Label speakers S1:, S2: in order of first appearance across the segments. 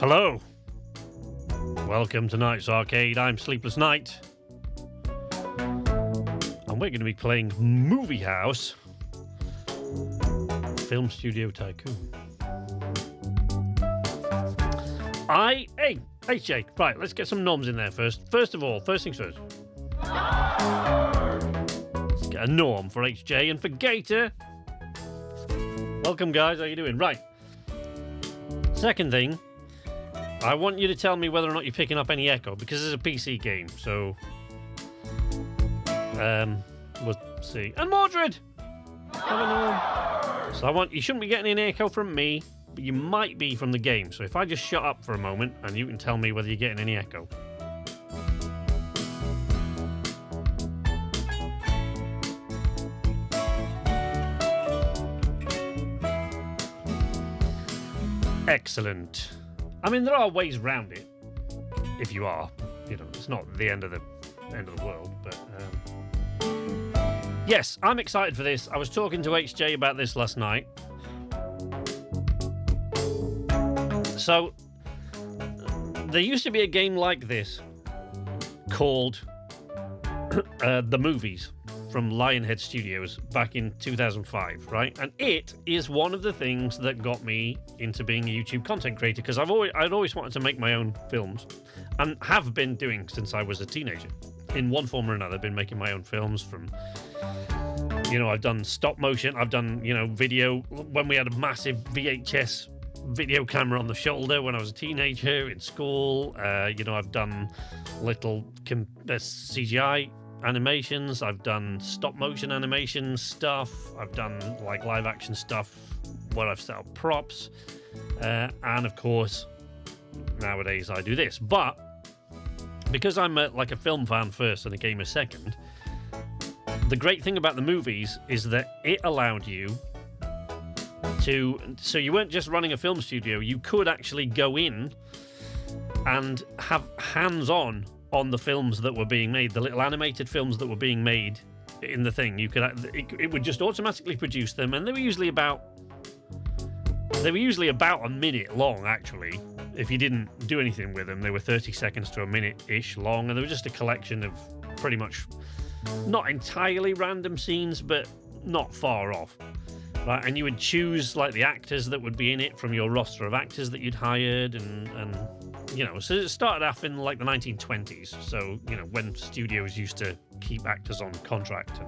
S1: Hello. Welcome to Night's Arcade. I'm Sleepless Night. And we're going to be playing Moviehouse, Film Studio Tycoon. Hey, Jake. Right, let's get some norms in there first. First things first. Let's get a norm for HJ and for Gator. Welcome, guys. How you doing? Right. Second thing, I want you to tell me whether or not you're picking up any echo, because it's a PC game, so... we'll see. And Mordred! So you shouldn't be getting any echo from me, but you might be from the game. So if I just shut up for a moment, and you can tell me whether you're getting any echo. Excellent. I mean, there are ways around it. If you are, it's not the end of the world. But yes, I'm excited for this. I was talking to HJ about this last night. So there used to be a game like this called The Movies from Lionhead Studios back in 2005, right? And it is one of the things that got me into being a YouTube content creator, because I'd always wanted to make my own films, and have been doing since I was a teenager. In one form or another, I've been making my own films from, I've done stop motion, I've done, video, when we had a massive VHS video camera on the shoulder when I was a teenager in school. I've done little CGI animations, I've done stop motion animation stuff, I've done like live action stuff where I've set up props, and of course nowadays I do this. But because I'm a film fan first and a gamer second, the great thing about the movies is that it allowed you to, so you weren't just running a film studio, you could actually go in and have hands-on on the films that were being made, the little animated films that were being made in the thing. It would just automatically produce them, and they were usually about a minute long, actually. If you didn't do anything with them, they were 30 seconds to a minute-ish long, and they were just a collection of pretty much not entirely random scenes, but not far off. Right, and you would choose like the actors that would be in it from your roster of actors that you'd hired, and so it started off in like the 1920s. So when studios used to keep actors on contract,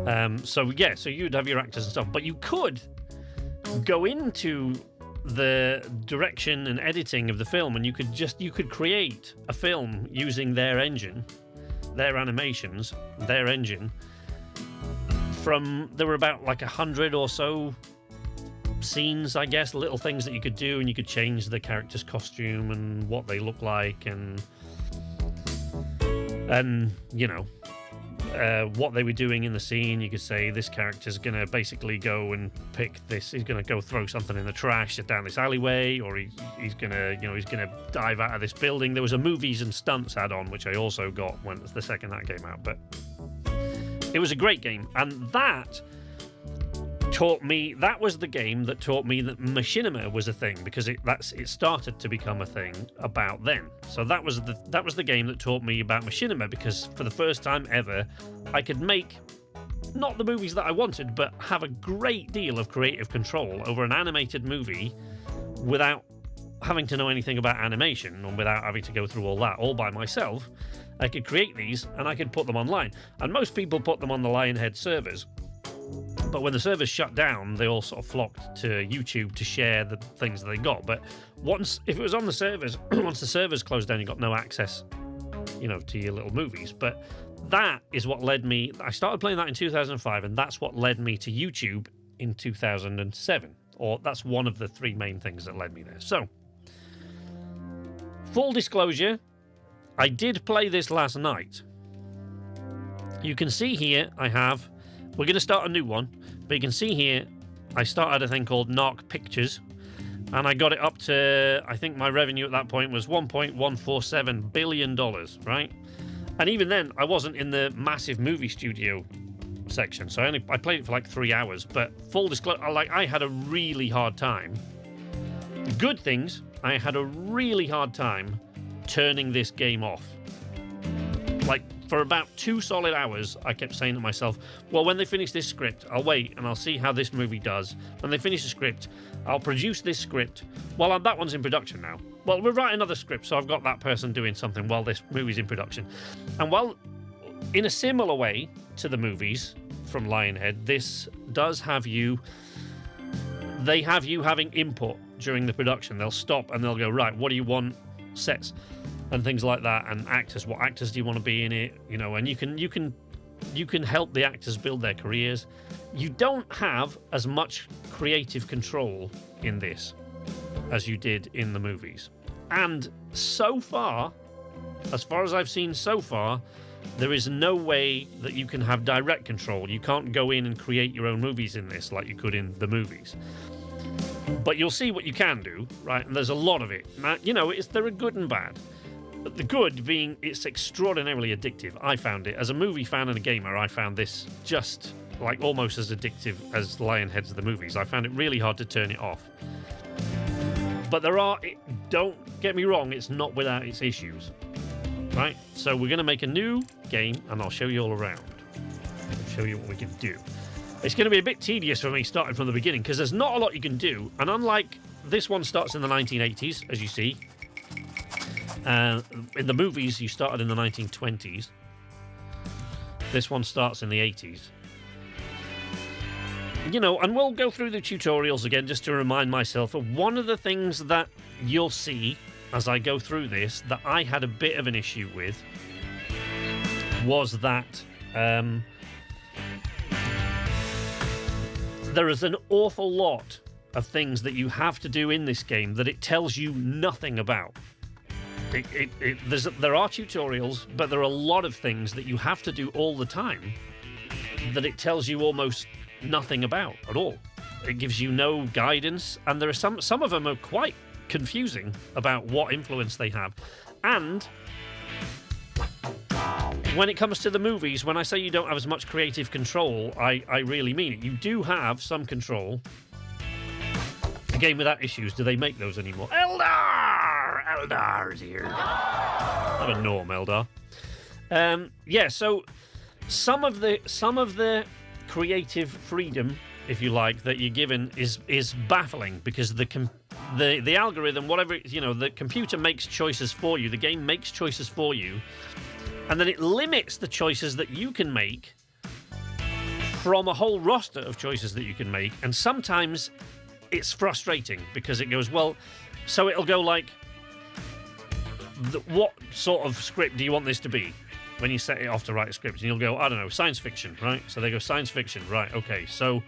S1: and so you'd have your actors and stuff, but you could go into the direction and editing of the film, and you could create a film using their engine, their animations, their engine. There were about like 100 or so scenes, I guess, little things that you could do, and you could change the character's costume and what they look like, and what they were doing in the scene. You could say this character's gonna basically go and pick this. He's gonna go throw something in the trash down this alleyway, or he's gonna dive out of this building. There was a movies and stunts add-on, which I also got when the second that came out, but it was a great game, and that was the game that taught me that machinima was a thing, because it started to become a thing about then. So that was the game that taught me about machinima, because for the first time ever, I could make not the movies that I wanted, but have a great deal of creative control over an animated movie without having to know anything about animation, and without having to go through all that all by myself. I could create these and I could put them online, and most people put them on the Lionhead servers. But when the servers shut down, they all sort of flocked to YouTube to share the things that they got. But if it was on the servers, once the servers closed down, you got no access, to your little movies. But that is what led me. I started playing that in 2005, and that's what led me to YouTube in 2007. Or that's one of the three main things that led me there. So, full disclosure, I did play this last night. You can see here we're going to start a new one, but you can see here I started a thing called Narc Pictures, and I got it up to, I think my revenue at that point was $1.147 billion, right? And even then, I wasn't in the massive movie studio section, so I played it for like 3 hours. But full disclosure, I had a really hard time Good things, I had a really hard time turning this game off. Like, for about 2 solid hours, I kept saying to myself, well, when they finish this script, I'll wait and I'll see how this movie does. When they finish the script, I'll produce this script. Well, that one's in production now. Well, we'll write another script, so I've got that person doing something while this movie's in production. And while, in a similar way to the movies from Lionhead, this does have you... They have you having input during the production. They'll stop and they'll go, right, what do you want? Sets and things like that, and actors. What actors do you want to be in it? You know, and you can help the actors build their careers. You don't have as much creative control in this as you did in the movies. And so far as I've seen so far, there is no way that you can have direct control. You can't go in and create your own movies in this like you could in the movies. But you'll see what you can do, right? And there's a lot of it. Now, you know, there are good and bad. But the good being it's extraordinarily addictive. I found it. As a movie fan and a gamer, I found this just like almost as addictive as Lionhead's the movies. I found it really hard to turn it off. But don't get me wrong, it's not without its issues. Right? So we're going to make a new game, and I'll show you all around. I'll show you what we can do. It's going to be a bit tedious for me starting from the beginning, because there's not a lot you can do, and unlike this one starts in the 1980s, as you see, in the movies you started in the 1920s. This one starts in the 80s. You know, and we'll go through the tutorials again just to remind myself of one of the things that you'll see as I go through this that I had a bit of an issue with was that there is an awful lot of things that you have to do in this game that it tells you nothing about. There are tutorials, but there are a lot of things that you have to do all the time that it tells you almost nothing about at all. It gives you no guidance, and there are some of them are quite confusing about what influence they have. And when it comes to the movies, when I say you don't have as much creative control, I really mean it. You do have some control. A game without issues, do they make those anymore? Eldar! Eldar's here. I'm a Norm, Eldar. Yeah, so some of the creative freedom, if you like, that you're given is baffling, because the algorithm, whatever, you know, the computer makes choices for you, the game makes choices for you, and then it limits the choices that you can make from a whole roster of choices that you can make, and sometimes it's frustrating because it goes, well, so it'll go like, what sort of script do you want this to be? When you set it off to write a script, and you'll go, I don't know, science fiction, right? So they go, science fiction, right, okay, so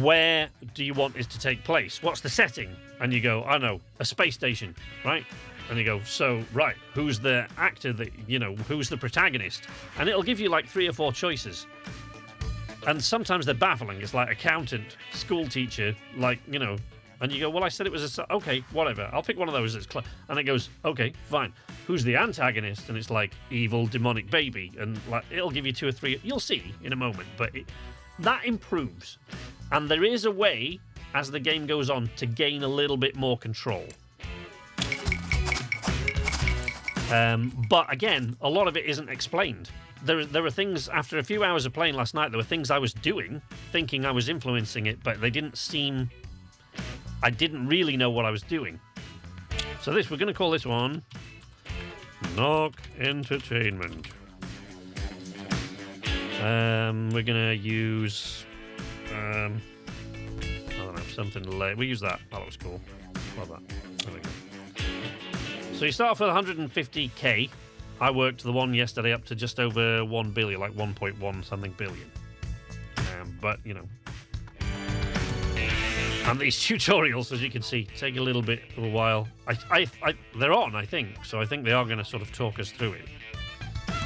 S1: where do you want this to take place? What's the setting? And you go, I don't know, a space station, right? And you go, so, right, who's the actor that, you know, who's the protagonist? And it'll give you like 3 or 4 choices. And sometimes they're baffling. It's like accountant, school teacher, like, you know, and you go, well, I said it was okay, whatever. I'll pick one of those that's and it goes, okay, fine. Who's the antagonist? And it's like evil, demonic baby. And like it'll give you 2 or 3. You'll see in a moment. But that improves. And there is a way, as the game goes on, to gain a little bit more control. But again, a lot of it isn't explained. There are things, after a few hours of playing last night, there were things I was doing, thinking I was influencing it, but they didn't seem... I didn't really know what I was doing. So we're going to call this one Knock Entertainment. We're going to use... I don't know, something late. We use that. That looks cool. Love that. There we go. So you start off with 150k. I worked the one yesterday up to just over 1 billion, like 1.1 something billion. But, you know. And these tutorials, as you can see, take a little bit of a while. They're on, I think. So I think they are going to sort of talk us through it.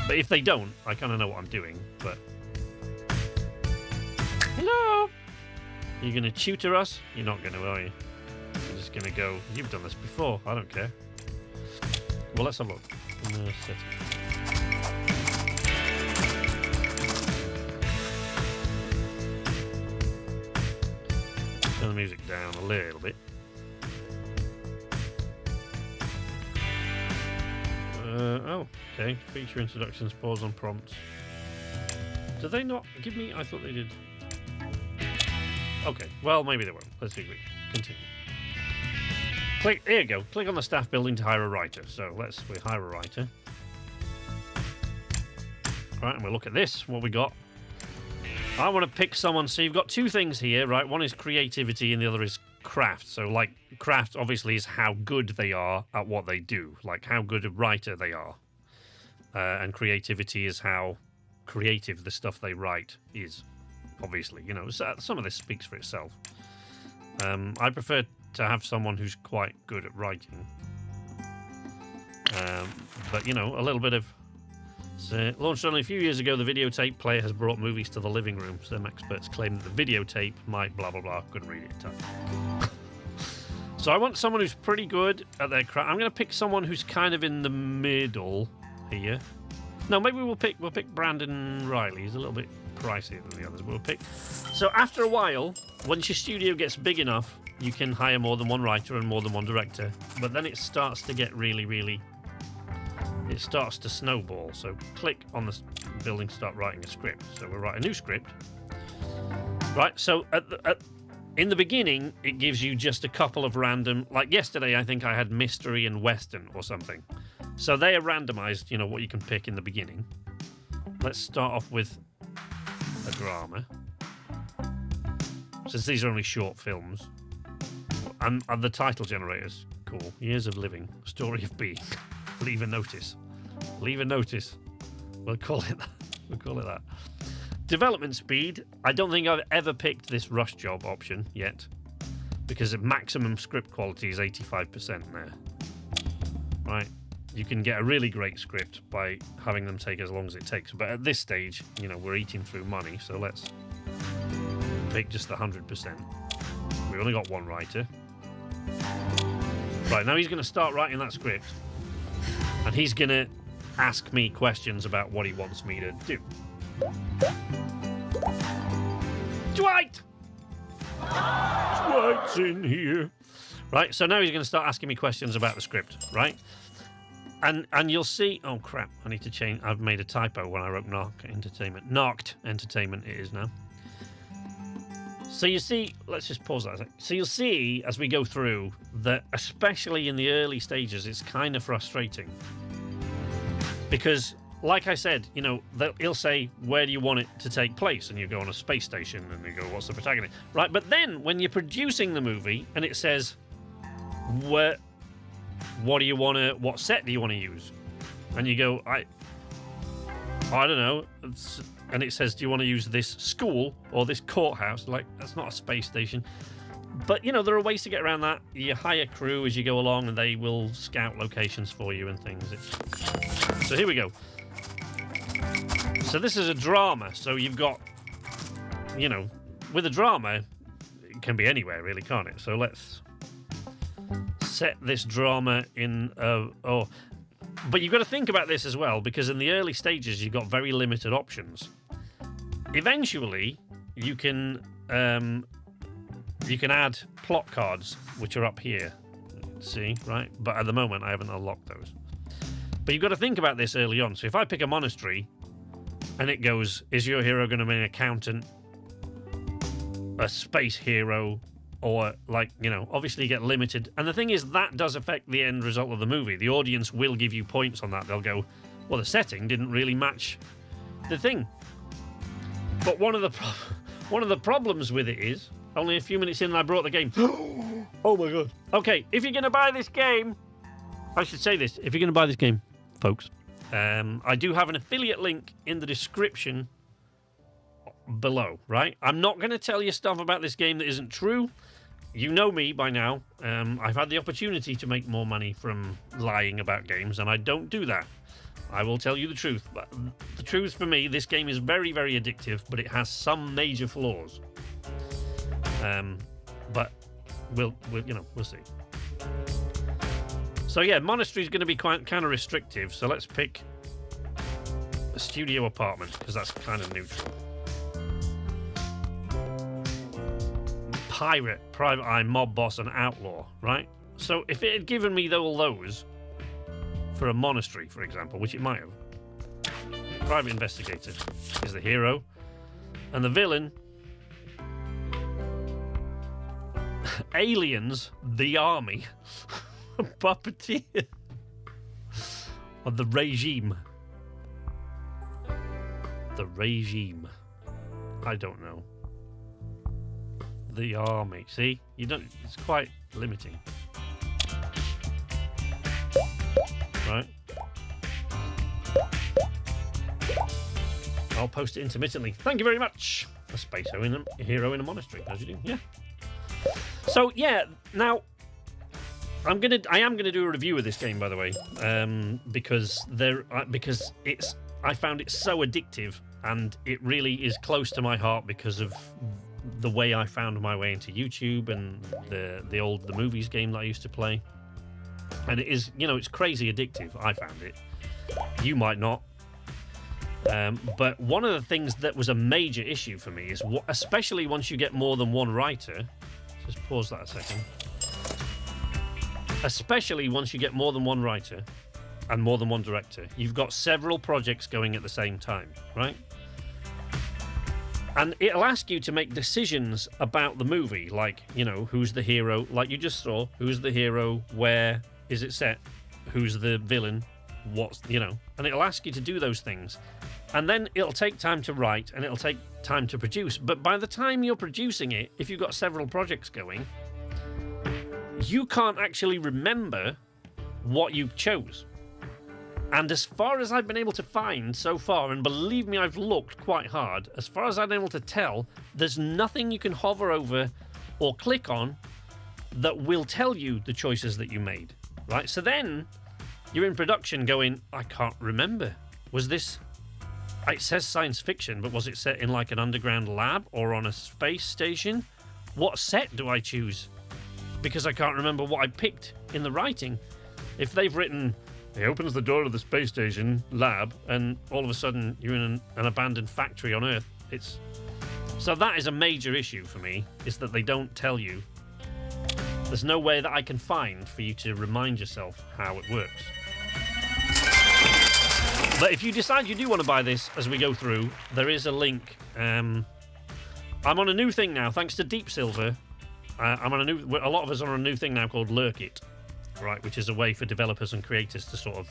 S1: But if they don't, I kind of know what I'm doing. But hello? Are you going to tutor us? You're not going to, are you? You're just going to go, you've done this before. I don't care. Well, let's have a look. Turn the music down a little bit. Okay, feature introductions, pause on prompts. Do they not give me? I thought they did. Okay, well, maybe they won't. Let's see. Continue. Click, here you go. Click on the staff building to hire a writer. So we hire a writer. Right, and we'll look at this, what we got. I want to pick someone. So you've got two things here, right? One is creativity and the other is craft. So, like, craft obviously is how good they are at what they do, like how good a writer they are. And creativity is how creative the stuff they write is, obviously. You know, some of this speaks for itself. I prefer to have someone who's quite good at writing. But, you know, a little bit of... launched only a few years ago, the videotape player has brought movies to the living room. Some experts claim that the videotape might blah, blah, blah. Couldn't read it in time. So I want someone who's pretty good at their craft. I'm going to pick someone who's kind of in the middle here. No, maybe we'll pick Brandon Riley. He's a little bit pricier than the others. We'll pick. So after a while, once your studio gets big enough, you can hire more than one writer and more than one director. But then it starts to get really, really... It starts to snowball. So click on the building, start writing a script. So we'll write a new script. Right, so in the beginning, it gives you just a couple of random... Like yesterday, I think I had mystery and western or something. So they are randomized, you know, what you can pick in the beginning. Let's start off with a drama. Since these are only short films. And the title generator's cool. Years of Living, Story of Being. Leave a notice. Leave a notice. We'll call it that. We'll call it that. Development speed. I don't think I've ever picked this rush job option yet, because the maximum script quality is 85% there. Right. You can get a really great script by having them take as long as it takes. But at this stage, you know, we're eating through money, so let's pick just the 100%. We only got one writer. Right, now he's going to start writing that script. And he's going to ask me questions about what he wants me to do. Dwight! Dwight's in here. Right, so now he's going to start asking me questions about the script, right? And you'll see... Oh, crap. I need to change... I've made a typo when I wrote Knocked Entertainment. Knocked Entertainment it is now. So you see... Let's just pause that a sec. So you'll see, as we go through, that especially in the early stages, it's kind of frustrating. Because, like I said, you know, he'll say, where do you want it to take place? And you go on a space station, and you go, what's the protagonist? Right, but then, when you're producing the movie, and it says... What set do you want to use? And you go, I don't know. And it says, do you want to use this school or this courthouse? Like, that's not a space station. But, you know, there are ways to get around that. You hire crew as you go along and they will scout locations for you and things. So here we go. So this is a drama. So you've got, you know, with a drama, it can be anywhere really, can't it? So let's set this drama in but you've got to think about this as well, because in the early stages you've got very limited options. Eventually you can add plot cards, which are up here, see, right? But at the moment I haven't unlocked those. But you've got to think about this early on. So if I pick a monastery and it goes, is your hero going to be an accountant, a space hero, or, like, you know, obviously you get limited. And the thing is, that does affect the end result of the movie. The audience will give you points on that. They'll go, well, the setting didn't really match the thing. But one of the problems with it is, only a few minutes in and I brought the game. Oh my god. Okay, if you're going to buy this game, I should say this. If you're going to buy this game, folks, I do have an affiliate link in the description below, right? I'm not going to tell you stuff about this game that isn't true. You know me by now. I've had the opportunity to make more money from lying about games, and I don't do that. I will tell you the truth. But the truth for me, this game is very, very addictive, but it has some major flaws. But we'll see. So yeah, Monastery is going to be kind of restrictive. So let's pick a studio apartment because that's kind of neutral. Pirate, private eye, mob boss, and outlaw, right? So if it had given me all those for a monastery, for example, which it might have. Private investigator is the hero. And the villain... Aliens, the army. Puppeteer. Or the regime. The regime. I don't know. The army. See? You don't... It's quite limiting. Right. I'll post it intermittently. Thank you very much. A space hero in a monastery, as you do. Yeah. So yeah, now I am gonna do a review of this game, by the way, because I found it so addictive, and it really is close to my heart because of the way I found my way into YouTube and the movies game that I used to play. And it is, it's crazy addictive. I found it. You might not. But one of the things that was a major issue for me is, especially once you get more than one writer. Just pause that a second. Especially once you get more than one writer and more than one director, you've got several projects going at the same time, right? And it'll ask you to make decisions about the movie, like, who's the hero, like you just saw, who's the hero, where is it set, who's the villain, and it'll ask you to do those things. And then it'll take time to write and it'll take time to produce. But by the time you're producing it, if you've got several projects going, you can't actually remember what you chose. And as far as I've been able to find so far, and believe me, I've looked quite hard, as far as I'm able to tell, there's nothing you can hover over or click on that will tell you the choices that you made, right? So then you're in production going, I can't remember. Was this... It says science fiction, but was it set in like an underground lab or on a space station? What set do I choose? Because I can't remember what I picked in the writing. If they've written, he opens the door of the space station lab, and all of a sudden you're in an abandoned factory on Earth, so that is a major issue for me, is that they don't tell you. There's no way that I can find for you to remind yourself how it works. But if you decide you do want to buy this as we go through, there is a link. I'm on a new thing now, thanks to Deep Silver. A lot of us are on a new thing now called Lurk It, right, which is a way for developers and creators to sort of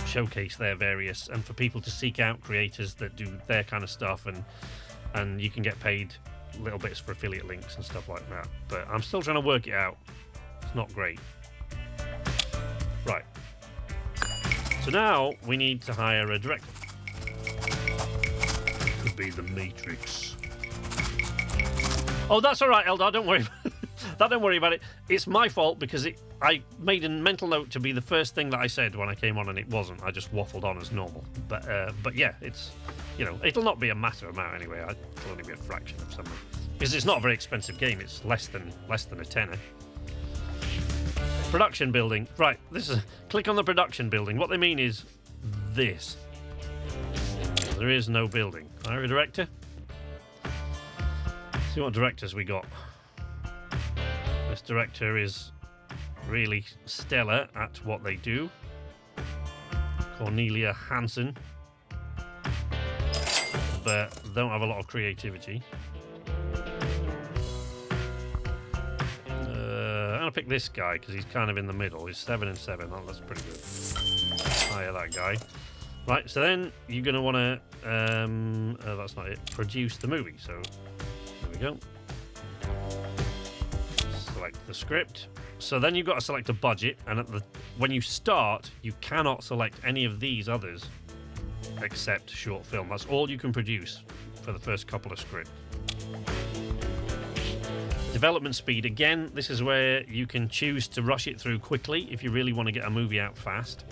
S1: showcase their various, and for people to seek out creators that do their kind of stuff, and you can get paid little bits for affiliate links and stuff like that. But I'm still trying to work it out. It's not great. Right. So now we need to hire a director. Could be the Matrix. Oh, that's all right, Eldar. Don't worry. Don't worry about it. It's my fault because I made a mental note to be the first thing that I said when I came on, and it wasn't. I just waffled on as normal. But yeah, it's it'll not be a massive amount anyway. It'll only be a fraction of something because it's not a very expensive game. It's less than a tenner. Production building. Right, click on the production building. What they mean is this. There is no building. Hire a director. See what directors we got. This director is really stellar at what they do. Cornelia Hansen. But don't have a lot of creativity. I'm going to pick this guy because he's kind of in the middle. He's 7 and 7. Oh, that's pretty good. Hire that guy. Right, so then you're going to want to... that's not it. Produce the movie. So, there we go. Select the script. So then you've got to select a budget. And when you start, you cannot select any of these others except short film. That's all you can produce for the first couple of scripts. Development speed. Again, this is where you can choose to rush it through quickly if you really want to get a movie out fast.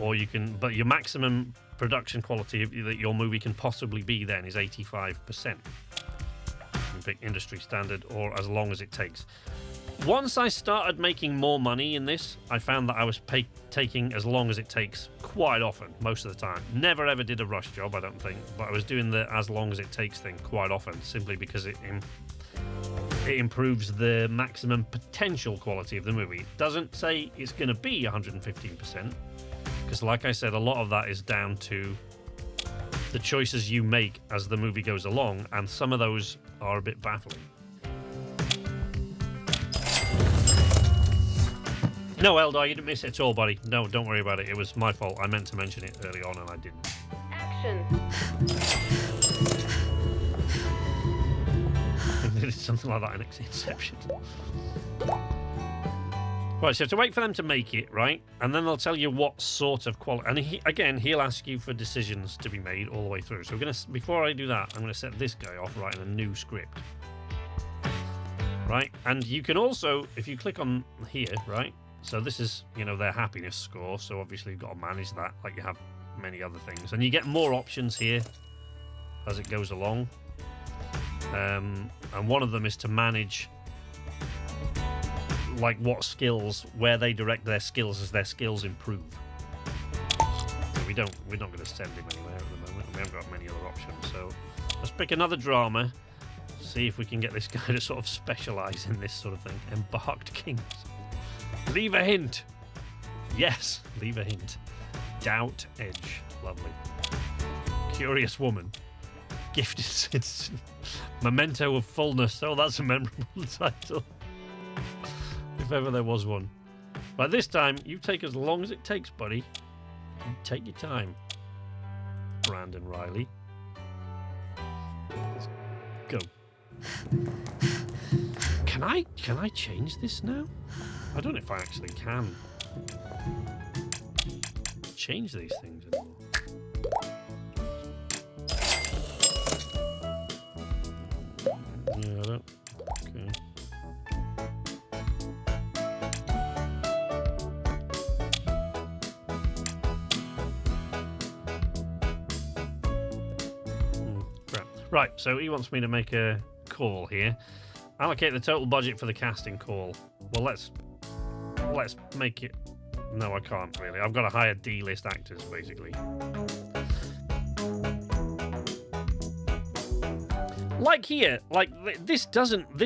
S1: Or you can, but your maximum production quality that your movie can possibly be then is 85%. You can pick industry standard or as long as it takes. Once I started making more money in this, I found that I was taking as long as it takes quite often, most of the time. Never ever did a rush job, I don't think, but I was doing the as long as it takes thing quite often, simply because it improves the maximum potential quality of the movie. It doesn't say it's going to be 115%, because like I said, a lot of that is down to the choices you make as the movie goes along, and some of those are a bit baffling. No, Eldar, you didn't miss it at all, buddy. No, don't worry about it. It was my fault. I meant to mention it early on, and I didn't.
S2: Action.
S1: They did something like that in Inception. Right, so you have to wait for them to make it, right? And then they'll tell you what sort of quality. And again, he'll ask you for decisions to be made all the way through. So before I do that, I'm going to set this guy off writing a new script. Right? And you can also, if you click on here, right? So this is, their happiness score. So obviously you've got to manage that like you have many other things. And you get more options here as it goes along. And one of them is to manage like what skills, where they direct their skills as their skills improve. We're not going to send him anywhere at the moment. We haven't got many other options. So let's pick another drama. See if we can get this guy to sort of specialise in this sort of thing. Embarked Kings. Leave a hint. Yes, leave a hint. Doubt Edge. Lovely. Curious Woman. Gifted Citizen. Memento of Fullness. Oh, that's a memorable title. If ever there was one. But this time, you take as long as it takes, buddy. You take your time. Brandon Riley. Let's go. Can I change this now? I don't know if I actually can change these things anymore. Yeah, I don't. Okay. Right, so he wants me to make a call here. Allocate the total budget for the casting call. Well, let's make it. No, I can't really. I've got to hire D-list actors, basically. Like here, like this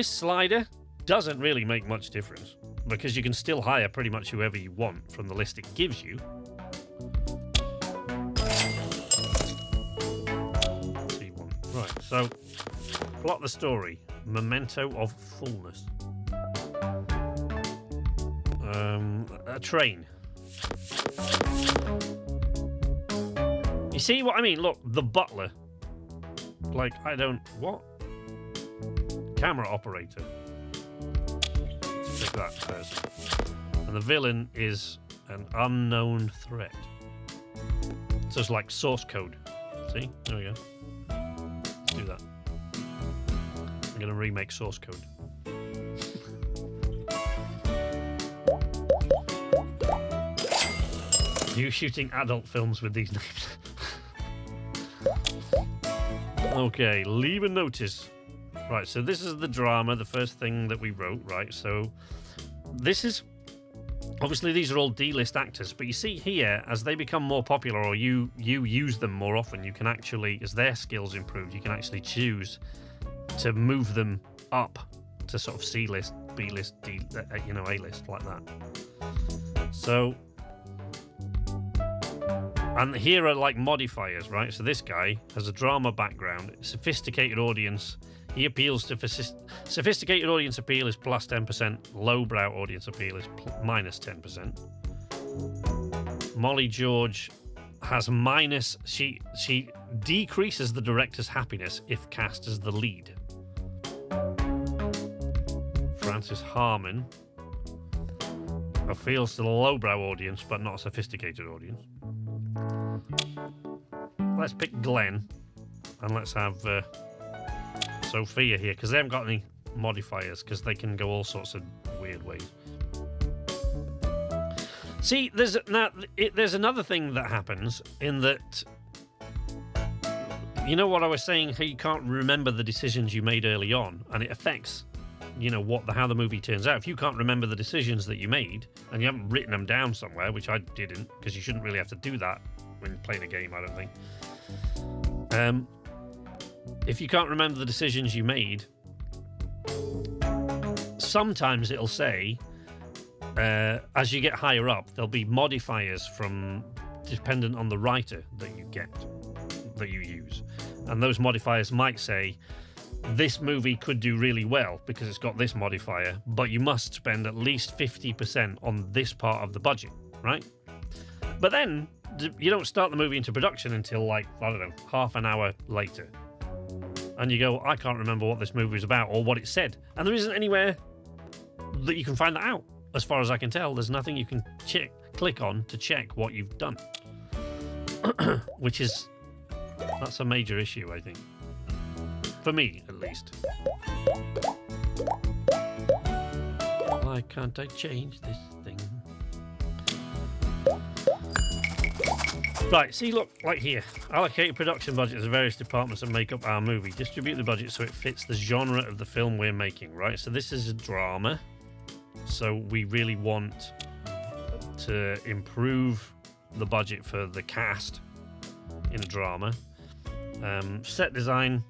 S1: slider doesn't really make much difference because you can still hire pretty much whoever you want from the list it gives you. Right, so plot the story. Memento of Fullness. A train. You see what I mean? Look, the butler. Like, what? Camera operator. Pick that person. And the villain is an unknown threat. So it's like source code. See? There we go. Let's do that. I'm going to remake source code. You shooting adult films with these names. Okay, leave a notice. Right, so this is the drama, the first thing that we wrote, right? So this is... Obviously, these are all D-list actors, but you see here, as they become more popular or you use them more often, you can actually, as their skills improve, you can actually choose to move them up to sort of C-list, B-list, A-list, like that. So... And here are like modifiers, right? So this guy has a drama background, sophisticated audience. He appeals to sophisticated audience appeal is plus 10%. Lowbrow audience appeal is minus 10%. Molly George has minus. She decreases the director's happiness if cast as the lead. Francis Harmon appeals to the lowbrow audience, but not a sophisticated audience. Let's pick Glenn, and let's have Sophia here, because they haven't got any modifiers, because they can go all sorts of weird ways. See, there's another thing that happens in that, you know what I was saying, how you can't remember the decisions you made early on, and it affects, how the movie turns out. If you can't remember the decisions that you made, and you haven't written them down somewhere, which I didn't, because you shouldn't really have to do that when playing a game, I don't think. If you can't remember the decisions you made, sometimes it'll say, as you get higher up, there'll be modifiers dependent on the writer that you use. And those modifiers might say, this movie could do really well because it's got this modifier, but you must spend at least 50% on this part of the budget, right? But then you don't start the movie into production until, like, I don't know, half an hour later. And you go, I can't remember what this movie was about or what it said. And there isn't anywhere that you can find that out. As far as I can tell, there's nothing you can click on to check what you've done. That's a major issue, I think. For me, at least. Why can't I change this thing? Right, see, look, like here. Allocate production budget to various departments and make up our movie. Distribute the budget so it fits the genre of the film we're making, right? So this is a drama. So we really want to improve the budget for the cast in a drama. Set design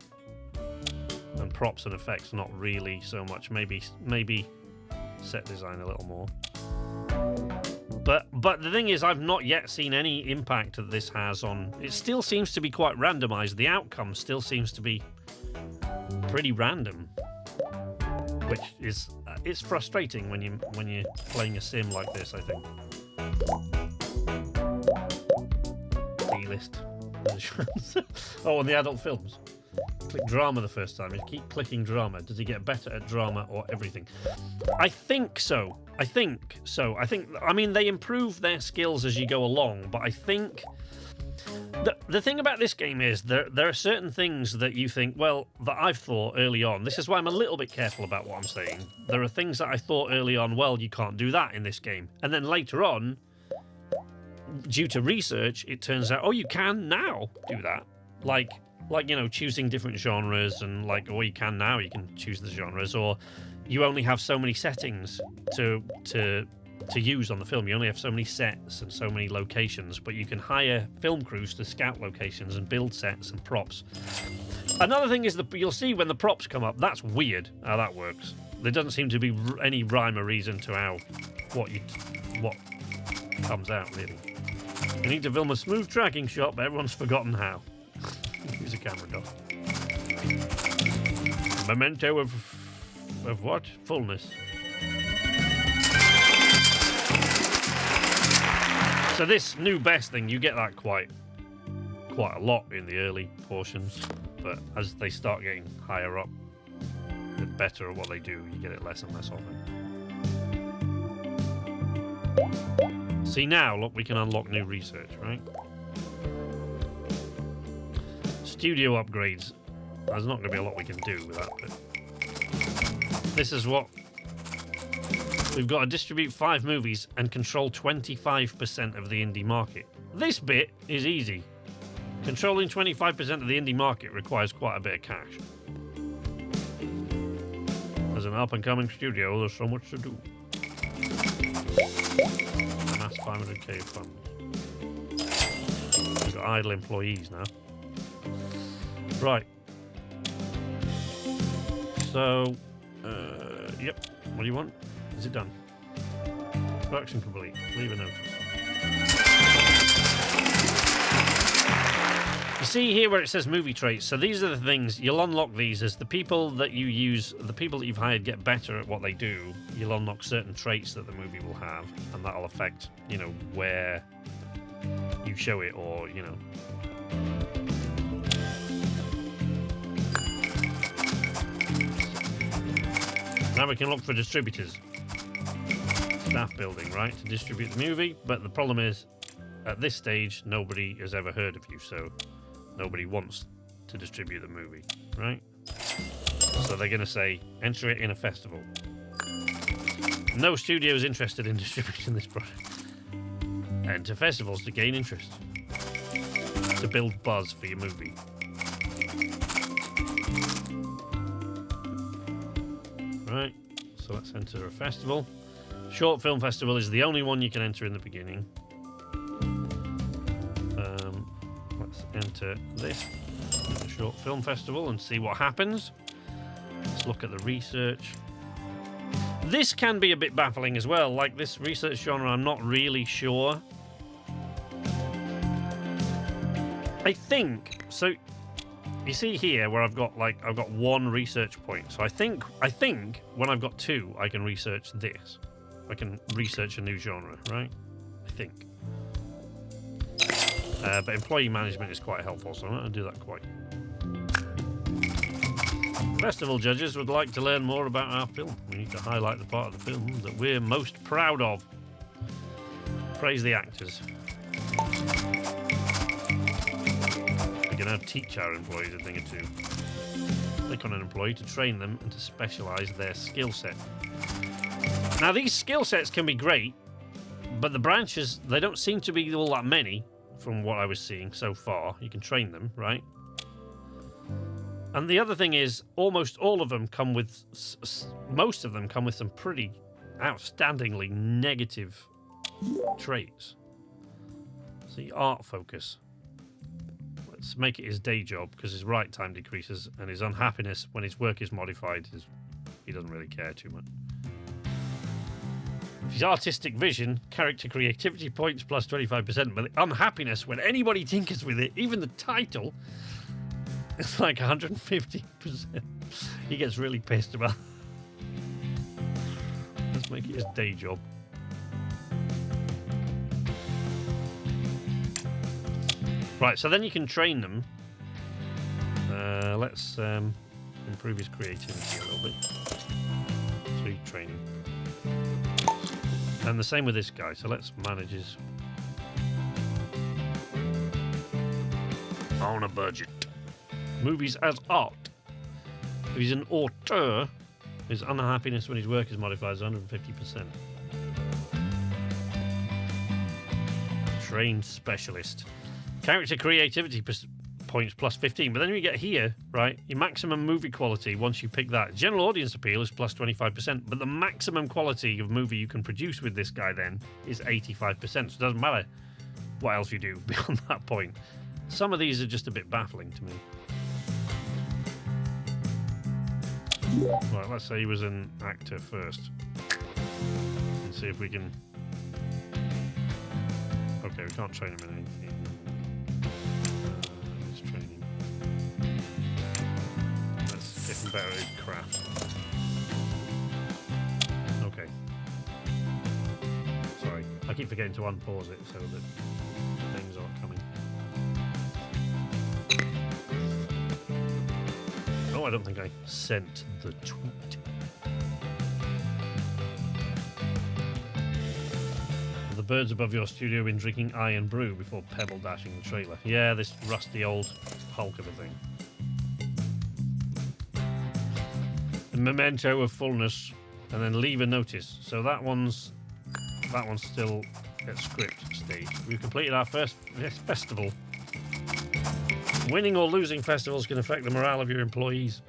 S1: and props and effects, not really so much. Maybe set design a little more. But the thing is, I've not yet seen any impact that this has on. It still seems to be quite randomized. The outcome still seems to be pretty random, which is it's frustrating when you're playing a sim like this, I think. D-list. Oh, and the adult films. Click drama the first time. You keep clicking drama. Does he get better at drama or everything? I think so. I mean, they improve their skills as you go along, but I think the thing about this game is there are certain things that you think, well, that I've thought early on. This is why I'm a little bit careful about what I'm saying. There are things that I thought early on, well, you can't do that in this game. And then later on, due to research, it turns out, oh, you can now do that. Like choosing different genres, and you can now, you can choose the genres, or you only have so many settings to use on the film. You only have so many sets and so many locations, but you can hire film crews to scout locations and build sets and props. Another thing is you'll see when the props come up, that's weird how that works. There doesn't seem to be any rhyme or reason to what comes out, really. You need to film a smooth tracking shot, but everyone's forgotten how. Use a camera dot. Memento of what? Fullness. So this new best thing, you get that quite a lot in the early portions, but as they start getting higher up, and better at what they do, you get it less and less often. See now, look, we can unlock new research, right? Studio upgrades. There's not going to be a lot we can do with that, but this is what we've got to distribute 5 movies and control 25% of the indie market. This bit is easy. Controlling 25% of the indie market requires quite a bit of cash. As an up-and-coming studio, there's so much to do. Amass 500k funds. We've got idle employees now. Right. So, yep. What do you want? Is it done? Production complete. Leave a note. You see here where it says movie traits. So these are the things you'll unlock. These as the people that you use, the people that you've hired get better at what they do. You'll unlock certain traits that the movie will have, and that'll affect, where you show it, or Now we can look for distributors. Staff building, right, to distribute the movie. But the problem is, at this stage, nobody has ever heard of you, so nobody wants to distribute the movie, right? So they're going to say, enter it in a festival. No studio is interested in distributing this product. Enter festivals to gain interest. To build buzz for your movie. Right, so let's enter a festival. Short Film Festival is the only one you can enter in the beginning. Let's enter this, the Short Film Festival, and see what happens. Let's look at the research. This can be a bit baffling as well. Like this research genre, I'm not really sure. I think so. You see here where I've got one research point. So I think when I've got two, I can research this. I can research a new genre, right? I think. But employee management is quite helpful, so I'm going to do that quite. Festival judges would like to learn more about our film. We need to highlight the part of the film that we're most proud of. Praise the actors. We can now teach our employees a thing or two. Click on an employee to train them and to specialise their skill set. Now, these skill sets can be great, but the branches, they don't seem to be all that many from what I was seeing so far. You can train them, right? And the other thing is, almost all of them come with, most of them come with some pretty outstandingly negative traits. See, art focus. Let's make it his day job, because his right time decreases, and his unhappiness when his work is modified, he doesn't really care too much. If his artistic vision, character creativity points plus 25%, but the unhappiness when anybody tinkers with it, even the title, it's like 150%. He gets really pissed about. Let's make it his day job. Right, so then you can train them. Let's improve his creativity a little bit. 3 training. And the same with this guy, so let's manage his... On a budget. Movies as art. If he's an auteur, his unhappiness when his work is modified is 150%. Trained specialist. Character creativity points plus 15, but then we get here, right, your maximum movie quality, once you pick that. General audience appeal is plus 25%, but the maximum quality of movie you can produce with this guy then is 85%, so it doesn't matter what else you do beyond that point. Some of these are just a bit baffling to me. Right, let's say he was an actor first. And see if we can... Okay, we can't train him in anything. Let's train him. Let's get him better at his craft. Okay. Sorry, I keep forgetting to unpause it so that things aren't coming. Oh, I don't think I sent the tweet. The birds above your studio been drinking iron brew before pebble dashing the trailer. Yeah, this rusty old hulk of a thing. The memento of fullness, and then leave a notice. So that one's still at script stage. We've completed our first festival. Winning or losing festivals can affect the morale of your employees.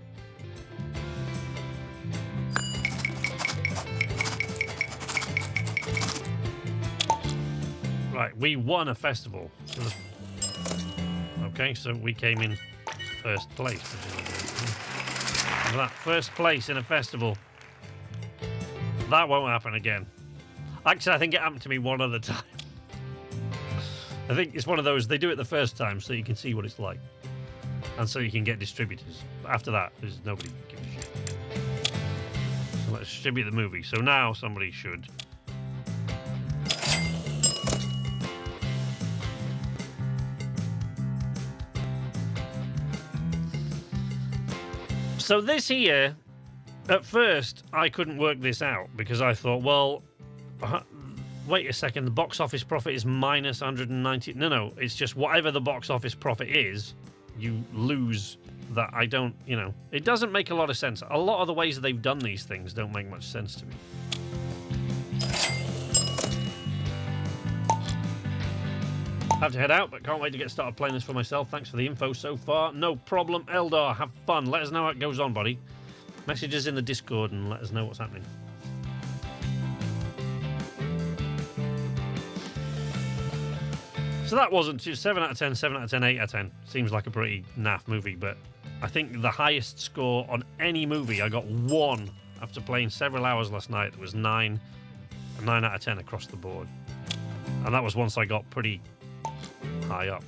S1: Right, we won a festival. Okay, so we came in first place. That first place in a festival. That won't happen again. Actually, I think it happened to me one other time. I think it's one of those, they do it the first time so you can see what it's like. And so you can get distributors. But after that, there's nobody who gives a shit. So let's distribute the movie. So now somebody should. So this here, at first, I couldn't work this out because I thought, well, wait a second, the box office profit is minus 190. No, it's just whatever the box office profit is, you lose that. I don't, it doesn't make a lot of sense. A lot of the ways that they've done these things don't make much sense to me. I have to head out, but can't wait to get started playing this for myself. Thanks for the info so far. No problem, Eldar. Have fun. Let us know how it goes on, buddy. Messages in the Discord and let us know what's happening. So that wasn't 7 out of 10, 7 out of 10, 8 out of 10. Seems like a pretty naff movie, but I think the highest score on any movie, I got 1 After playing several hours last night, it was 9 out of 10 across the board. And that was once I got pretty high up.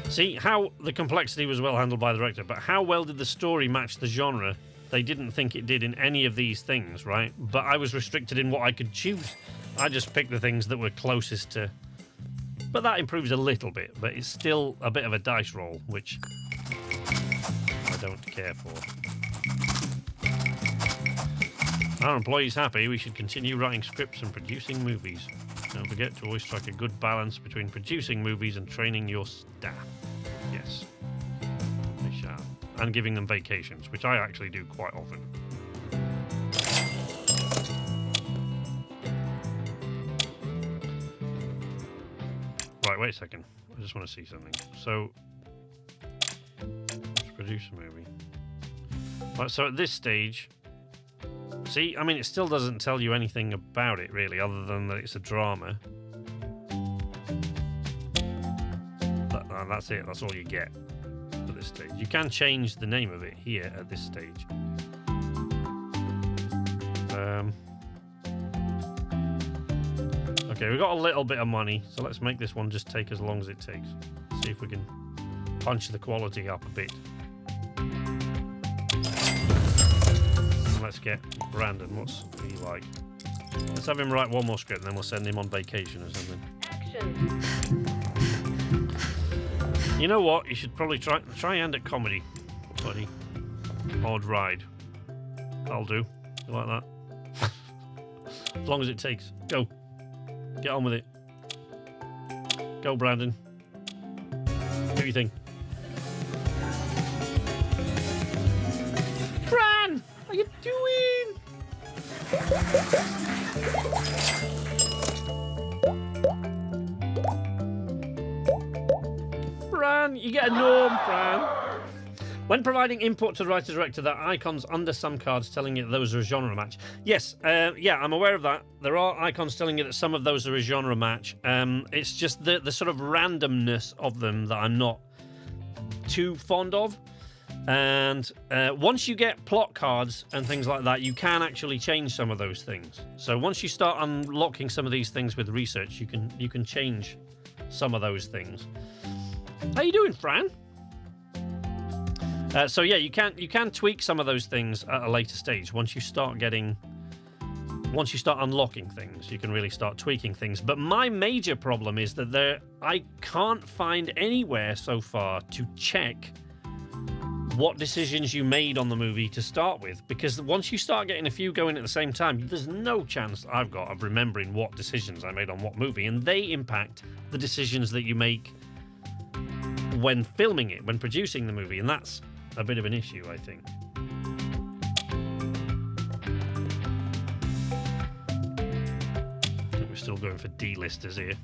S1: See, how the complexity was well handled by the director, but how well did the story match the genre? They didn't think it did in any of these things, right? But I was restricted in what I could choose. I just picked the things that were closest to... But that improves a little bit, but it's still a bit of a dice roll, which I don't care for. Our employees happy, we should continue writing scripts and producing movies. Don't forget to always strike a good balance between producing movies and training your staff. Yes, I shall. And giving them vacations, which I actually do quite often. Right, wait a second. I just want to see something. So, let's produce a movie. Right, so at this stage... See, I mean, it still doesn't tell you anything about it, really, other than that it's a drama. That's it. That's all you get at this stage. You can change the name of it here at this stage. Okay, we've got a little bit of money, so let's make this one just take as long as it takes. See if we can punch the quality up a bit. Let's get Brandon. What's he like? Let's have him write one more script and then we'll send him on vacation or something.
S2: Action.
S1: You know what? You should probably try and at comedy, buddy. Odd ride. That'll do. You like that? As long as it takes. Go. Get on with it. Go, Brandon. Do your thing. Bran! How you doing? Fran, you get a norm, Fran. When providing input to the writer-director, there are icons under some cards telling you that those are a genre match. Yes, yeah, I'm aware of that. There are icons telling you that some of those are a genre match. It's just the sort of randomness of them that I'm not too fond of. And once you get plot cards and things like that, you can actually change some of those things. So once you start unlocking some of these things with research, you can change some of those things. How you doing, Fran? So yeah, you can tweak some of those things at a later stage. Once you start unlocking things, you can really start tweaking things. But my major problem is that I can't find anywhere so far to check what decisions you made on the movie to start with, because once you start getting a few going at the same time, there's no chance I've got of remembering what decisions I made on what movie, and they impact the decisions that you make when filming it, when producing the movie, and that's a bit of an issue, I think. I think we're still going for D-listers here.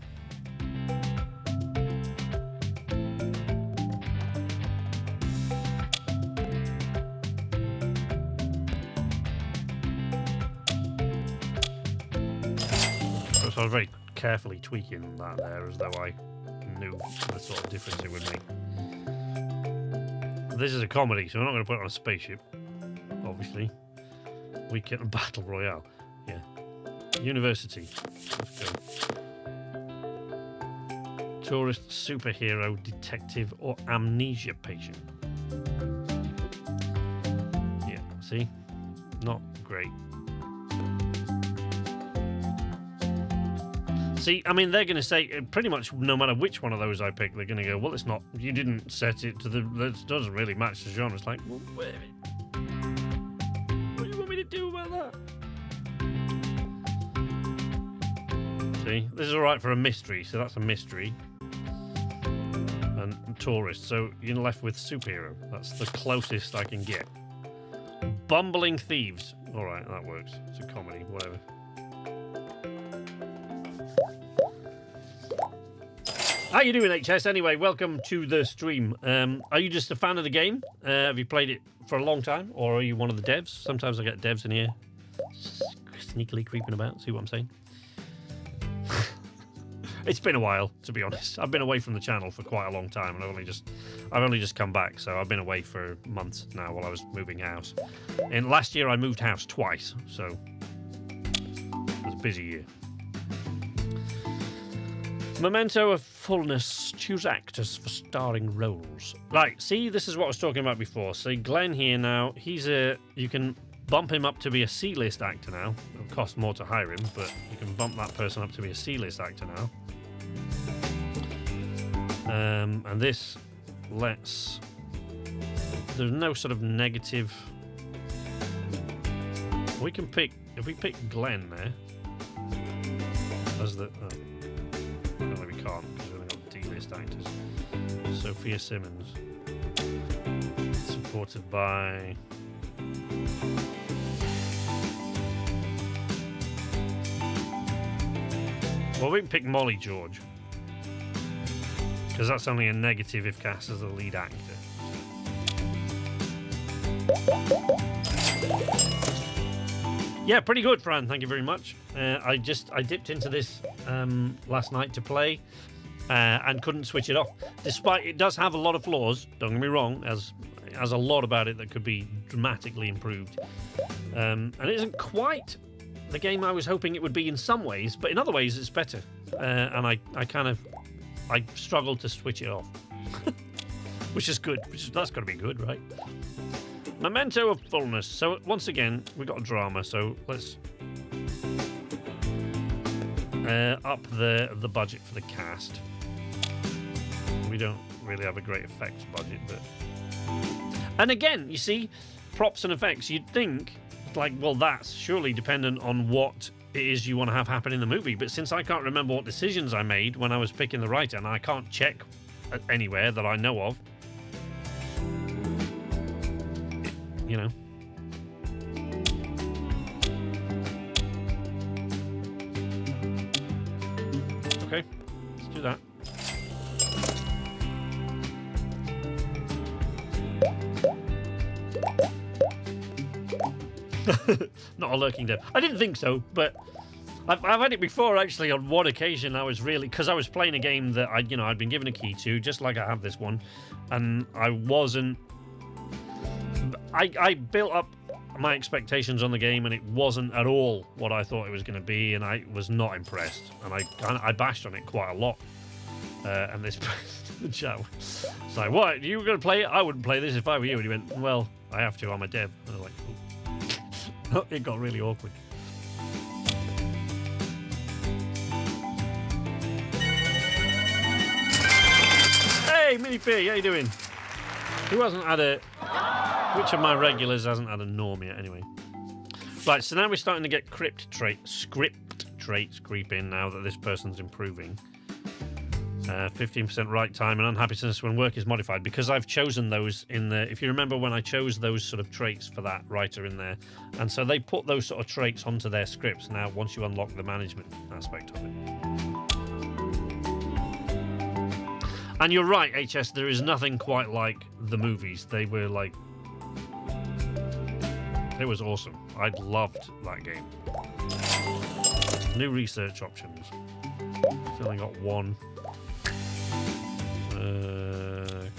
S1: So I was very carefully tweaking that there as though I knew the sort of difference it would make. This is a comedy, so we're not going to put it on a spaceship, obviously. Weekend Battle Royale. Yeah. University. Let's go. Tourist, superhero, detective, or amnesia patient. Yeah, see? Not great. See, I mean, they're going to say, pretty much no matter which one of those I pick, they're going to go, well, it's not, you didn't set it to it doesn't really match the genre. It's like, well, wait a minute. What do you want me to do about that? See, this is all right for a mystery, so that's a mystery. And tourist, so you're left with superhero. That's the closest I can get. Bumbling thieves. All right, that works. It's a comedy, whatever. How you doing, HS? Anyway, welcome to the stream. Are you just a fan of the game? Have you played it for a long time? Or are you one of the devs? Sometimes I get devs in here sneakily creeping about. See what I'm saying? It's been a while, to be honest. I've been away from the channel for quite a long time, and I've only just come back. So I've been away for months now while I was moving house. And last year I moved house twice, so it was a busy year. Memento of fullness. Choose actors for starring roles. Right, see, this is what I was talking about before. See, Glenn here now, you can bump him up to be a C-list actor now. It'll cost more to hire him, but you can bump that person up to be a C-list actor now. And this lets... There's no sort of negative... We can pick... If we pick Glenn there... As the... Oh. No, we can't, because we've only got D-list actors. Sophia Simmons. Supported by... Well, we can pick Molly George. Because that's only a negative if cast as the lead actor. Yeah, pretty good, Fran. Thank you very much. I dipped into this last night to play and couldn't switch it off. Despite it does have a lot of flaws, don't get me wrong, as a lot about it that could be dramatically improved. And it isn't quite the game I was hoping it would be in some ways, but in other ways it's better. And I struggled to switch it off. Which is good. That's got to be good, right? Memento of fullness. So once again, we've got a drama, so let's up the budget for the cast. We don't really have a great effects budget, but... And again, you see, props and effects, you'd think, like, well, that's surely dependent on what it is you want to have happen in the movie, but since I can't remember what decisions I made when I was picking the writer, and I can't check anywhere that I know of, you know. Okay, let's do that. Not a lurking dev. I didn't think so, but I've had it before actually. On one occasion, I was really, because I was playing a game that I'd been given a key to, just like I have this one, and I wasn't. I built up my expectations on the game, and it wasn't at all what I thought it was going to be, and I was not impressed, and I bashed on it quite a lot. And this the chat was like, "What? You were going to play it? I wouldn't play this if I were you." And he went, "Well, I have to. I'm a dev." And I was like, oh. It got really awkward. Hey, Mini P, how you doing? Who hasn't had a... Which of my regulars hasn't had a norm yet, anyway? Right, so now we're starting to get script traits creep in now that this person's improving. 15% right time and unhappiness when work is modified, because I've chosen those in the... If you remember when I chose those sort of traits for that writer in there, and so they put those sort of traits onto their scripts now once you unlock the management aspect of it. And you're right, HS, there is nothing quite like the movies. They were like... It was awesome. I loved that game. New research options. I've only got one.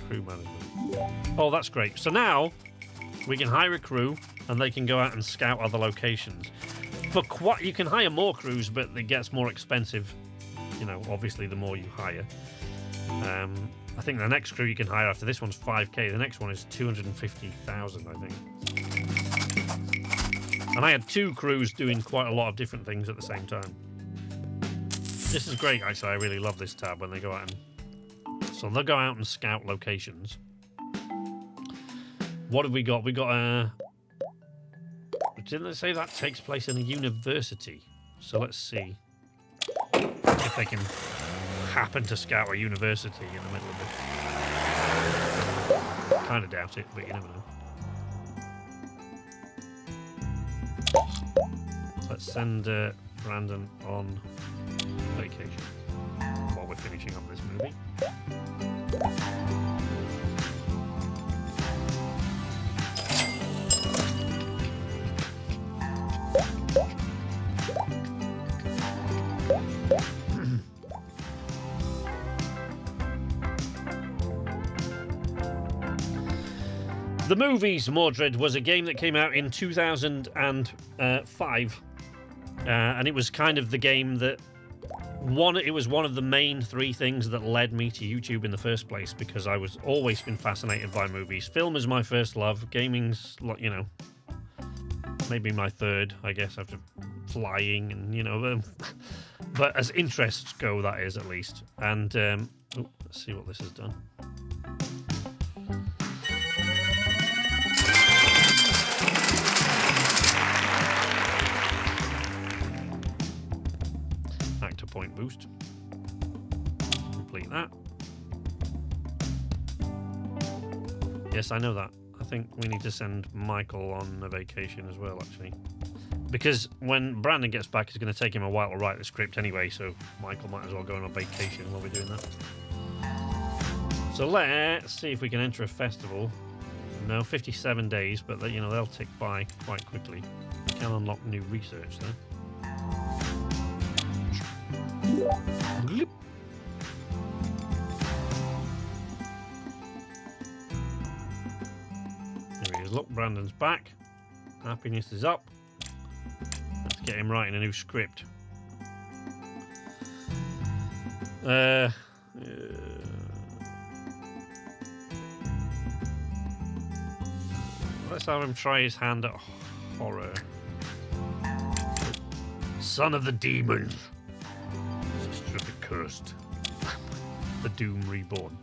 S1: Crew management. Oh, that's great. So now we can hire a crew and they can go out and scout other locations. You can hire more crews, but it gets more expensive, you know, obviously the more you hire. I think the next crew you can hire after this one's 5k. The next one is 250,000, I think. And I had 2 crews doing quite a lot of different things at the same time. This is great, actually. I really love this tab when they go out and... So they'll go out and scout locations. What have we got? We got a... Didn't they say that takes place in a university? So let's see if they can happen to scout a university in the middle of it. Kind of doubt it, but you never know. Let's send Brandon on vacation while we're finishing up this movie. The Movies, Mordred, was a game that came out in 2005. And it was kind of the game that it was one of the main 3 things that led me to YouTube in the first place, because I was always been fascinated by movies. Film is my first love. Gaming's, you know, maybe my third, I guess, after flying and, you know, but as interests go, that is, at least. And let's see what this has done. Actor point boost. Complete that. Yes, I know that. I think we need to send Michael on a vacation as well, actually. Because when Brandon gets back, it's going to take him a while to write the script anyway, so Michael might as well go on a vacation while we're doing that. So let's see if we can enter a festival. No, 57 days, but you know, they'll tick by quite quickly. We can unlock new research though. There he is. Look, Brandon's back. Happiness is up. Let's get him writing a new script. Let's have him try his hand at horror. Son of the demons. Sister of the cursed. The Doom Reborn.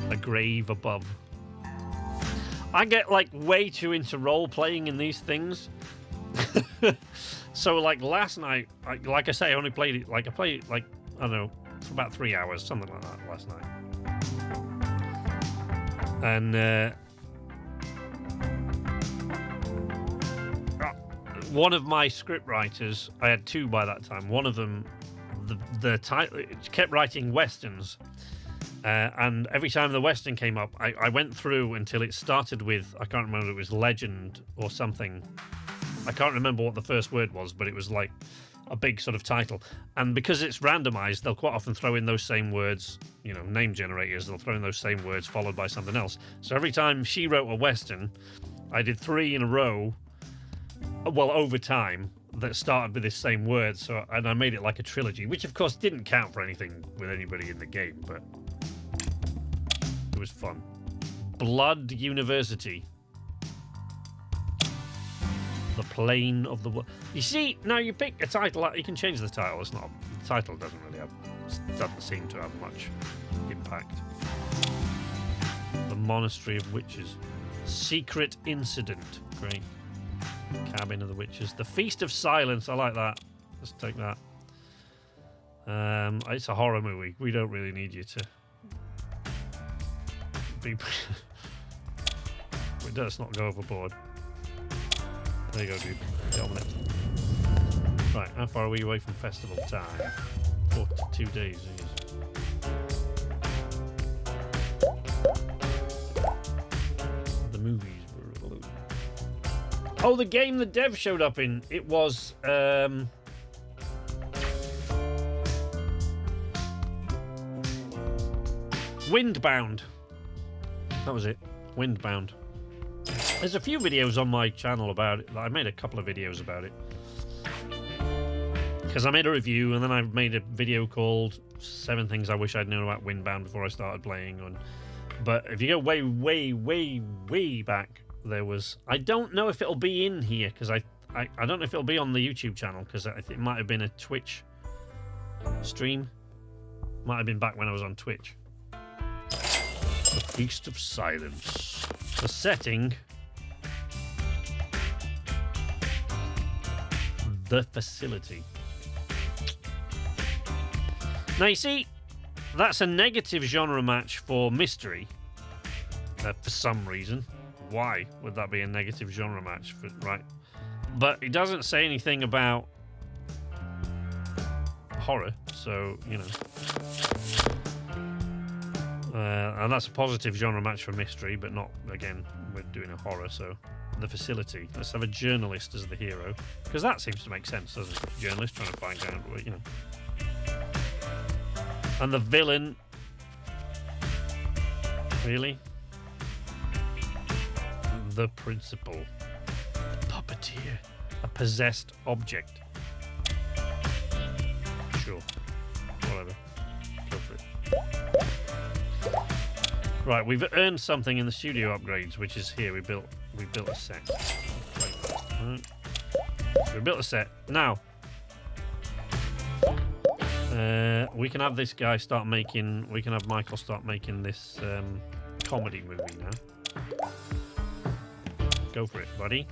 S1: A grave above. I get like way too into role playing in these things. So like last night, like I say, I only played it. Like I played it like, I don't know, for about 3 hours, something like that last night. And one of my script writers, I had 2 by that time. One of them, the title, kept writing westerns. And every time the western came up, I went through until it started with, I can't remember, it was legend or something. I can't remember what the first word was, but it was like a big sort of title. And because it's randomized, they'll quite often throw in those same words, you know, name generators, they'll throw in those same words followed by something else. So every time she wrote a western, I did 3 in a row, well, over time, that started with this same word. So, and I made it like a trilogy, which of course didn't count for anything with anybody in the game, but it was fun. Blood University. The Plane of the World. You see, now you pick a title, you can change the title. It's not, the title doesn't seem to have much impact. The Monastery of Witches. Secret Incident. Great. Cabin of the Witches. The Feast of Silence. I like that. Let's take that. It's a horror movie. We don't really need you to be. Let's not go overboard. There you go, dude. Get on with it. Right, how far are we away from festival time? 42 days. The movies were blue. Oh, the game the dev showed up in. It was Windbound. That was it. Windbound. There's a few videos on my channel about it. I made a couple of videos about it. Because I made a review, and then I made a video called 7 Things I Wish I'd Known About Windbound before I started playing. But if you go way, way, way, way back, there was... I don't know if it'll be in here, because I don't know if it'll be on the YouTube channel, because I think it might have been a Twitch stream. Might have been back when I was on Twitch. The Feast of Silence. The setting... The Facility. Now you see, that's a negative genre match for mystery. For some reason. Why would that be a negative genre match? Right. But it doesn't say anything about horror, so, you know. And that's a positive genre match for mystery, but not, again, we're doing a horror, so... The Facility. Let's have a journalist as the hero, because that seems to make sense, doesn't it? Journalist trying to find out, you know. And the villain. Really? the principal. Puppeteer. A possessed object. Sure. Whatever. Go for it. Right, we've earned something in the studio upgrades, which is here. We built a set. Right. So we built a set. Now, we can have this guy start making. We can have Michael start making this comedy movie now. Go for it, buddy.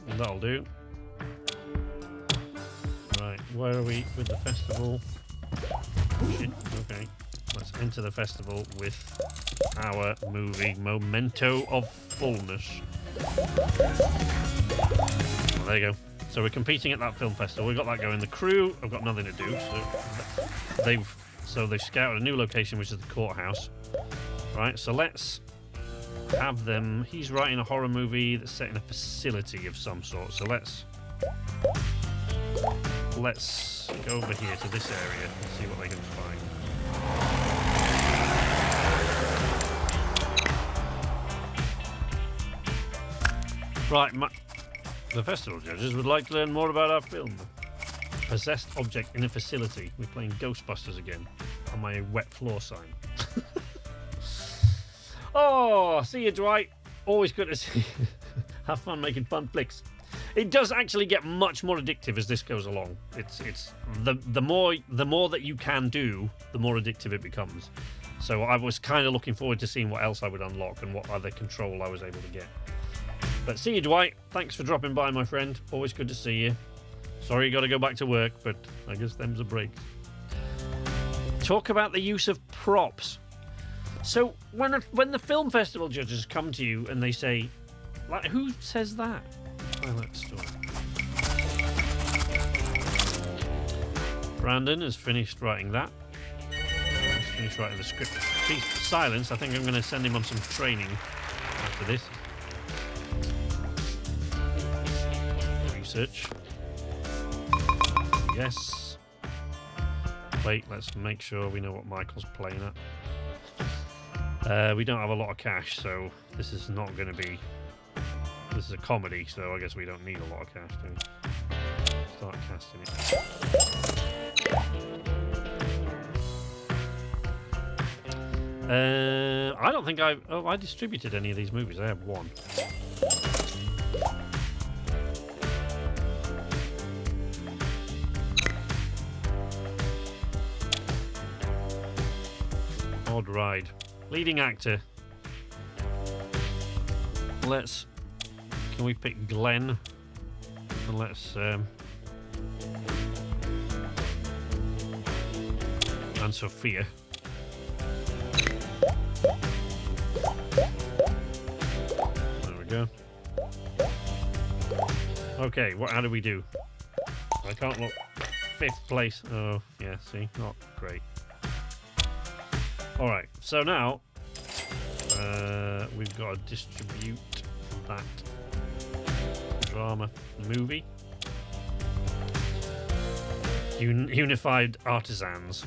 S1: That'll do. Right, where are we with the festival? Shit. Okay, let's enter the festival with our movie Memento of Fullness. Well, there you go. So we're competing at that film festival. We've got that going. The crew have got nothing to do, so they've scouted a new location, which is the courthouse. Right, so let's have them. He's writing a horror movie that's set in a facility of some sort. So let's go over here to this area and see what they can find. Right, the festival judges would like to learn more about our film. Possessed object in a facility. We're playing Ghostbusters again on my wet floor sign. Oh, see you, Dwight. Always good to see you. Have fun making fun flicks. It does actually get much more addictive as this goes along. It's the more that you can do, the more addictive it becomes. So I was kind of looking forward to seeing what else I would unlock and what other control I was able to get. But see you, Dwight. Thanks for dropping by, my friend. Always good to see you. Sorry you got to go back to work, but I guess them's a break. Talk about the use of props. So when the film festival judges come to you and they say, like, who says that? Pilot story. Brandon has finished writing that. He's finished writing the script. Please silence. I think I'm going to send him on some training after this. Research. Yes. Wait, let's make sure we know what Michael's playing at. We don't have a lot of cash, so this is not going to be... This is a comedy, so I guess we don't need a lot of cash, do we? Start casting it. I don't think I distributed any of these movies. I have one. Odd Ride. Leading actor. Can we pick Glenn? And let's and Sophia. There we go. Okay, how do we do? I can't look. 5th place. Oh, yeah, see? Not great. Alright, so now we've got to distribute that drama movie. Unified Artisans.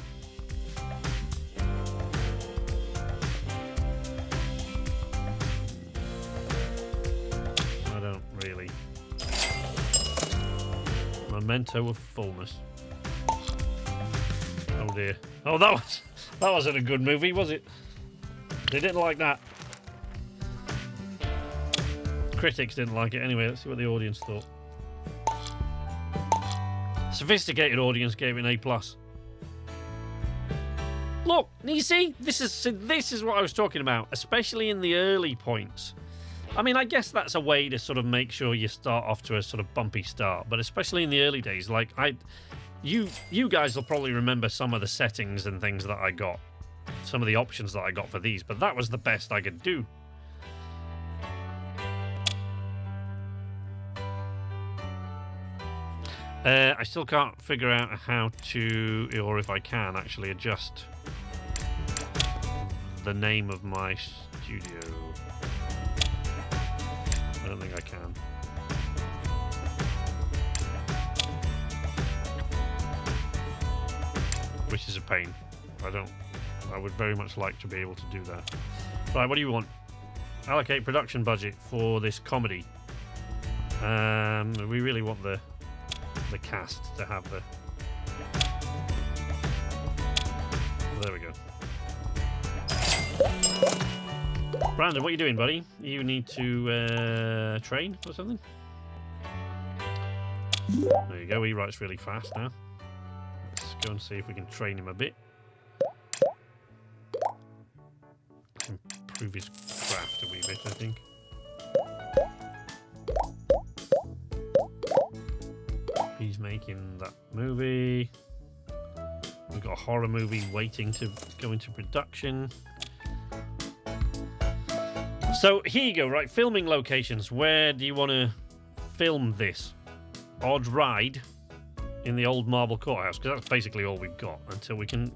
S1: I don't really. Memento of Fullness. Oh dear. Oh, that wasn't a good movie, was it? They didn't like that. Critics didn't like it anyway. Let's see what the audience thought. Sophisticated audience gave it an A+. Look, you see, this is what I was talking about, especially in the early points. I mean, I guess that's a way to sort of make sure you start off to a sort of bumpy start, but especially in the early days, like you guys will probably remember some of the settings and things that I got, some of the options that I got for these, but that was the best I could do. I still can't figure out how to, or if I can actually adjust the name of my studio. I don't think I can. Which is a pain. I would very much like to be able to do that. Right, what do you want? Allocate production budget for this comedy. We really want the cast to have the... There we go. Brandon, what are you doing, buddy? You need to train or something? There you go, he writes really fast now. Let's go and see if we can train him a bit. Improve his craft a wee bit, I think. He's making that movie. We've got a horror movie waiting to go into production. So here you go, right? Filming locations. Where do you want to film this? Odd Ride in the old marble courthouse, because that's basically all we've got until we can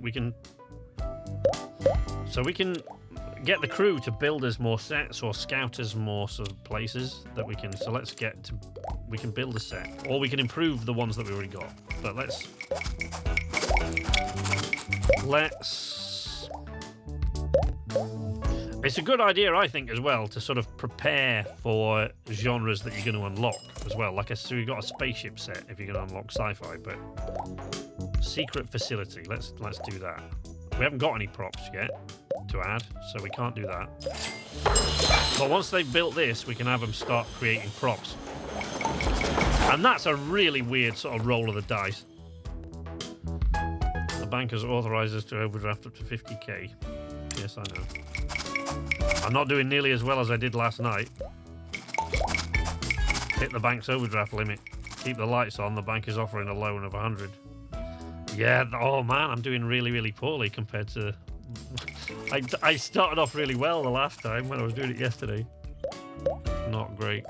S1: get the crew to build us more sets or scout us more sort of places that we can. So we can build a set, or we can improve the ones that we already got. But let's. It's a good idea, I think, as well, to sort of prepare for genres that you're going to unlock as well. So you've got a spaceship set if you're going to unlock sci-fi, but secret facility. Let's do that. We haven't got any props yet to add, so we can't do that. But once they've built this, we can have them start creating props. And that's a really weird sort of roll of the dice. The bank has authorized us to overdraft up to 50k. Yes, I know. I'm not doing nearly as well as I did last night. Hit the bank's overdraft limit. Keep the lights on. The bank is offering a loan of 100. Yeah, oh man, I'm doing really, really poorly compared to... I started off really well the last time when I was doing it yesterday. Not great.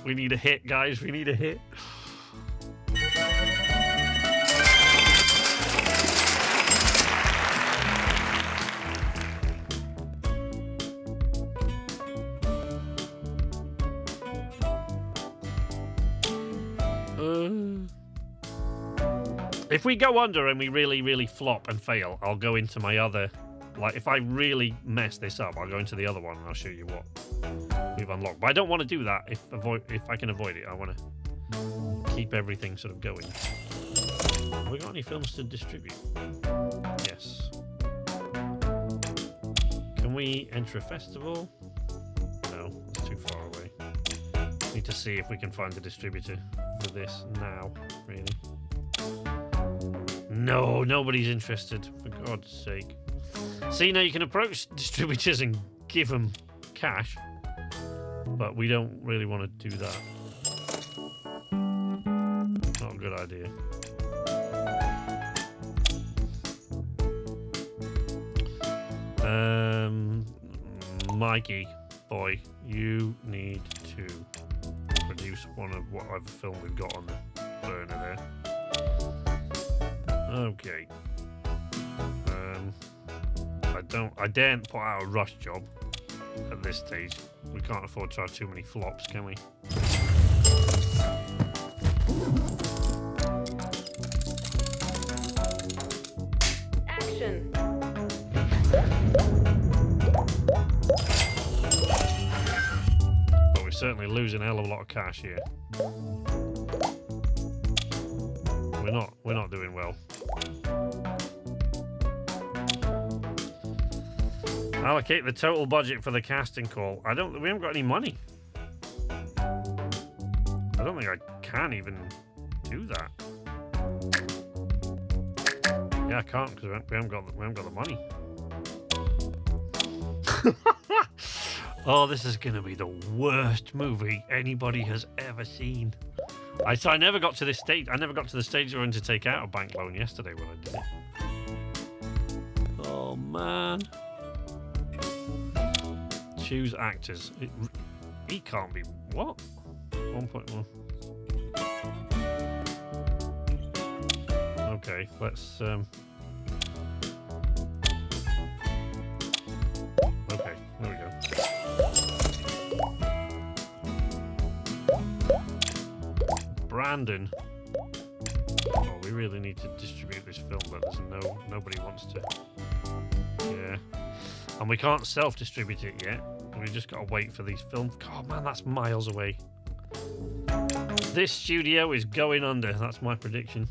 S1: We need a hit, guys. We need a hit. If we go under and we really, really flop and fail, I'll go into my other... Like, if I really mess this up, I'll go into the other one and I'll show you what we've unlocked. But I don't want to do that if I can avoid it. I want to keep everything sort of going. Have we got any films to distribute? Yes. Can we enter a festival? No, it's too far away. Need to see if we can find a distributor for this now, really. No, nobody's interested, for God's sake. See, now you can approach distributors and give them cash, but we don't really want to do that. Not a good idea. Mikey, boy, you need to produce one of whatever film we've got on the burner there. Okay. I daren't put out a rush job at this stage. We can't afford to have too many flops, can we?
S2: Action.
S1: But we're certainly losing a hell of a lot of cash here. We're not doing well. Allocate the total budget for the casting call. We haven't got any money. I don't think I can even do that. Yeah, I can't because we haven't got the money. Oh, this is going to be the worst movie anybody has ever seen. I never got to this stage. I never got to the stage where I wanted to take out a bank loan yesterday when I did it. Oh man. Choose actors. He can't be... What? 1.1. Okay, let's... Okay, there we go. Brandon. Oh, we really need to distribute this film, but there's nobody wants to... Yeah. And we can't self-distribute it yet. We just got to wait for these films. God, man, that's miles away. This studio is going under. That's my prediction.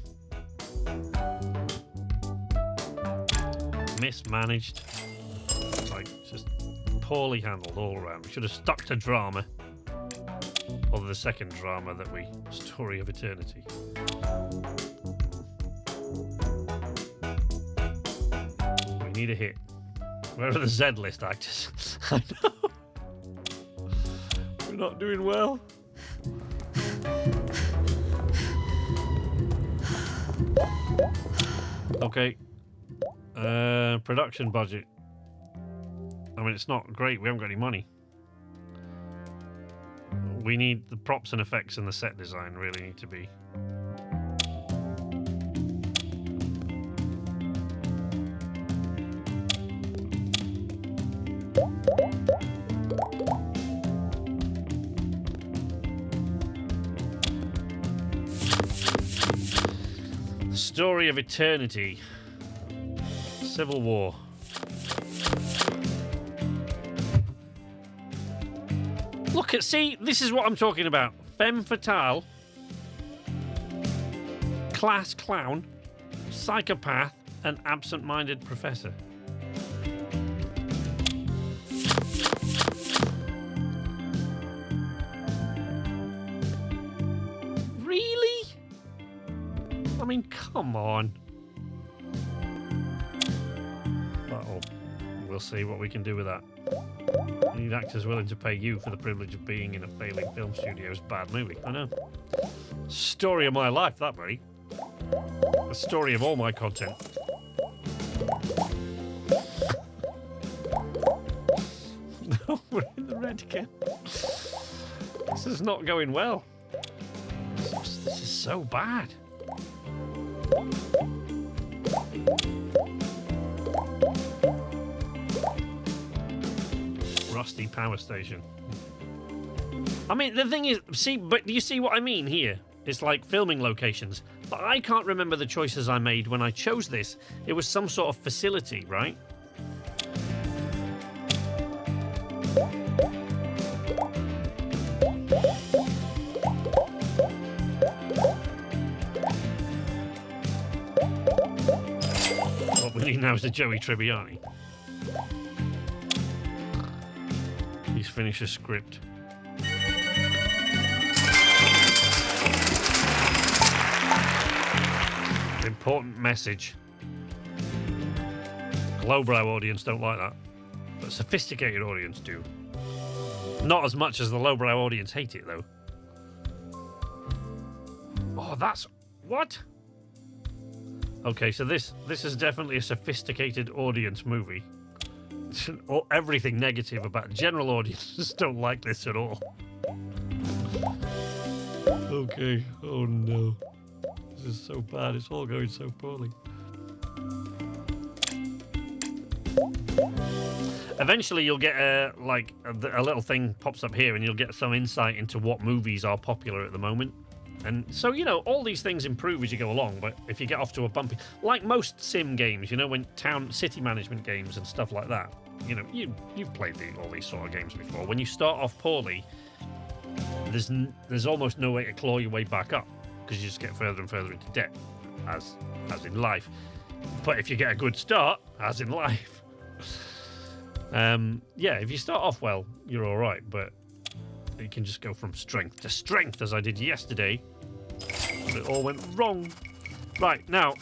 S1: Mismanaged. Like, just poorly handled all around. We should have stuck to drama. Or the second drama that we... Story of Eternity. We need a hit. Where are the Z-list actors? I know. We're not doing well. Okay. Production budget. I mean, it's not great. We haven't got any money. We need the props and effects and the set design really need to be. Story of Eternity. Civil War. Look at, see, this is what I'm talking about. Femme fatale, class clown, psychopath, and absent-minded professor. Really? I mean, come on. Uh-oh. We'll see what we can do with that. You need actors willing to pay you for the privilege of being in a failing film studio's bad movie. I know. Story of my life, that, buddy. The story of all my content. No, we're in the red again. This is not going well. This is so bad. Rusty power station. I mean, the thing is, see, but you see what I mean here? It's like filming locations. But I can't remember the choices I made when I chose this. It was some sort of facility, right? What we need now is a Joey Tribbiani. He's finished a script. Important message. Lowbrow audience don't like that, but sophisticated audience do. Not as much as the lowbrow audience hate it, though. Oh, that's... What? Okay, so this is definitely a sophisticated audience movie. Everything negative about general audiences don't like this at all. Okay, oh no. This is so bad, it's all going so poorly. Eventually you'll get a little thing pops up here and you'll get some insight into what movies are popular at the moment. And so, you know, all these things improve as you go along, but if you get off to a bumpy... Like most sim games, you know, when city management games and stuff like that, you know, you've played all these sort of games before. When you start off poorly, there's almost no way to claw your way back up, because you just get further and further into debt, as in life. But if you get a good start, as in life, yeah, if you start off well, you're all right, but you can just go from strength to strength, as I did yesterday. It all went wrong. Right, now,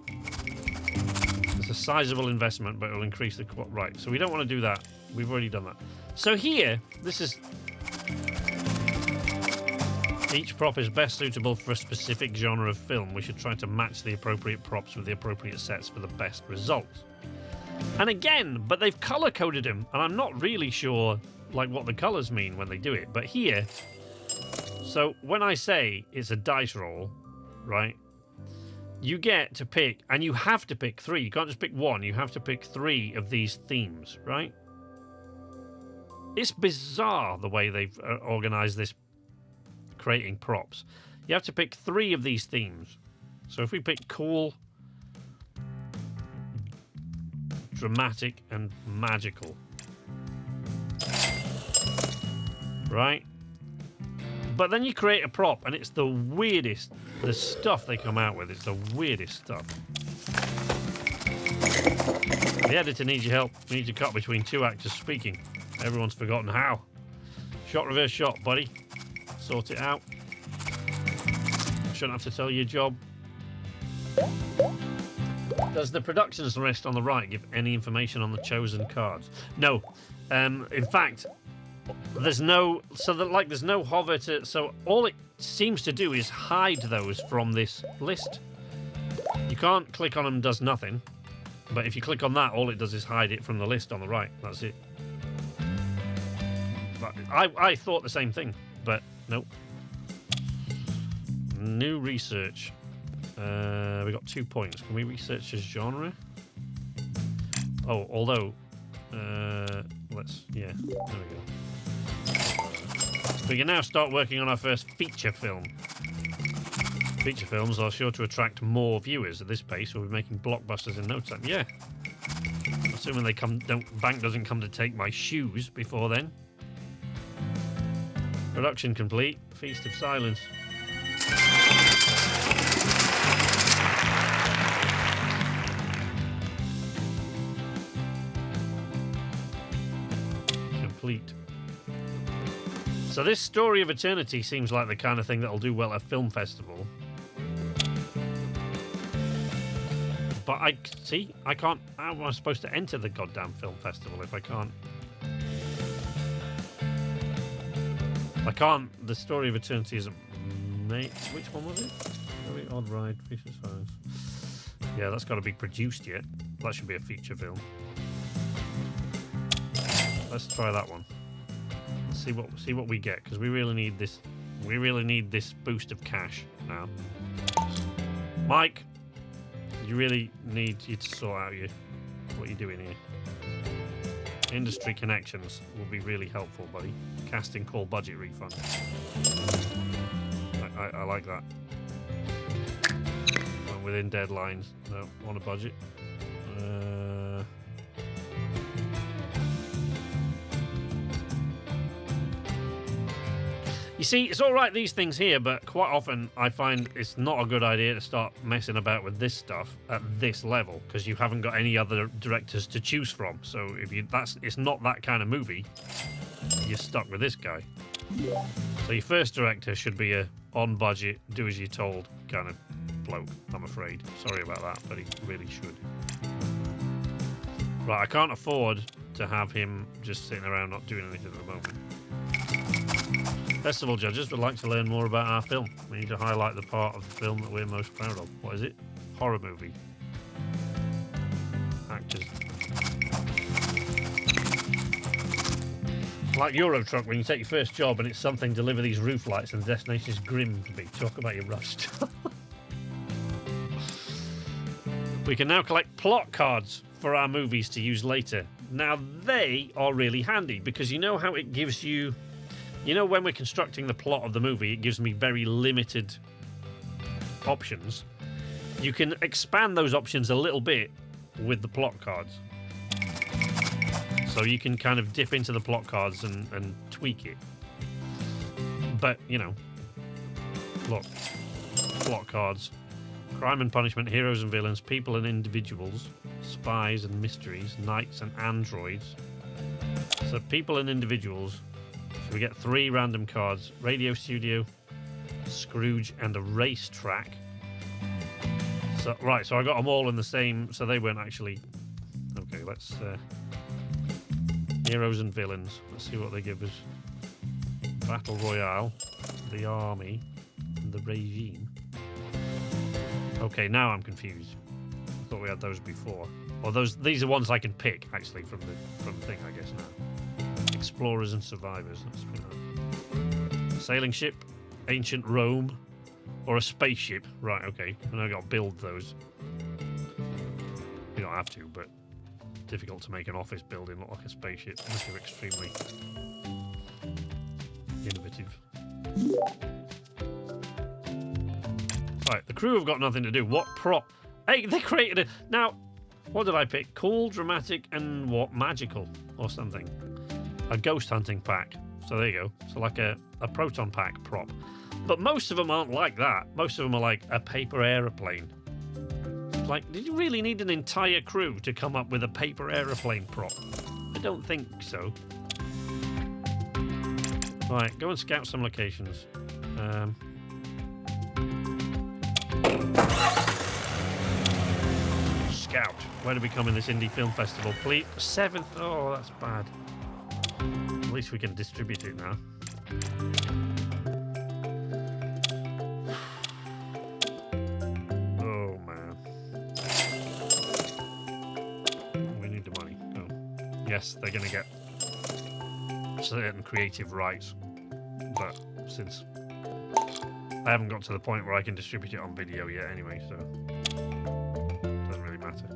S1: it's a sizable investment, but it'll increase the... Right, so we don't want to do that. We've already done that. So here, this is... Each prop is best suitable for a specific genre of film. We should try to match the appropriate props with the appropriate sets for the best results. And again, but they've color-coded them, and I'm not really sure like what the colors mean when they do it. But here, so when I say it's a dice roll, right, you get to pick, and you have to pick 3. You can't just pick 1. You have to pick 3 of these themes, right? It's bizarre the way they've organized this, creating props. You have to pick 3 of these themes. So if we pick cool, dramatic and magical. Right? But then you create a prop, and it's the weirdest. The stuff they come out with, it's the weirdest stuff. The editor needs your help. We need to cut between two actors speaking. Everyone's forgotten how. Shot, reverse shot, buddy. Sort it out. Shouldn't have to tell you your job. Does the productions list on the right give any information on the chosen cards? No. In fact, there's no... So that, like, there's no hover to... So all it seems to do is hide those from this list. You can't click on them, does nothing. But if you click on that, all it does is hide it from the list on the right. That's it. But I thought the same thing, but nope. New research. We got 2 points. Can we research his genre? Oh, although... let's... Yeah, there we go. We can now start working on our first feature film. Feature films are sure to attract more viewers. At this pace, we'll be making blockbusters in no time. Yeah. Assuming they bank doesn't come to take my shoes before then. Production complete. Feast of silence. Complete. So this Story of Eternity seems like the kind of thing that'll do well at a film festival. But I can't... How am I supposed to enter the goddamn film festival if I can't... I can't... The Story of Eternity isn't... Which one was it? Very Odd Ride, Feast of Silence. Yeah, that's got to be produced yet. That should be a feature film. Let's try that one. Let's see what we get, because we really need this. We really need this boost of cash now. Mike, you really need you to sort out what you're doing here. Industry connections will be really helpful, buddy. Casting call budget refund. I like that. When within deadlines. No, on a budget. You see, it's all right, these things here, but quite often I find it's not a good idea to start messing about with this stuff at this level, because you haven't got any other directors to choose from. So if it's not that kind of movie, you're stuck with this guy. So your first director should be a on budget, do as you're told kind of bloke, I'm afraid. Sorry about that, but he really should. Right, I can't afford to have him just sitting around not doing anything at the moment. Festival judges would like to learn more about our film. We need to highlight the part of the film that we're most proud of. What is it? Horror movie. Actors. Like Euro Truck, when you take your first job and it's something, deliver these roof lights, and the destination is Grimsby. Talk about your rust. We can now collect plot cards for our movies to use later. Now, they are really handy, because you know how it gives you... You know, when we're constructing the plot of the movie, it gives me very limited options. You can expand those options a little bit with the plot cards. So you can kind of dip into the plot cards and tweak it. But, you know, look, plot cards. Crime and punishment, heroes and villains, people and individuals, spies and mysteries, knights and androids. So people and individuals... So we get 3 random cards. Radio studio, Scrooge, and a racetrack. So, right, so I got them all in the same... So they weren't actually... Okay, let's... Heroes and villains. Let's see what they give us. Battle Royale, the army, and the regime. Okay, now I'm confused. I thought we had those before. Or these are ones I can pick, actually, from the thing, I guess, now. Explorers and survivors. Let's put that. Sailing ship, ancient Rome, or a spaceship. Right, okay. And I've got to build those. You don't have to, but difficult to make an office building look like a spaceship. Unless you're extremely innovative. Right, the crew have got nothing to do. What prop? Hey, they created it. Now, What did I pick? Cool, dramatic, and what? Magical or something. A ghost hunting pack. So there you go. So like a proton pack prop. But most of them aren't like that. Most of them are like a paper aeroplane. Like, did you really need an entire crew to come up with a paper aeroplane prop? I don't think so. Right, go and scout some locations. Scout. Where do we come in this indie film festival? Please, 7th. Oh, that's bad. At least we can distribute it now. Oh man. We need the money. Oh. Yes, they're gonna get certain creative rights. But since I haven't got to the point where I can distribute it on video yet anyway, so it doesn't really matter.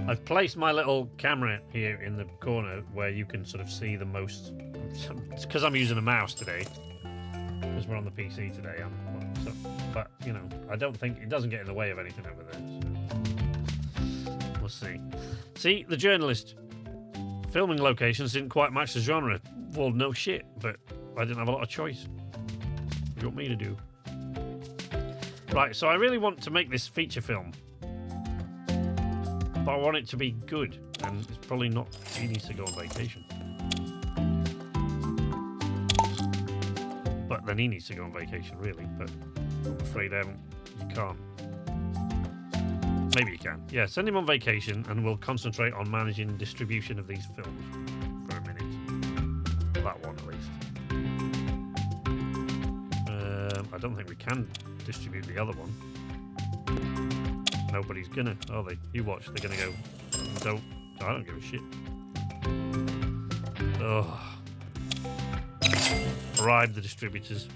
S1: I've placed my little camera here in the corner where you can sort of see the most. It's because I'm using a mouse today, because we're on the PC today. But you know, I don't think it doesn't get in the way of anything over there. So we'll see. See, the journalist filming locations didn't quite match the genre. Well, no shit, but I didn't have a lot of choice. What do you want me to do? Right, so I really want to make this feature film. But I want it to be good, and it's probably not. He needs to go on vacation. But then he needs to go on vacation, really. But I'm afraid you can't. Maybe you can. Yeah, send him on vacation, and we'll concentrate on managing distribution of these films for a minute. That one, at least. I don't think we can distribute the other one. Nobody's gonna, are they? You watch, they're gonna go, I don't give a shit. Ugh. Bribe the distributors.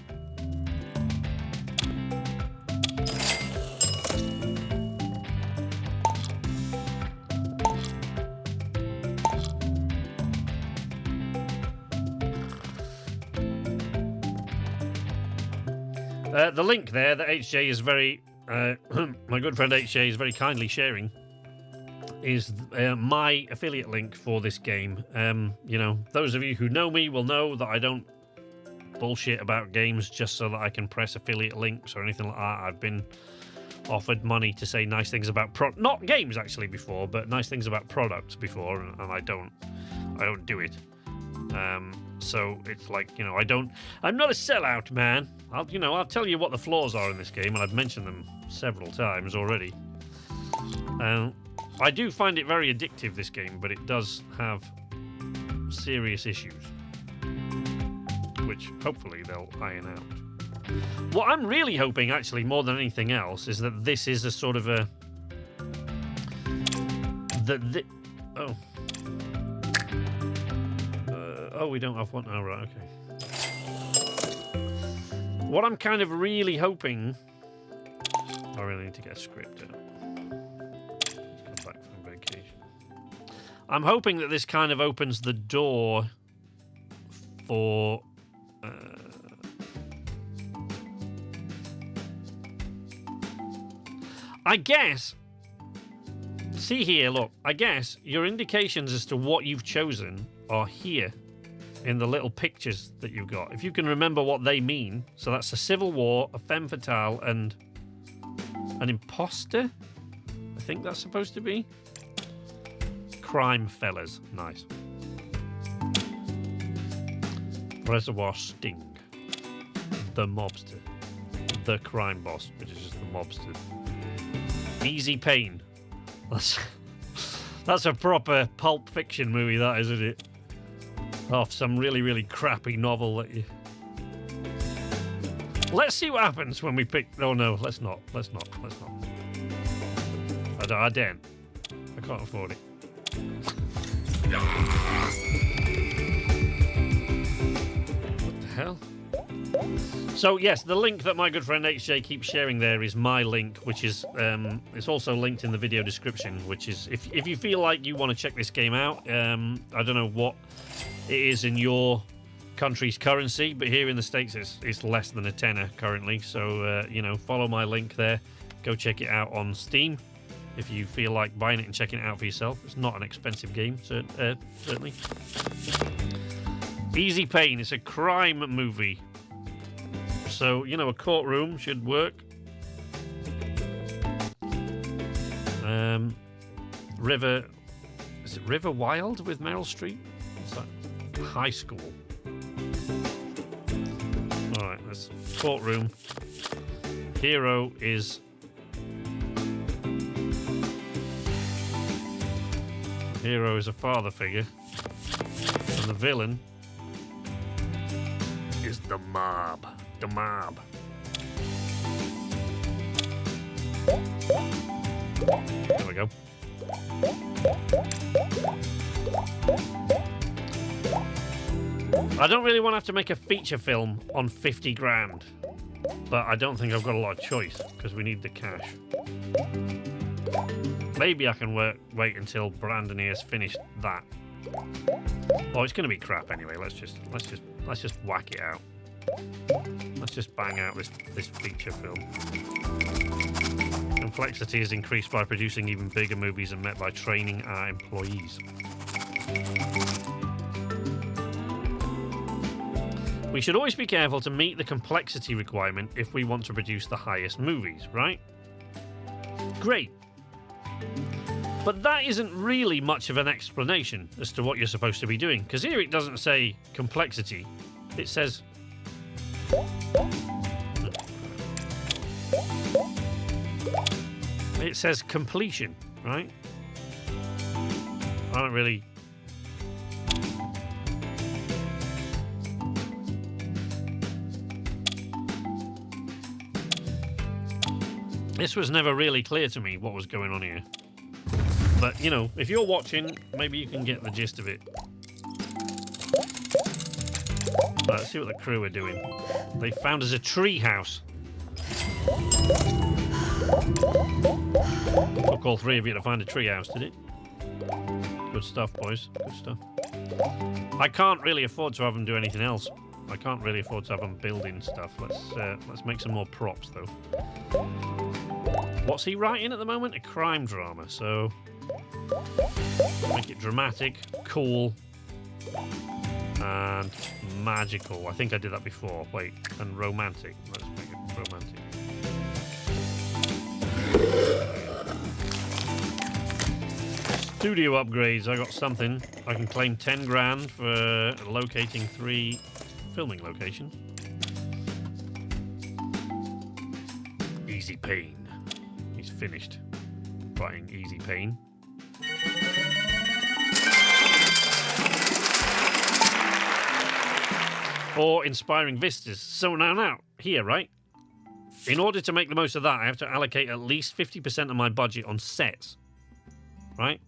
S1: The link there that HJ is very my good friend HJ is very kindly sharing is my affiliate link for this game. You know, those of you who know me will know that I don't bullshit about games just so that I can press affiliate links or anything like that. I've been offered money to say nice things about not games actually before, but nice things about products before, and I don't do it. So it's like, you know, I'm not a sellout, man. I'll tell you what the flaws are in this game, and I've mentioned them several times already. I do find it very addictive, this game, but it does have serious issues, which hopefully they'll iron out. What I'm really hoping, actually, more than anything else, is that this is a sort of a... Oh, we don't have one. Oh, right, okay. What I'm kind of really hoping... I really need to get a script out. Come back from vacation. I'm hoping that this kind of opens the door for... I guess... See here, look. I guess your indications as to what you've chosen are here in the little pictures that you've got. If you can remember what they mean. So that's a civil war, a femme fatale, and an imposter? I think that's supposed to be. Crime fellas. Nice. Reservoir Sting. The mobster. The crime boss, which is just the mobster. Easy Pain. That's a proper Pulp Fiction movie, that, isn't it? Off some really, really crappy novel that you... Let's see what happens when we pick... Oh, no, let's not. I daren't. I can't afford it. What the hell? So, yes, the link that my good friend HJ keeps sharing there is my link, which is... it's also linked in the video description, which is... If you feel like you want to check this game out, I don't know what... it is in your country's currency, but here in the States it's less than a tenner currently. So, you know, follow my link there. Go check it out on Steam if you feel like buying it and checking it out for yourself. It's not an expensive game, certainly. Easy Pain. It's a crime movie. So, you know, a courtroom should work. River... Is it River Wild with Meryl Streep? What's that? High School. Alright, that's courtroom. Hero is... Hero is a father figure. And the villain is the mob. The mob. There we go. I don't really want to have to make a feature film on 50 grand, but I don't think I've got a lot of choice because we need the cash. Maybe I can wait until Brandon has finished that. Oh, it's going to be crap anyway. Let's just whack it out. Let's just bang out this feature film. Complexity is increased by producing even bigger movies and met by training our employees. We should always be careful to meet the complexity requirement if we want to produce the highest movies, right? Great. But that isn't really much of an explanation as to what you're supposed to be doing, because here it doesn't say complexity. It says... It says completion, right? I don't really... This was never really clear to me what was going on here. But, you know, if you're watching, maybe you can get the gist of it. Let's see what the crew are doing. They found us a tree house. Took all three of you to find a tree house, did it? Good stuff, boys. Good stuff. I can't really afford to have them do anything else. I can't really afford to have them building stuff. Let's make some more props, though. What's he writing at the moment? A crime drama, so... Make it dramatic, cool, and magical. I think I did that before. Wait, and romantic. Let's make it romantic. Studio upgrades. I got something. I can claim 10 grand for locating 3 filming locations. Easy Pain. He's finished writing Easy Pain. Or Inspiring Vistas. So now, here, right? In order to make the most of that, I have to allocate at least 50% of my budget on sets. Right?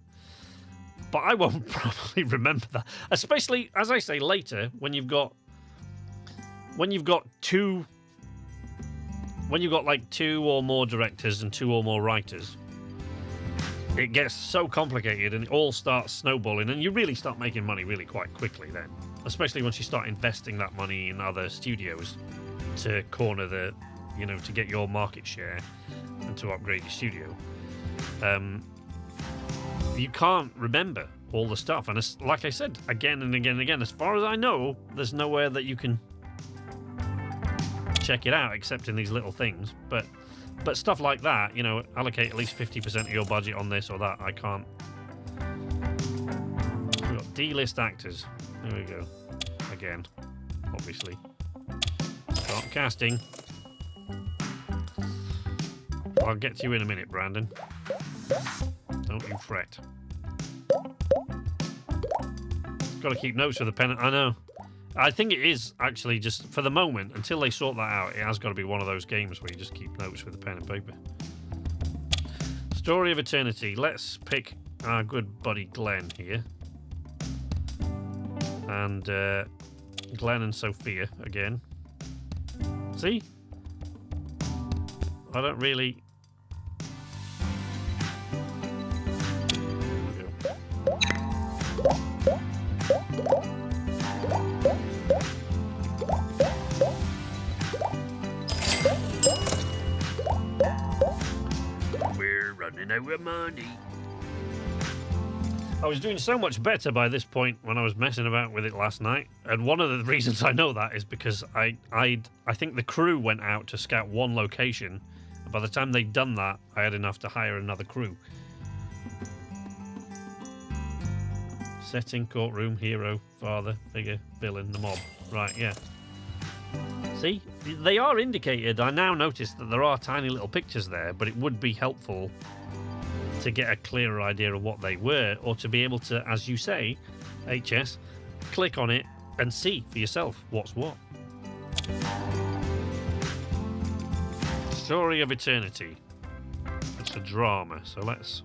S1: But I won't probably remember that. Especially, as I say later, when you've got like 2 or more directors and 2 or more writers, it gets so complicated and it all starts snowballing, and you really start making money really quite quickly then. Especially once you start investing that money in other studios to corner the, you know, to get your market share and to upgrade your studio. You can't remember all the stuff. And it's, like I said, again and again and again, as far as I know, there's nowhere that you can check it out except in these little things. But stuff like that, you know, allocate at least 50% of your budget on this or that. I can't. We've got D-list actors. There we go. Again, obviously. Start casting. I'll get to you in a minute, Brandon. Don't you fret. Got to keep notes with the pen. I know. I think it is actually just for the moment, until they sort that out, it has got to be one of those games where you just keep notes with a pen and paper. Story of Eternity. Let's pick our good buddy Glenn here. And Glenn and Sophia again. See? I don't really... no money. I was doing so much better by this point when I was messing about with it last night, and one of the reasons I know that is because I think the crew went out to scout one location. By the time they'd done that, I had enough to hire another crew. Setting, courtroom, hero, father, figure, villain, the mob. Right, yeah. See? They are indicated. I now notice that there are tiny little pictures there, but it would be helpful to get a clearer idea of what they were, or to be able to, as you say, HS, click on it and see for yourself what's what. Story of Eternity. It's a drama, so let's...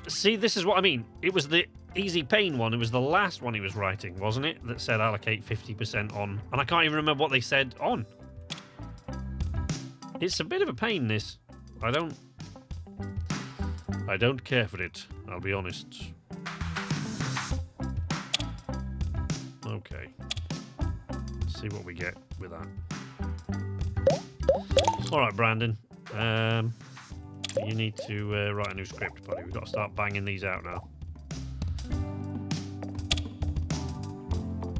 S1: See, this is what I mean. It was the Easy Pain one. It was the last one he was writing, wasn't it? That said allocate 50% on. And I can't even remember what they said on. It's a bit of a pain, this. I don't care for it, I'll be honest. Okay. Let's see what we get with that. Alright, Brandon. You need to write a new script, buddy. We've got to start banging these out now.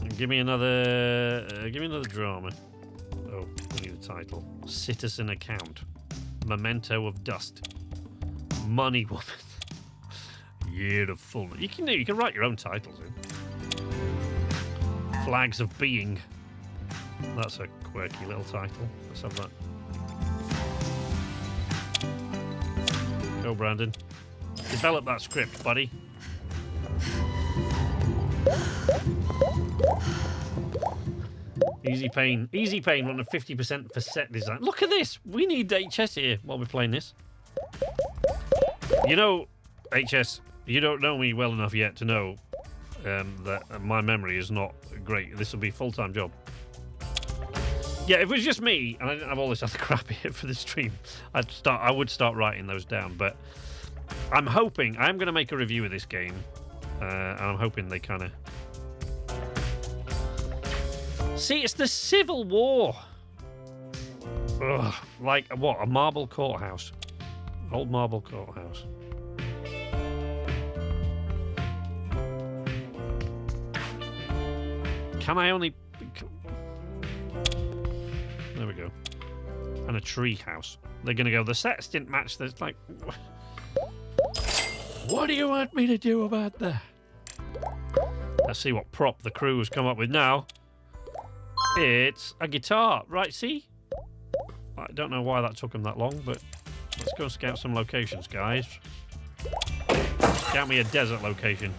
S1: And give me another drama. Oh, we need a title. Citizen Account. Memento of Dust. Money Woman. Year of Fullness. You can write your own titles in. Flags of Being. That's a quirky little title. Let's have that. Go, Brandon. Develop that script, buddy. Easy Pain. Easy Pain wanted 50% for set design. Look at this. We need HS here while we're playing this. You know, HS, you don't know me well enough yet to know that my memory is not great. This will be a full-time job. Yeah, if it was just me and I didn't have all this other crap here for the stream, I would start writing those down. But I'm hoping I'm going to make a review of this game, and I'm hoping they kind of see. It's the Civil War. Ugh, like what? A marble courthouse, old marble courthouse. Can I only? There we go. And a tree house. They're going to go, the sets didn't match this. Like, what do you want me to do about that? Let's see what prop the crew has come up with now. It's a guitar. Right, see? I don't know why that took them that long, but let's go scout some locations, guys. Scout me a desert location.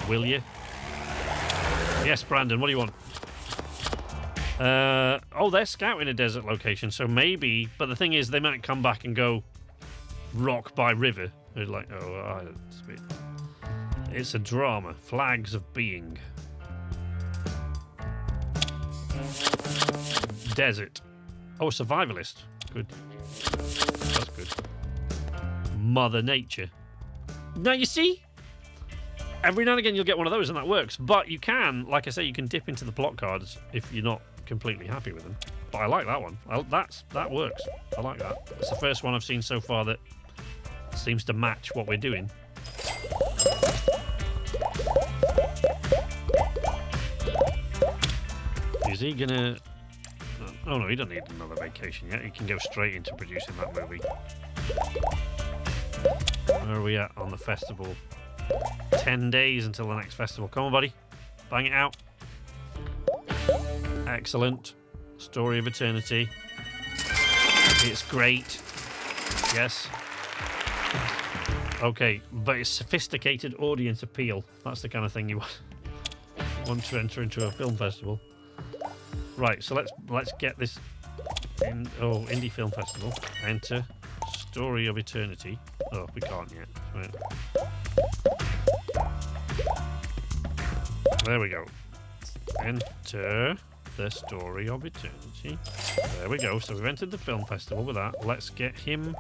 S1: Will you? Yes, Brandon, what do you want? Oh, they're scouting a desert location, so maybe... But the thing is, they might come back and go rock by river. They're like, oh, it's a drama. Flags of Being. Desert. Oh, survivalist. Good. That's good. Mother Nature. Now, you see? Every now and again you'll get one of those and that works. But you can, like I say, you can dip into the plot cards if you're not completely happy with them. But I like that one. That works. I like that. It's the first one I've seen so far that seems to match what we're doing. Is he gonna... Oh no, he doesn't need another vacation yet. He can go straight into producing that movie. Where are we at on the festival? 10 days until the next festival. Come on, buddy. Bang it out. Excellent. Story of Eternity. It's great. Yes. Okay, but it's sophisticated audience appeal. That's the kind of thing you want to enter into a film festival. Right, so let's get this in. Oh, Indie Film Festival. Enter Story of Eternity. Oh, we can't yet. Right. There we go. Enter the Story of Eternity. There we go. So we've entered the film festival with that. Let's get him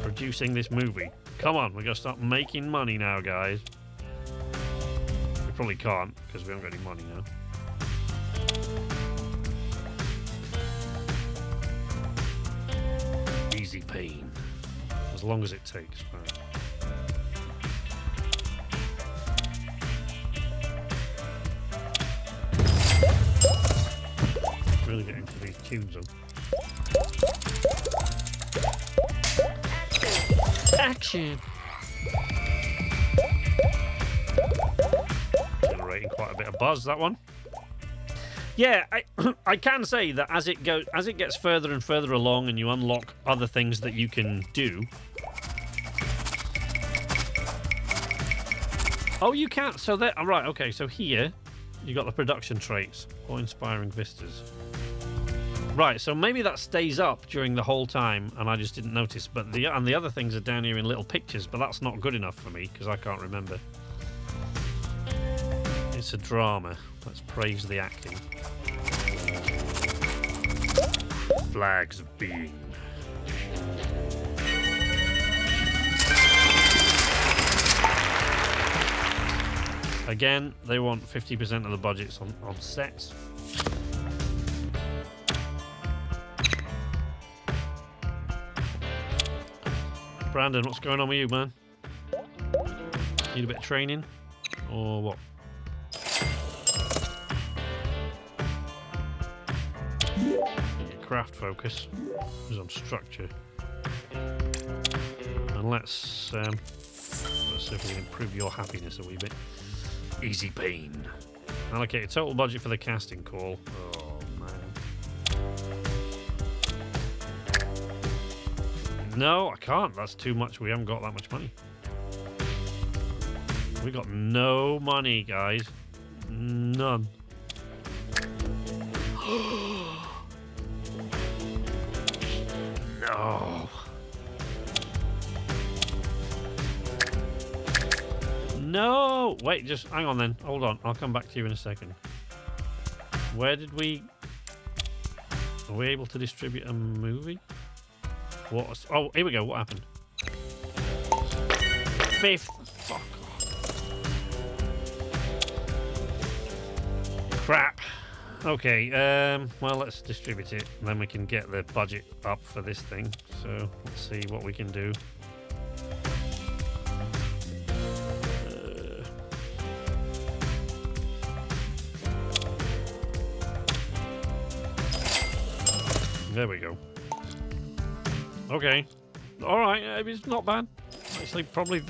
S1: producing this movie. Come on, we're going to start making money now, guys. We probably can't because we haven't got any money now. Easy pain. As long as it takes. Right. Really get into these tunes though. Action! Generating quite a bit of buzz, that one. Yeah, I can say that as it gets further and further along, and you unlock other things that you can do. Oh, you can't. So that right. Okay. So here, you got the production traits or inspiring vistas. Right. So maybe that stays up during the whole time, and I just didn't notice. But the other things are down here in little pictures. But that's not good enough for me because I can't remember. It's a drama. Let's praise the acting. Flags of being. Again, they want 50% of the budgets on sets. Brandon, what's going on with you, man? Need a bit of training? Or what? Your craft focus is on structure. And let's see if we can improve your happiness a wee bit. Easy pain. Allocated total budget for the casting call. Oh, man. No, I can't. That's too much. We haven't got that much money. We got no money, guys. None. No. No! Wait, just hang on then. Hold on. I'll come back to you in a second. Where did we... Are we able to distribute a movie? What? Oh, here we go. What happened? 5th. Fuck off. Crap. Okay, well, let's distribute it. And then we can get the budget up for this thing. So, let's see what we can do. There we go. Okay. Alright, it's not bad. Actually, probably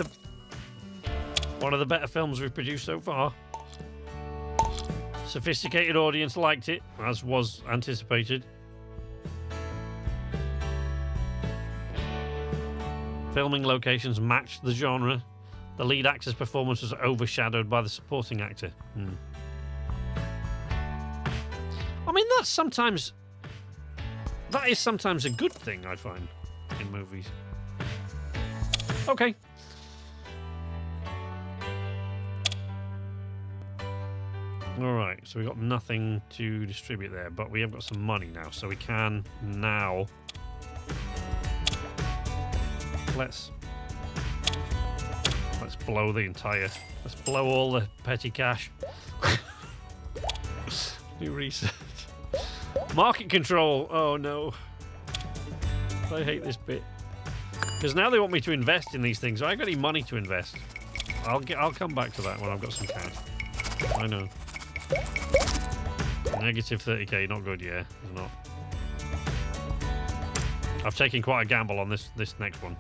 S1: one of the better films we've produced so far. Sophisticated audience liked it, as was anticipated. Filming locations matched the genre. The lead actor's performance was overshadowed by the supporting actor. I mean, that is sometimes a good thing, I find, in movies. Okay. Alright, so we got nothing to distribute there, but we have got some money now, so we can now... Let's blow the entire... Let's blow all the petty cash. New research. Market control. Oh no. I hate this bit. Because now they want me to invest in these things. I ain't got any money to invest. I'll come back to that when I've got some cash. I know. Negative 30k, not good, yeah. It's not. I've taken quite a gamble on this next one.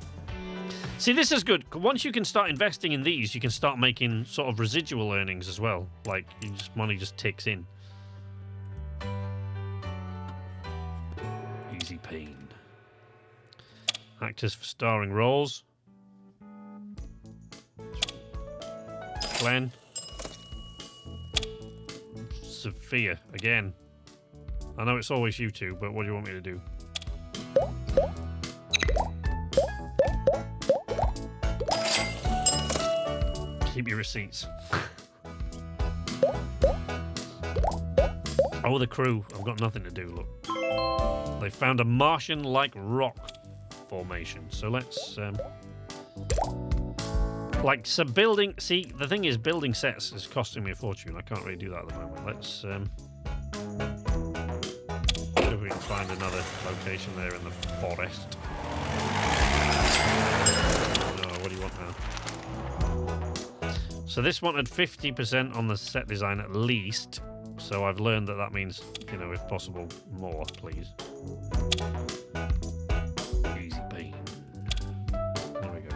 S1: See, this is good. Once you can start investing in these, you can start making sort of residual earnings as well. Like, money just ticks in. Easy pain. Actors for starring roles. Glenn. Sophia, again. I know it's always you two, but what do you want me to do? Keep your receipts. Oh, the crew. I've got nothing to do, look. They found a Martian-like rock formation. So let's... so building... See, the thing is, building sets is costing me a fortune. I can't really do that at the moment. Let's... find another location there in the forest. Oh, what do you want now? So this wanted 50% on the set design at least. So I've learned that means, you know, if possible, more, please. Easy pain. There we go.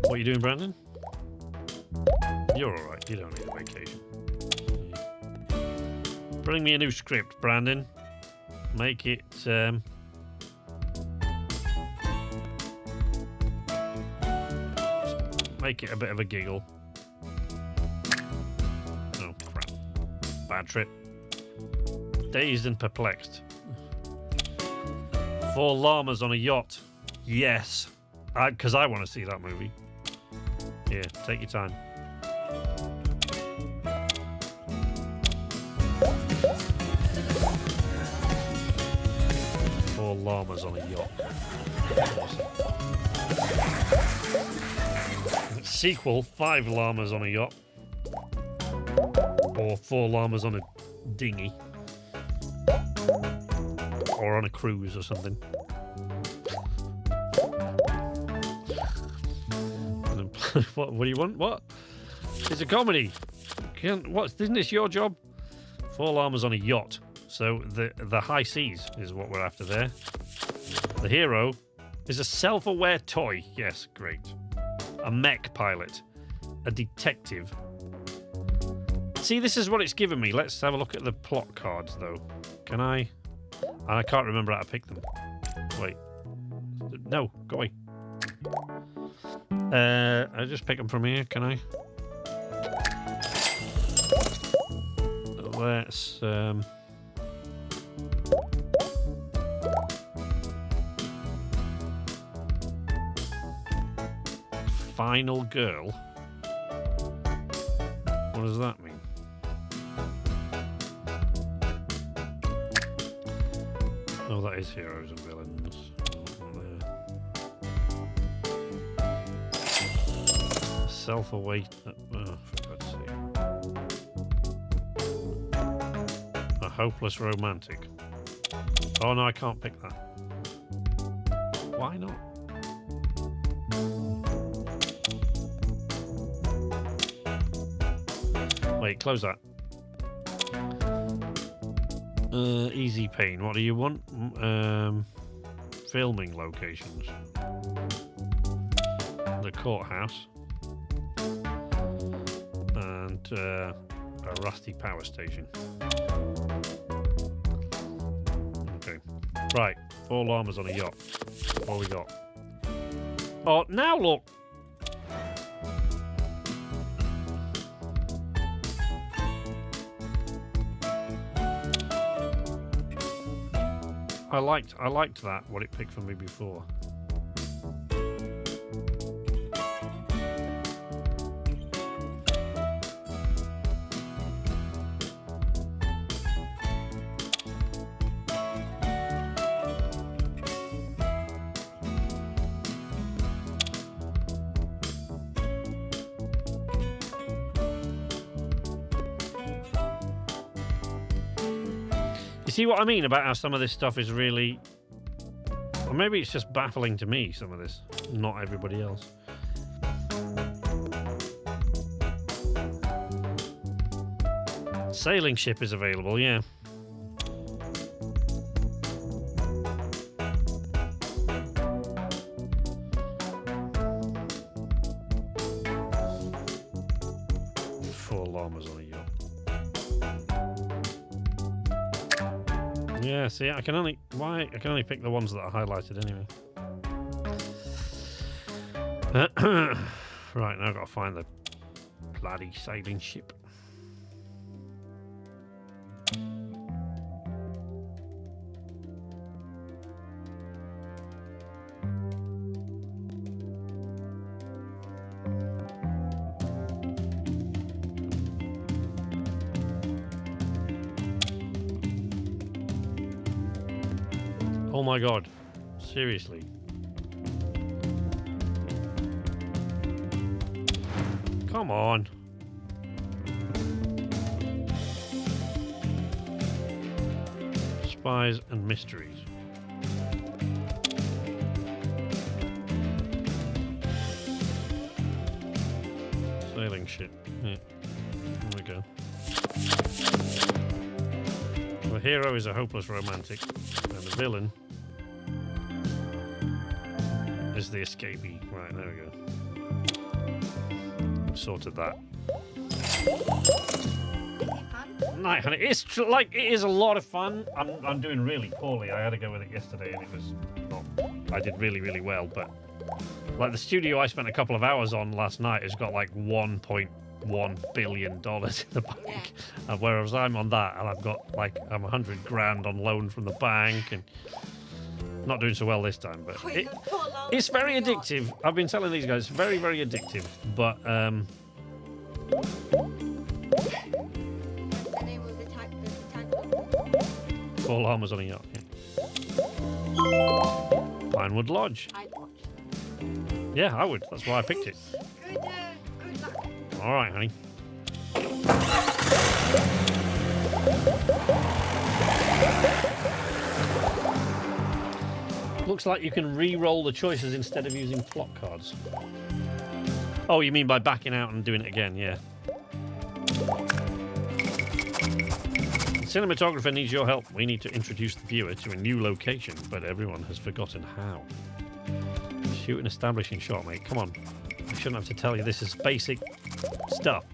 S1: What are you doing, Brandon? You're alright, you don't need a vacation. Bring me a new script, Brandon. Make it, make it a bit of a giggle. Oh, crap. Bad trip. Dazed and perplexed. 4 llamas on a yacht. Yes. Because I want to see that movie. Here, take your time. Four llamas on a yacht. Awesome. Sequel, 5 llamas on a yacht. Or 4 llamas on a dinghy. Or on a cruise or something. What do you want? What? It's a comedy. Isn't this your job? 4 llamas on a yacht. So the high seas is what we're after there. The hero is a self-aware toy. Yes, great. A mech pilot. A detective. See, this is what it's given me. Let's have a look at the plot cards, though. Can I? And I can't remember how to pick them. Wait. No, go away. I just pick them from here, can I? Let's Final girl. What does that mean? Oh, that is heroes and villains. Self-aware. Oh, for God's sake. A hopeless romantic. Oh no, I can't pick that. Why not? Wait, close that. Easy pain. What do you want? Filming locations. The courthouse. And a rusty power station. Okay. Right. 4 llamas on a yacht. What we got? Oh, now look! I liked that, what it picked for me before. See what I mean about how some of this stuff is really... Or maybe it's just baffling to me, some of this. Not everybody else. Sailing ship is available, yeah. Four llamas on a yacht. Yeah, see, I can only pick the ones that are highlighted anyway. Right, now I've got to find the bloody sailing ship. Oh my god. Seriously. Come on. Spies and Mysteries. Sailing ship. Yeah. There we go. The hero is a hopeless romantic, and the villain is the escapee. Right, there we go. Sorted that. Night Hunter. It is a lot of fun. I'm doing really poorly. I had to go with it yesterday, and it was I did really, really well. But like the studio I spent a couple of hours on last night has got like $1.1 billion in the bank, and whereas I'm on that, and I've got like I'm 100 grand on loan from the bank, and not doing so well this time. But it's very addictive. I've been telling these guys, it's very, very addictive. But Four Llamas on a Yacht. Yeah. Pinewood Lodge.
S3: I'd watch.
S1: Yeah, I would. That's why I picked it.
S3: Good luck.
S1: All right, honey. Looks like you can re-roll the choices instead of using plot cards. Oh, you mean by backing out and doing it again? Yeah. The cinematographer needs your help. We need to introduce the viewer to a new location, but everyone has forgotten how. Shoot an establishing shot, mate. Come on. I shouldn't have to tell you this is basic stuff.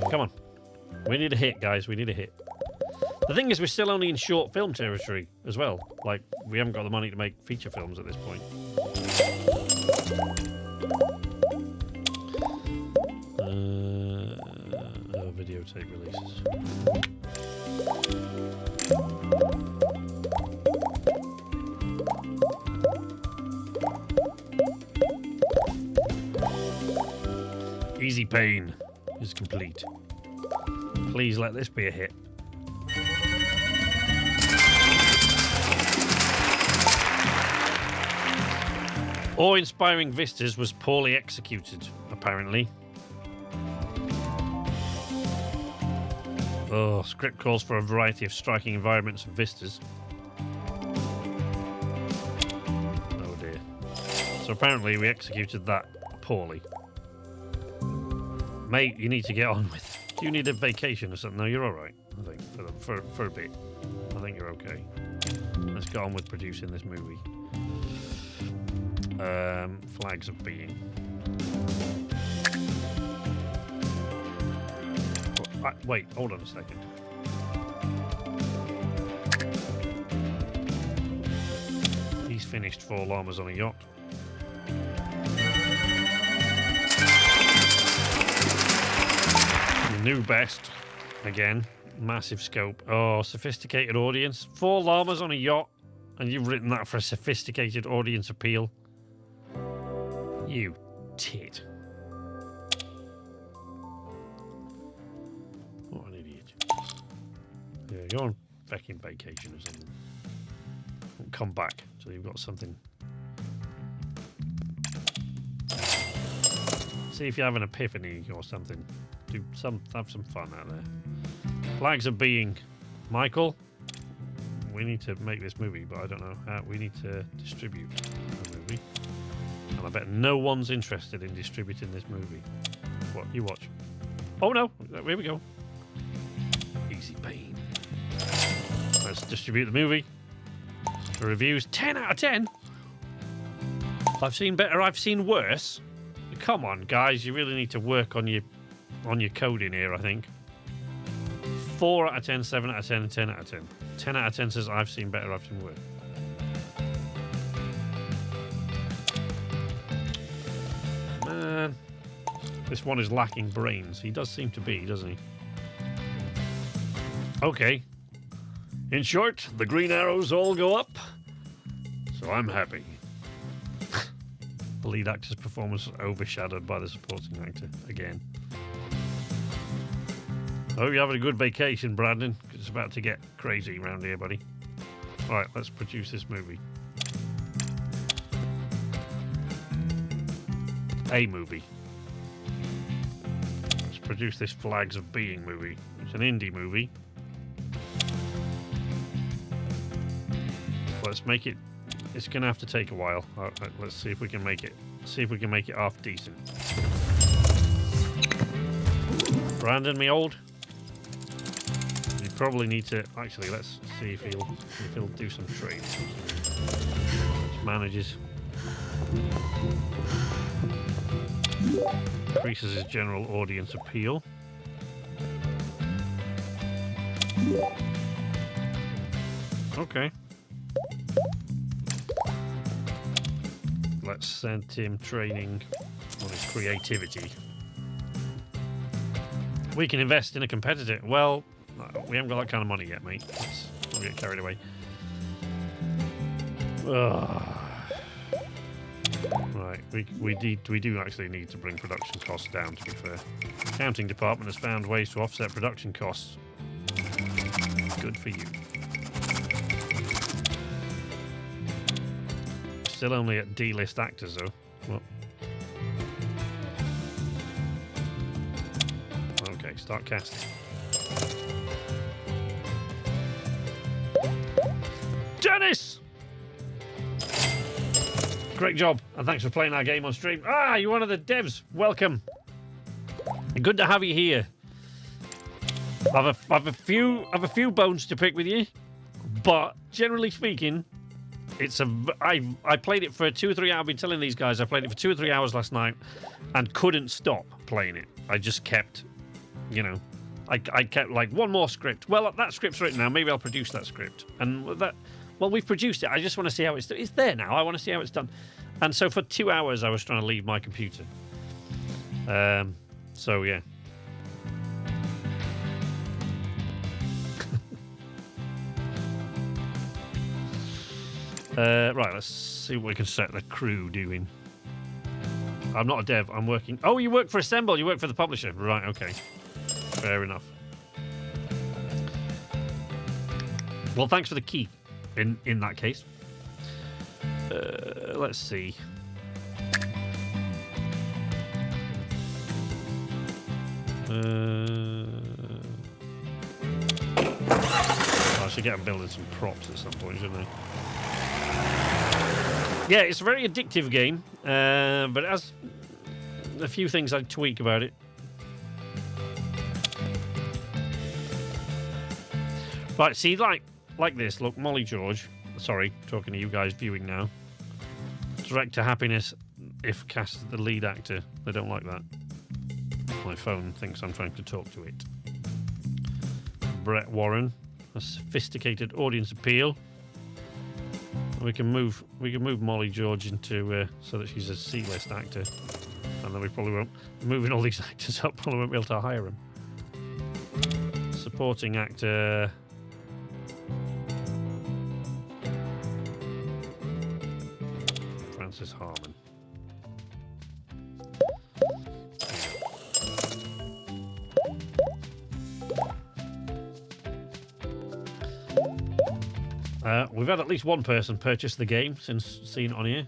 S1: Come on. We need a hit, guys. We need a hit. The thing is, we're still only in short film territory as well. Like, we haven't got the money to make feature films at this point. Videotape releases. Easy Pain is complete. Please let this be a hit. Awe-inspiring vistas was poorly executed, apparently. Oh, script calls for a variety of striking environments and vistas. Oh dear. So apparently we executed that poorly. Mate, you need to get on with it. Do you need a vacation or something? No, you're alright, I think, for a bit. I think you're okay. Let's get on with producing this movie. Flags of Being. Wait, hold on a second. He's finished Four Llamas on a Yacht. New best. Again. Massive scope. Oh, sophisticated audience. Four Llamas on a Yacht. And you've written that for a sophisticated audience appeal. You tit. What an idiot. Yeah, go on fucking vacation or something. Come back so you've got something. See if you have an epiphany or something. Have some fun out there. Flags of Being. Michael, we need to make this movie, but I don't know how. We need to distribute the movie. And I bet no one's interested in distributing this movie. What? You watch. Oh no, here we go. Easy Pain. Let's distribute the movie. The reviews, 10 out of 10. I've seen better, I've seen worse. Come on, guys, you really need to work on your coding here, I think. 4 out of 10, 7 out of 10, and 10 out of 10. 10 out of 10 says I've seen better, I've seen worse. Man, this one is lacking brains. He does seem to be, doesn't he? Okay. In short, the green arrows all go up, so I'm happy. The lead actor's performance was overshadowed by the supporting actor again. I hope you're having a good vacation, Brandon. It's about to get crazy around here, buddy. All right, let's produce this movie. A movie. produce this Flags of Being movie. It's an indie movie. Let's make it. It's gonna have to take a while. Let's see if we can make it. See if we can make it half decent. Brandon, me old. You probably need to. Actually, let's see if he'll do some training. Manages. Increases his general audience appeal. Okay. Let's send him training on his creativity. We can invest in a competitor. Well, we haven't got that kind of money yet, mate. Let's not get carried away. Right, we do actually need to bring production costs down, to be fair. The accounting department has found ways to offset production costs. Good for you. Still only at D-list actors, though. Well. Okay, start casting. Dennis! Great job, and thanks for playing our game on stream. Ah, you're one of the devs. Welcome. Good to have you here. I've a few bones to pick with you, but generally speaking, I played it for 2 or 3 hours. I've been telling these guys I played it for 2 or 3 hours last night, and couldn't stop playing it. I just kept, you know, I kept like one more script. Well, that script's written now. Maybe I'll produce that script, and that. Well, we've produced it. I just want to see how it's there now. I want to see how it's done. And so for 2 hours, I was trying to leave my computer. So, yeah. Right, let's see what we can set the crew doing. I'm not a dev. I'm working... Oh, you work for Assemble. You work for the publisher. Right, okay. Fair enough. Well, thanks for the key. In that case, let's see. I should get building some props at some point, shouldn't I? Yeah, it's a very addictive game, but it has a few things I'd tweak about it. Right, see, like this, look, Molly George, sorry, talking to you guys viewing now. Direct to happiness if cast as the lead actor. They don't like that. My phone thinks I'm trying to talk to it. Brett Warren, a sophisticated audience appeal. We can move Molly George into so that she's a C-list actor, and then we probably won't. Moving all these actors up, probably won't be able to hire them. Supporting actor. Francis Harmon. We've had at least one person purchase the game since seeing it on here.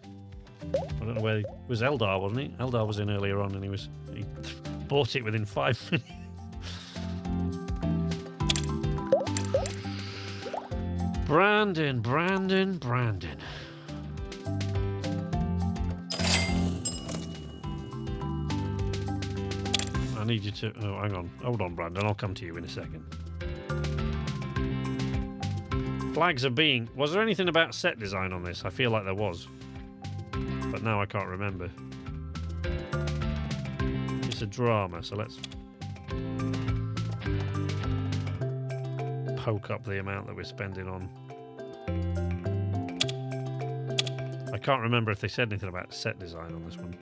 S1: I don't know where it was. Eldar, wasn't he? Eldar was in earlier on, and he bought it within 5 minutes. Brandon. I need you to... Oh, hang on. Hold on, Brandon. I'll come to you in a second. Flags of Being. Was there anything about set design on this? I feel like there was. But now I can't remember. It's a drama, so let's... poke up the amount that we're spending on. I can't remember if they said anything about set design on this one.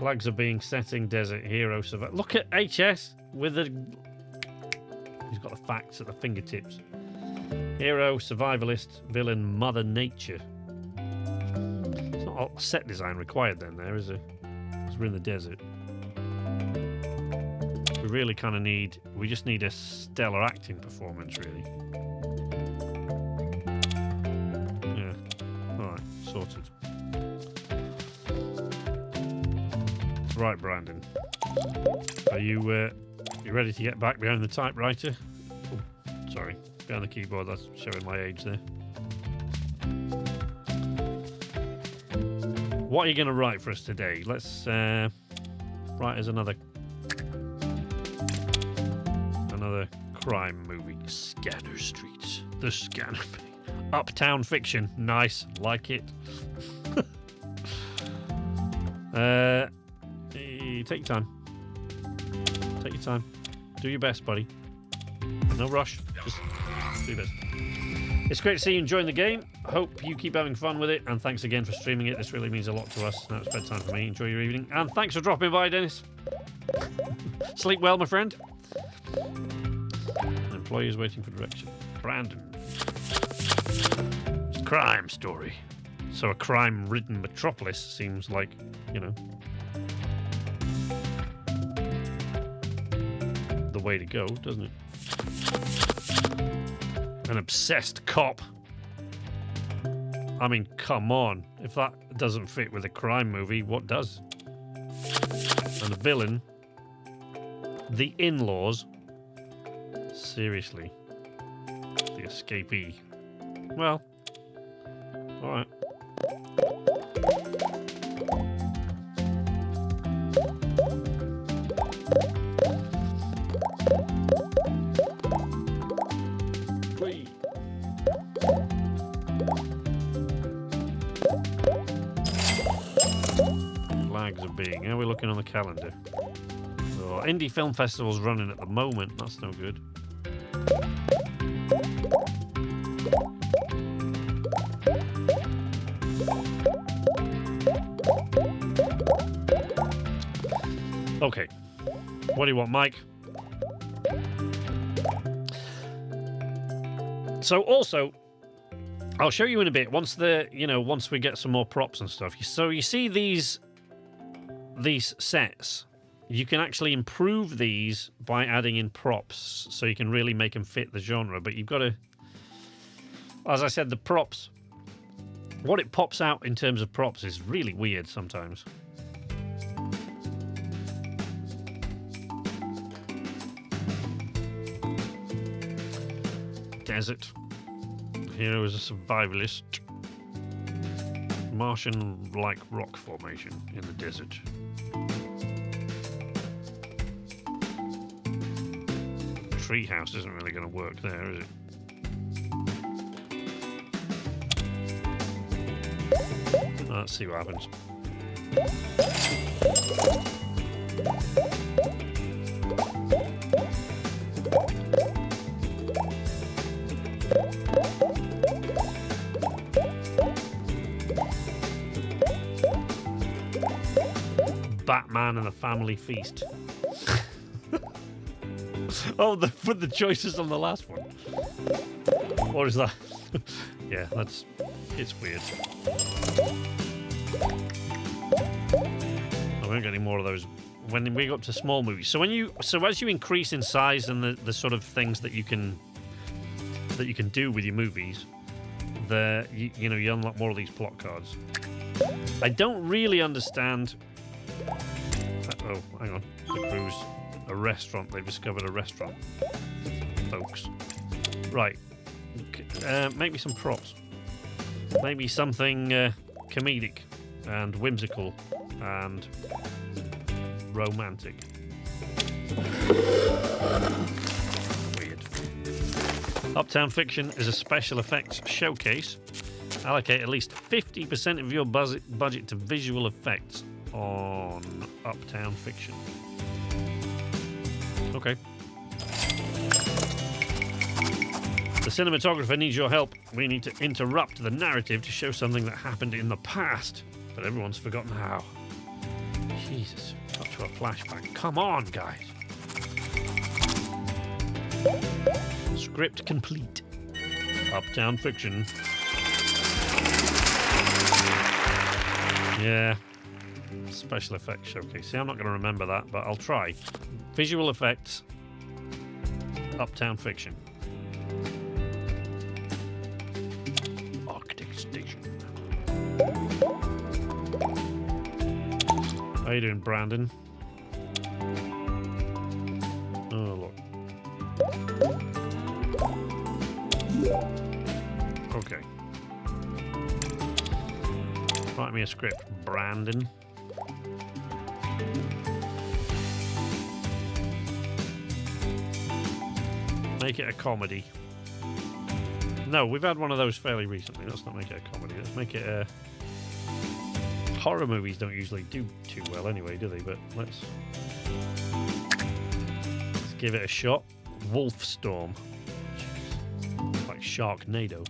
S1: Flags of Being, setting, desert, hero, survival. Look at HS with the... He's got the facts at the fingertips. Hero, survivalist, villain, Mother Nature. It's not a set design required then, there, is it? Because we're in the desert. We really kind of need... We just need a stellar acting performance, really. Yeah. Alright, sorted. Right, Brandon. Are you ready to get back behind the typewriter? Oh, sorry, behind the keyboard. That's showing my age there. What are you going to write for us today? Let's write us another crime movie. Scanner Street. The Scanner. Uptown Fiction. Nice. Like it. Take your time. Take your time. Do your best, buddy. No rush. Just do your best. It's great to see you enjoying the game. Hope you keep having fun with it. And thanks again for streaming it. This really means a lot to us. Now it's bedtime for me. Enjoy your evening. And thanks for dropping by, Dennis. Sleep well, my friend. An employee is waiting for direction. Brandon. It's a crime story. So a crime-ridden metropolis seems like, you know, the way to go, doesn't it? An obsessed cop. I mean, come on. If that doesn't fit with a crime movie, what does? And the villain. The in-laws. Seriously. The escapee. Well. Alright. Lags of being. How are we looking on the calendar? Oh, Indie Film Festival's running at the moment. That's no good. Okay. What do you want, Mike? So also, I'll show you in a bit once once we get some more props and stuff. So you see these sets, you can actually improve these by adding in props, so you can really make them fit the genre. But you've got to, as I said, the props. What it pops out in terms of props is really weird sometimes. Desert. Hero is a survivalist. Martian-like rock formation in the desert. Treehouse isn't really going to work there, is it? Let's see what happens. Batman and the Family Feast. Oh, for the choices on the last one. What is that? Yeah, it's weird. I won't get any more of those when we go up to small movies. So as you increase in size and the sort of things that you can do with your movies, you unlock more of these plot cards. I don't really understand. Oh, hang on. The crew's a restaurant. They've discovered a restaurant, folks. Right. Make me some props. Maybe something comedic and whimsical and romantic. Weird. Uptown Fiction is a special effects showcase. Allocate at least 50% of your budget to visual effects on Uptown Fiction. Okay. The cinematographer needs your help. We need to interrupt the narrative to show something that happened in the past, but everyone's forgotten how. Jesus, up to a flashback. Come on, guys. Script complete. Uptown Fiction. Yeah. Special effects showcase. See, I'm not going to remember that, but I'll try. Visual effects. Uptown Fiction. Arctic Station. How you doing, Brandon? Write me a script, Brandon. Make it a comedy. No, we've had one of those fairly recently. Let's not make it a comedy. Let's make it a... Horror movies don't usually do too well anyway, do they? But let's give it a shot. Wolfstorm. Like Sharknado.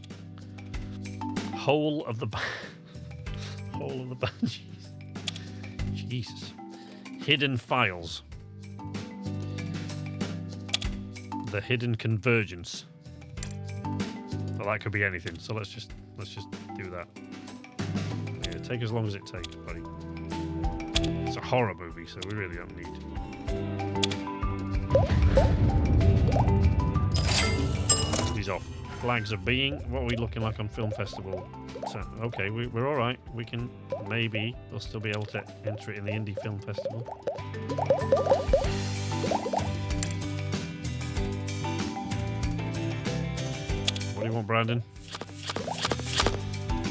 S1: Whole of the Banshees. Jesus. Hidden Files. The Hidden Convergence. Well, that could be anything. So let's just do that. Yeah, take as long as it takes, buddy. It's a horror movie, so we really don't need. He's off. Flags of Being. What are we looking like on Film Festival? So, okay, we're all right. We can maybe they'll still be able to enter it in the Indie Film Festival. What do you want, Brandon?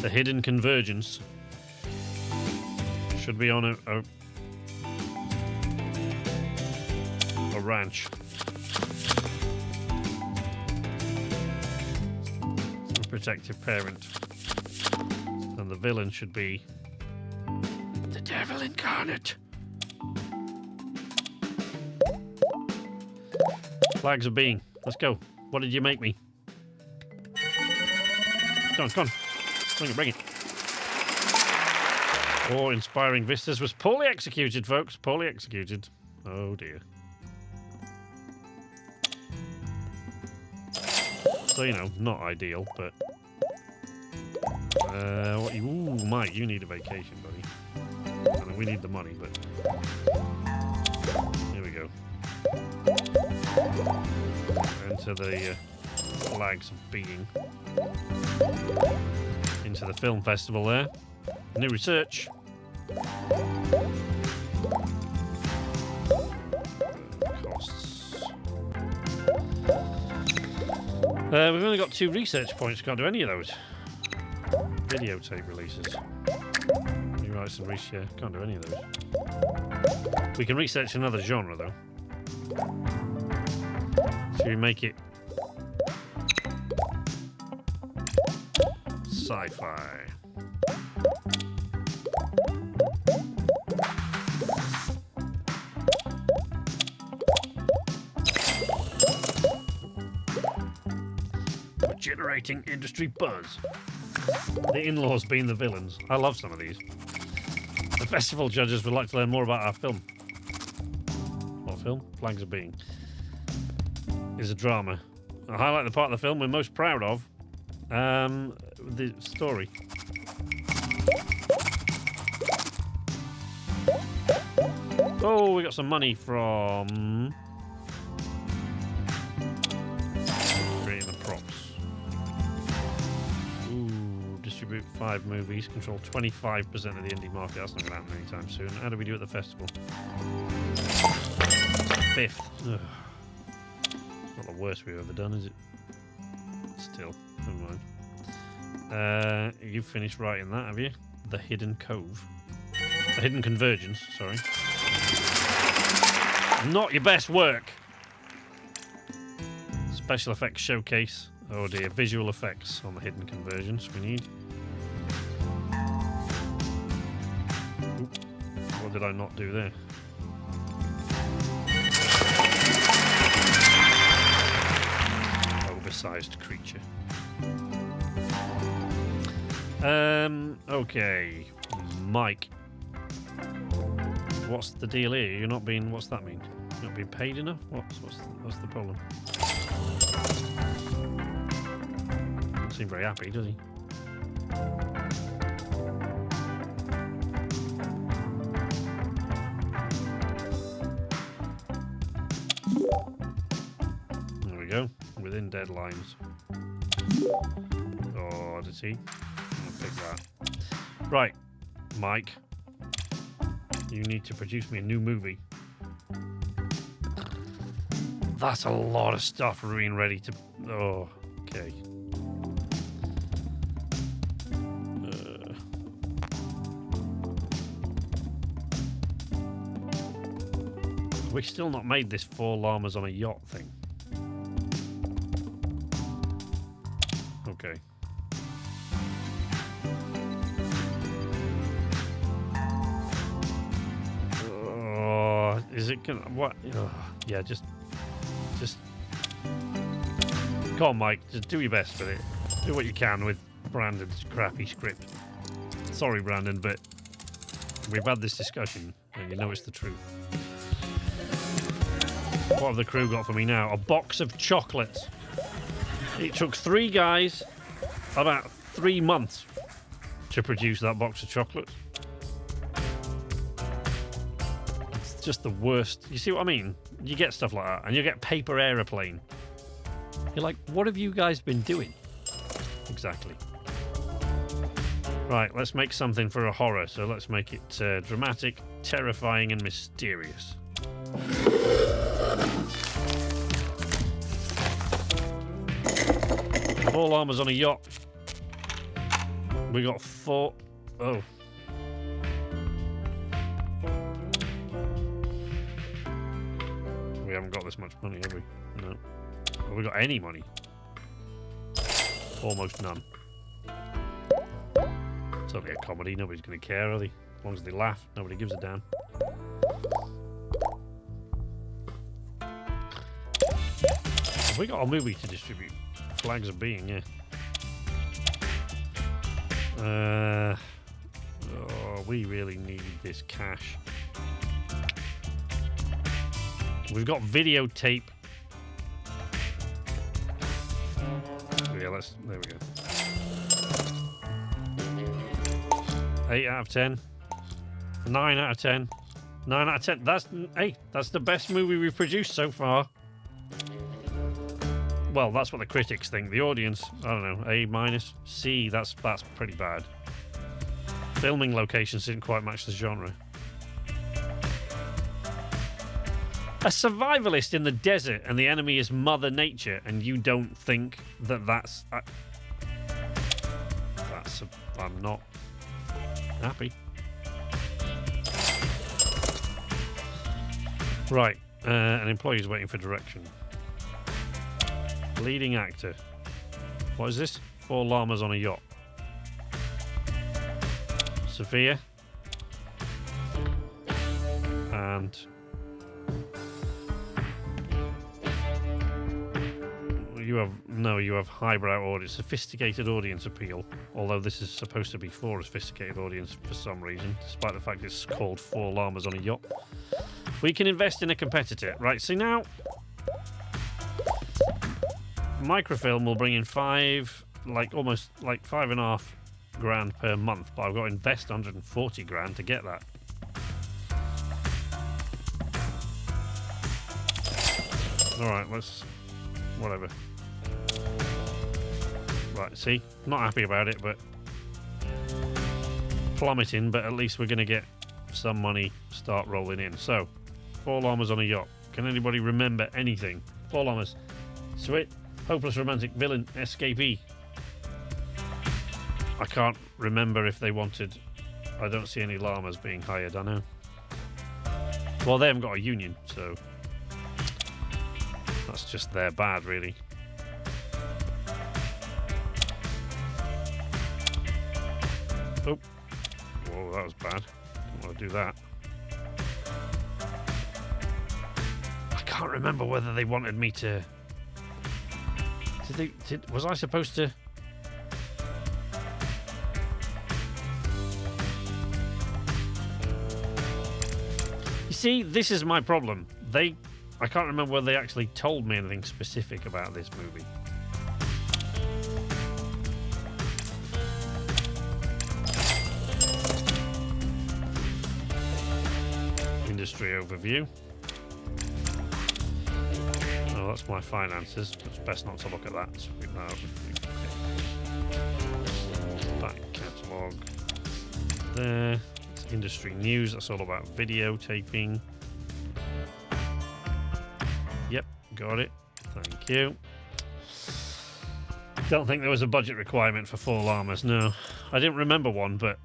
S1: The Hidden Convergence should be on a ranch. A protective parent. And the villain should be the devil incarnate. Flags of Being. Let's go. What did you make me? Come on. Bring it. Oh, Inspiring Vistas was poorly executed, folks. Poorly executed. Oh, dear. So, you know, not ideal, but... Ooh, Mike, you need a vacation, buddy. I mean, we need the money, but... Here we go. Enter the Flags of Being. Into the film festival there. New research. Costs. We've only got 2 research points. Can't do any of those. Videotape releases. Rewrite some research. Can't do any of those. We can research another genre though. Should we make it sci-fi? We're generating industry buzz. The in-laws being the villains. I love some of these. The festival judges would like to learn more about our film. What film? Flags of Being. Is a drama. I highlight the part of the film we're most proud of. The story. Oh, we got some money from creating the props. Ooh, distribute 5 movies, control 25% of the indie market. That's not going to happen anytime soon. How do we do at the festival? 5th. Ugh. Not the worst we've ever done, is it? Still, never mind. You finished writing that, have you? The Hidden Cove. The Hidden Convergence, sorry. Not your best work. Special effects showcase. Oh dear, visual effects on the Hidden Convergence we need. Oop. What did I not do there? Oversized creature. Okay. Mike. What's the deal here? You're not being... What's that mean? You're not being paid enough? What's the problem? Doesn't seem very happy, does he? There we go. Within deadlines. Oh, did he? I'll pick that. Right, Mike. You need to produce me a new movie. That's a lot of stuff being ready to... Oh, okay. We still not made this 4 llamas on a yacht thing. Okay. Oh, is it gonna what? Oh, yeah, just. Come on, Mike. Just do your best with it. Do what you can with Brandon's crappy script. Sorry, Brandon, but we've had this discussion, and you know it's the truth. What have the crew got for me now? A box of chocolates. It took 3 guys about 3 months to produce that box of chocolates. It's just the worst. You see what I mean? You get stuff like that, and you get paper aeroplane. You're like, what have you guys been doing? Exactly. Right, let's make something for a horror. So let's make it dramatic, terrifying, and mysterious. 4 llamas on a yacht. We got 4. Oh. We haven't got this much money, have we? No. Have we got any money? Almost none. It's only a comedy. Nobody's going to care, are they? As long as they laugh, nobody gives a damn. Have we got a movie to distribute? Flags of Being, yeah. Oh, we really need this cash. We've got videotape. Yeah, there we go. 8 out of 10. 9 out of 10. 9 out of 10. That's the best movie we've produced so far. Well, that's what the critics think. The audience, I don't know, A minus, C. That's pretty bad. Filming locations didn't quite match the genre. A survivalist in the desert and the enemy is Mother Nature, and you don't think that's... I'm not happy. Right, an employee's waiting for direction. Leading actor. What is this? 4 llamas on a yacht. Sophia. And... You have highbrow audience, sophisticated audience appeal. Although this is supposed to be for a sophisticated audience for some reason, despite the fact it's called 4 llamas on a yacht. We can invest in a competitor. Right, see now... Microfilm will bring in almost 5.5 grand per month, but I've got to invest 140 grand to get that. Alright, whatever. Right, see? Not happy about it, but plummeting, but at least we're going to get some money start rolling in. So, 4 llamas on a yacht. Can anybody remember anything? 4 llamas. Sweet. Hopeless romantic villain, escapee. I can't remember if they wanted... I don't see any llamas being hired, I know. Well, they haven't got a union, so... That's just their bad, really. Oh. Whoa, that was bad. Don't want to do that. I can't remember whether they wanted me to... Was I supposed to... You see, this is my problem. I can't remember whether they actually told me anything specific about this movie. Industry overview. Oh, that's my finances. It's best not to look at that. Back catalogue. There. It's industry news. That's all about videotaping. Yep, got it. Thank you. Don't think there was a budget requirement for 4 llamas. No, I didn't remember one, but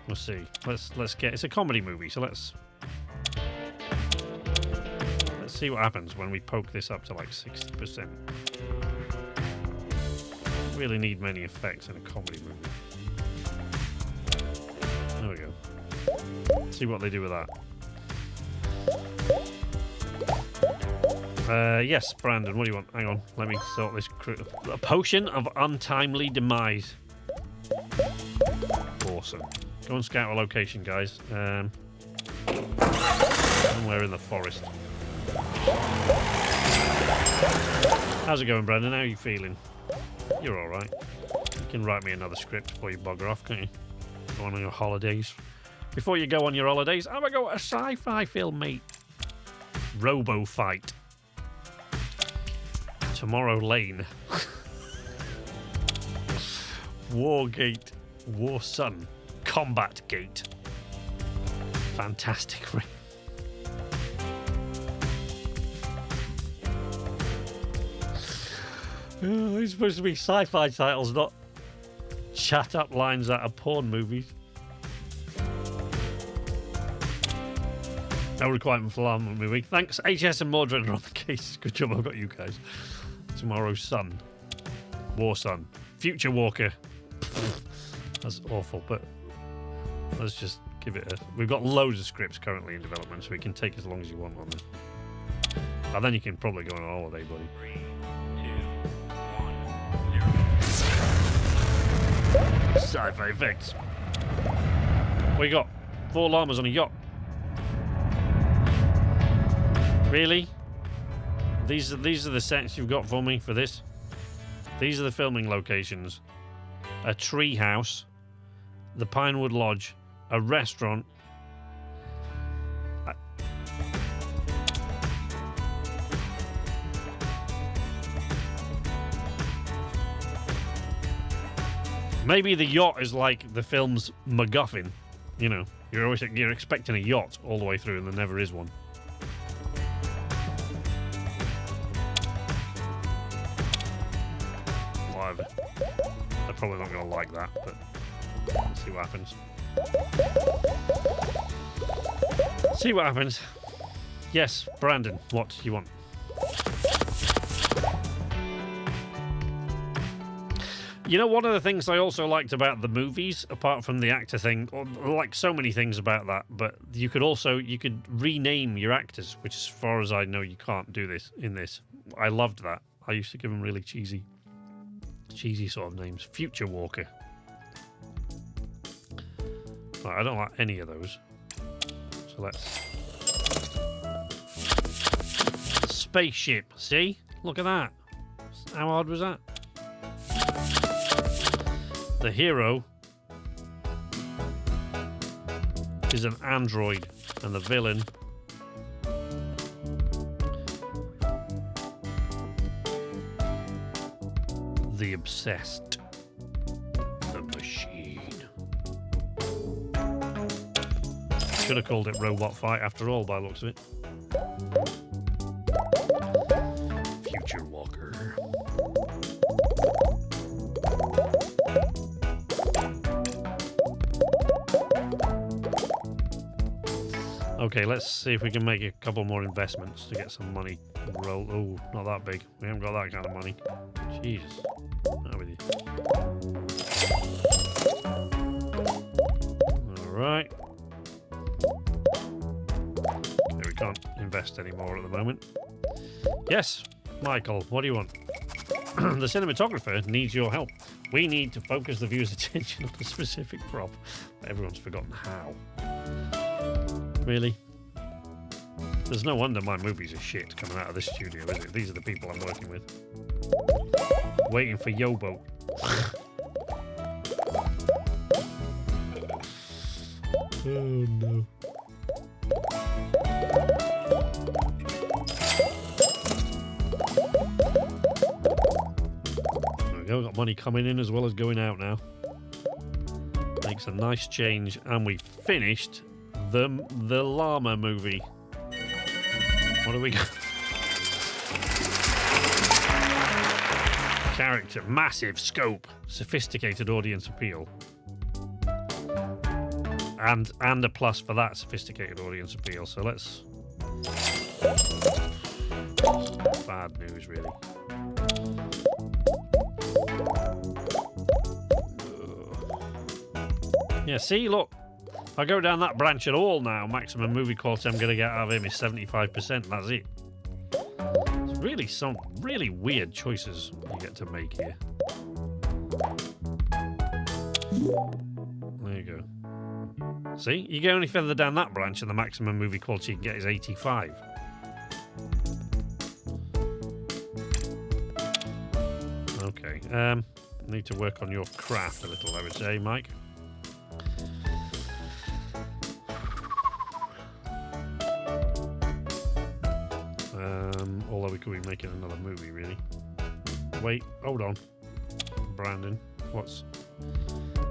S1: we'll see. Let's get. It's a comedy movie, so let's see what happens when we poke this up to like 60%. Really need many effects in a comedy movie. There we go. See what they do with that. Yes, Brandon, what do you want? Hang on, let me sort this. A potion of untimely demise. Awesome. Go and scout a location, guys. Somewhere in the forest. How's it going, Brandon? How are you feeling? You're alright. You can write me another script before you bugger off, can't you? Go on your holidays. Before you go on your holidays, have a go at a sci-fi film, mate. Robo Fight. Tomorrow Lane. Wargate. War Sun. Combat Gate. Fantastic Ring. Oh, these are supposed to be sci-fi titles, not chat up lines out of porn movies. No requirement for alarm movie. Thanks, HS and Mordred are on the case. Good job, I've got you guys. Tomorrow's Sun. War Sun. Future Walker. That's awful, but let's just give it a... We've got loads of scripts currently in development, so we can take as long as you want on them. And then you can probably go on a holiday, buddy.
S4: 3, 2, 1, 0.
S1: Sci-fi effects. What you got? 4 llamas on a yacht. Really? These are the sets you've got for me for this? These are the filming locations. A tree house, the Pinewood Lodge, a restaurant. Maybe the yacht is like the film's MacGuffin. You know, you're expecting a yacht all the way through, and there never is one. Whatever. They're probably not going to like that, but let's see what happens. See what happens. Yes, Brandon, what do you want? You know, one of the things I also liked about the movies, apart from the actor thing, or like so many things about that, but you could rename your actors, which as far as I know, you can't do this in this. I loved that. I used to give them really cheesy sort of names. Future Walker. Right, I don't like any of those. So let's... Spaceship, see? Look at that. How hard was that? The hero is an android, and the villain the obsessed, the machine. Should have called it Robot Fight after all, by the looks of it. Future Walker. Okay, let's see if we can make a couple more investments to get some money. Roll. Oh, not that big. We haven't got that kind of money. Jesus. Not with you. Alright. Okay, we can't invest any more at the moment. Yes, Michael, what do you want? The cinematographer needs your help. We need to focus the viewer's attention on a specific prop. Everyone's forgotten how. Really? There's no wonder my movies are shit coming out of this studio, is it? These are the people I'm working with. Waiting for Yobo. Oh no. There we go, got money coming in as well as going out now. Makes a nice change, and we finished the llama movie. What do we got? Character, massive scope, sophisticated audience appeal. And a plus for that sophisticated audience appeal. So let's bad news, really. Yeah, see, look. If I go down that branch at all now, maximum movie quality I'm going to get out of him is 75%. That's it. It's really some really weird choices you get to make here. There you go. See, you go any further down that branch and the maximum movie quality you can get is 85. Okay, need to work on your craft a little, I would say, Mike. Although we could be making another movie, really. Wait, hold on. Brandon,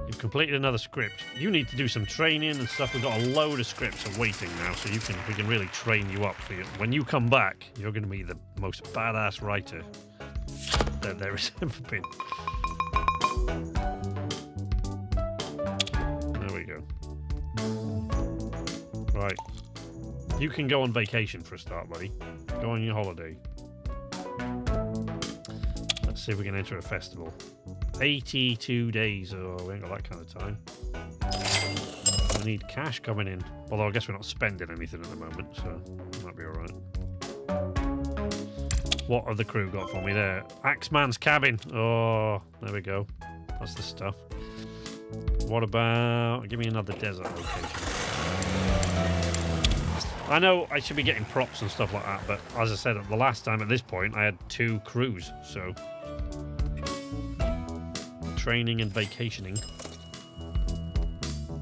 S1: you've completed another script. You need to do some training and stuff. We've got a load of scripts waiting now, so we can really train you up for you. When you come back, you're going to be the most badass writer that there has ever been. There we go. Right. You can go on vacation for a start, buddy. Go on your holiday. Let's see if we can enter a festival. 82 days. Oh, we ain't got that kind of time. We need cash coming in. Although I guess we're not spending anything at the moment, so might be alright. What have the crew got for me there? Axeman's cabin. Oh, there we go. That's the stuff. What about... Give me another desert location. I know I should be getting props and stuff like that, but as I said the last time at this point, I had 2 crews, so... Training and vacationing.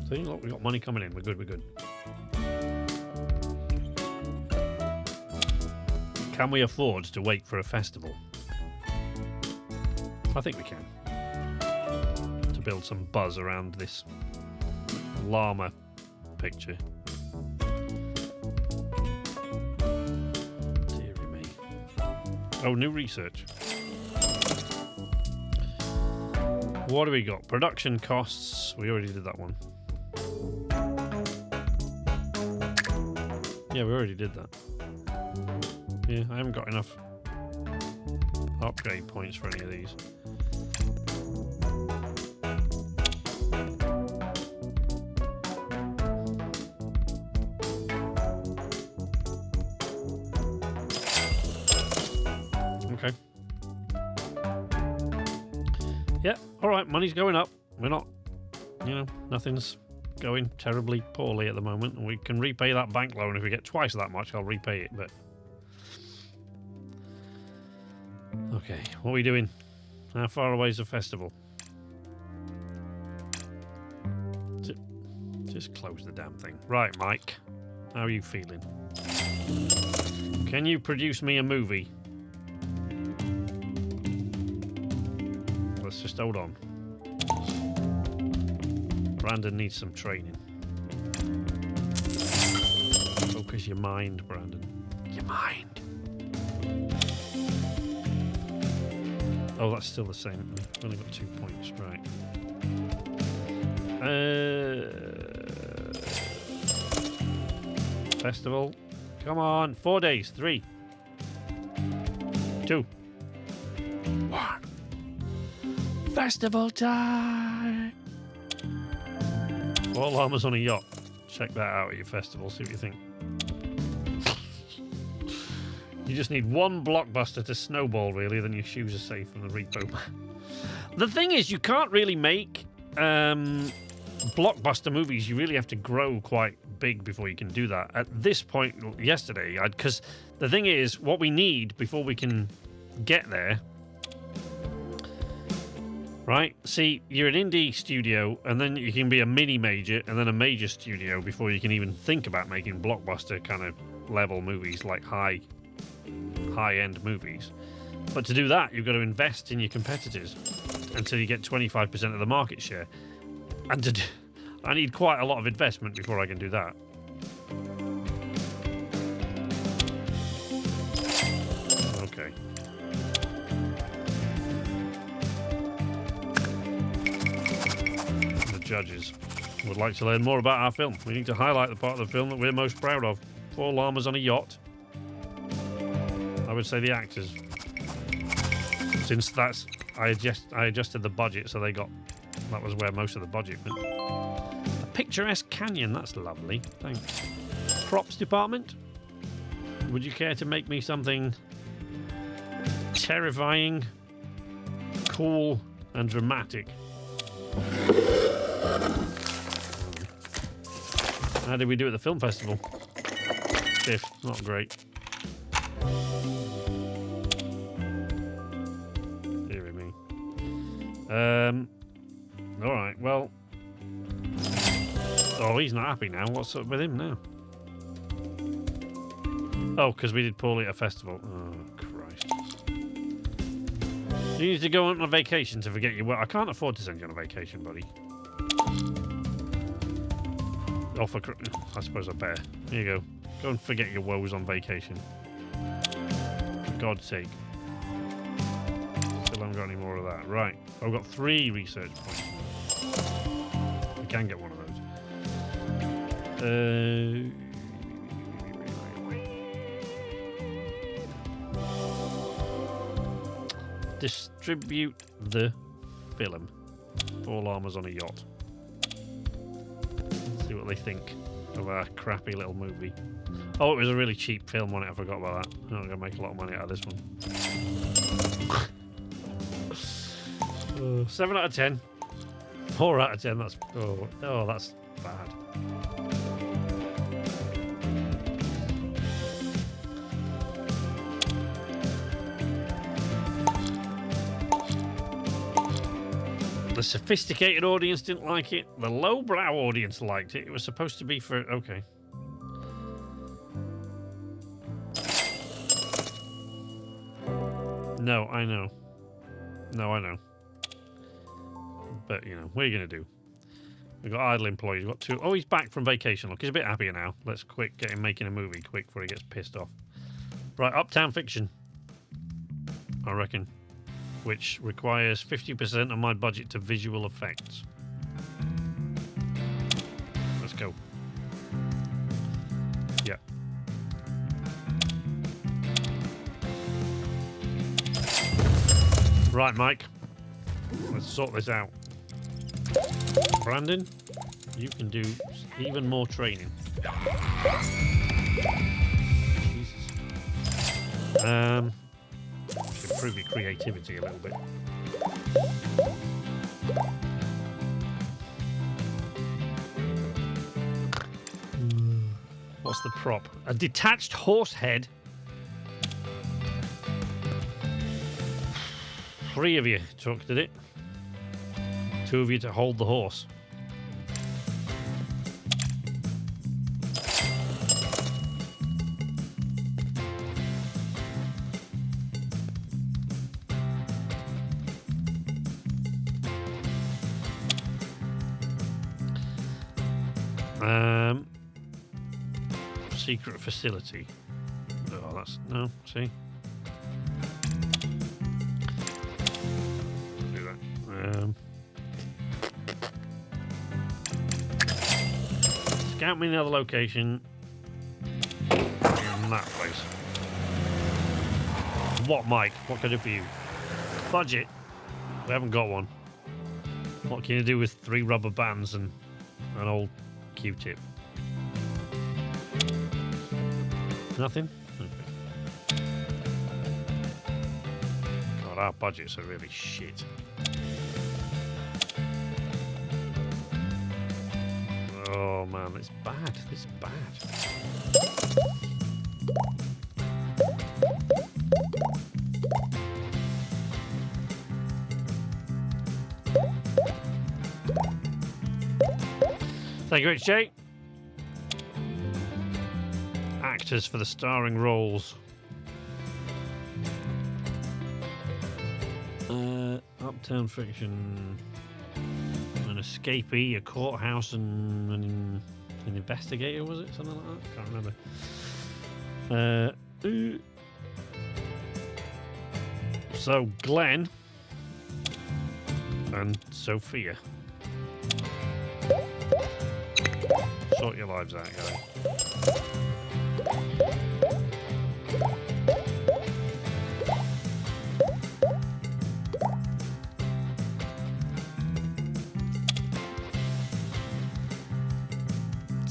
S1: See, look, we got money coming in. We're good, we're good. Can we afford to wait for a festival? I think we can. To build some buzz around this llama picture. Deary me. Oh, new research. What do we got? Production costs. We already did that one. Yeah, we already did that. Yeah, I haven't got enough upgrade points for any of these. Okay. Yeah, alright, money's going up. We're not, nothing's going terribly poorly at the moment. And we can repay that bank loan. If we get twice that much, I'll repay it, but... Okay, what are we doing? How far away is the festival? Just close the damn thing. Right, Mike. How are you feeling? Can you produce me a movie? Let's just hold on. Brandon needs some training. Focus your mind, Brandon. Your mind. Oh, that's still the same. I've only got 2 points, right. Festival. Come on. 4 days. 3. 2. 1. Festival time! 4 llamas on a yacht. Check that out at your festival. See what you think. You just need one blockbuster to snowball, really, then your shoes are safe from the repo. The thing is, you can't really make blockbuster movies. You really have to grow quite big before you can do that. At this point, yesterday, because the thing is, what we need before we can get there... Right? See, you're an indie studio, and then you can be a mini-major, and then a major studio before you can even think about making blockbuster kind of level movies, like high-end movies. But to do that, you've got to invest in your competitors until you get 25% of the market share. And I need quite a lot of investment before I can do that. Okay. The judges would like to learn more about our film. We need to highlight the part of the film that we're most proud of. 4 llamas on a yacht. I would say the actors. Since that's I adjusted the budget, so that was where most of the budget went. A picturesque canyon, that's lovely. Thanks. Props department. Would you care to make me something terrifying, cool, and dramatic? How did we do at the film festival? Fifth, not great. Dear me. All right. Well. Oh, he's not happy now. What's up with him now? Oh, because we did poorly at a festival. Oh, Christ. You need to go on a vacation to forget your work. I can't afford to send you on a vacation, buddy. Oh, I suppose I better. Here you go. Go and forget your woes on vacation. For God's sake. Still haven't got any more of that. Right. I've got 3 research points. We can get one of those. Distribute the film. Paul Armour's on a yacht. See what they think of our crappy little movie. Oh, it was a really cheap film on it. I forgot about that. I'm not going to make a lot of money out of this one. 7 out of 10. 4 out of 10. That's that's bad. The sophisticated audience didn't like it. The lowbrow audience liked it. It was supposed to be for... Okay. No, I know. No, I know. But, you know, what are you going to do? We've got idle employees. We've got 2... Oh, he's back from vacation. Look, he's a bit happier now. Let's get him making a movie quick before he gets pissed off. Right, Uptown Fiction. I reckon. Which requires 50% of my budget to visual effects. Let's go. Yeah. Right, Mike. Let's sort this out. Brandon, you can do even more training. Jesus. Should improve your creativity a little bit. What's the prop? A detached horse head. 3 of you took, did it? 2 of you to hold the horse. Secret facility. Oh, that's... No, see? Do that. Scout me another location in that place. What, Mike? What can I do for you? Budget? We haven't got one. What can you do with 3 rubber bands and an old Q-tip? Nothing? Okay. God, our budgets are really shit. Oh man, it's bad. It's bad. Thank you, HJ. Actors for the starring roles. Uptown Fiction. An escapee, a courthouse, and an investigator, was it? Something like that? Can't remember. So, Glenn and Sophia. Sort your lives out, guys.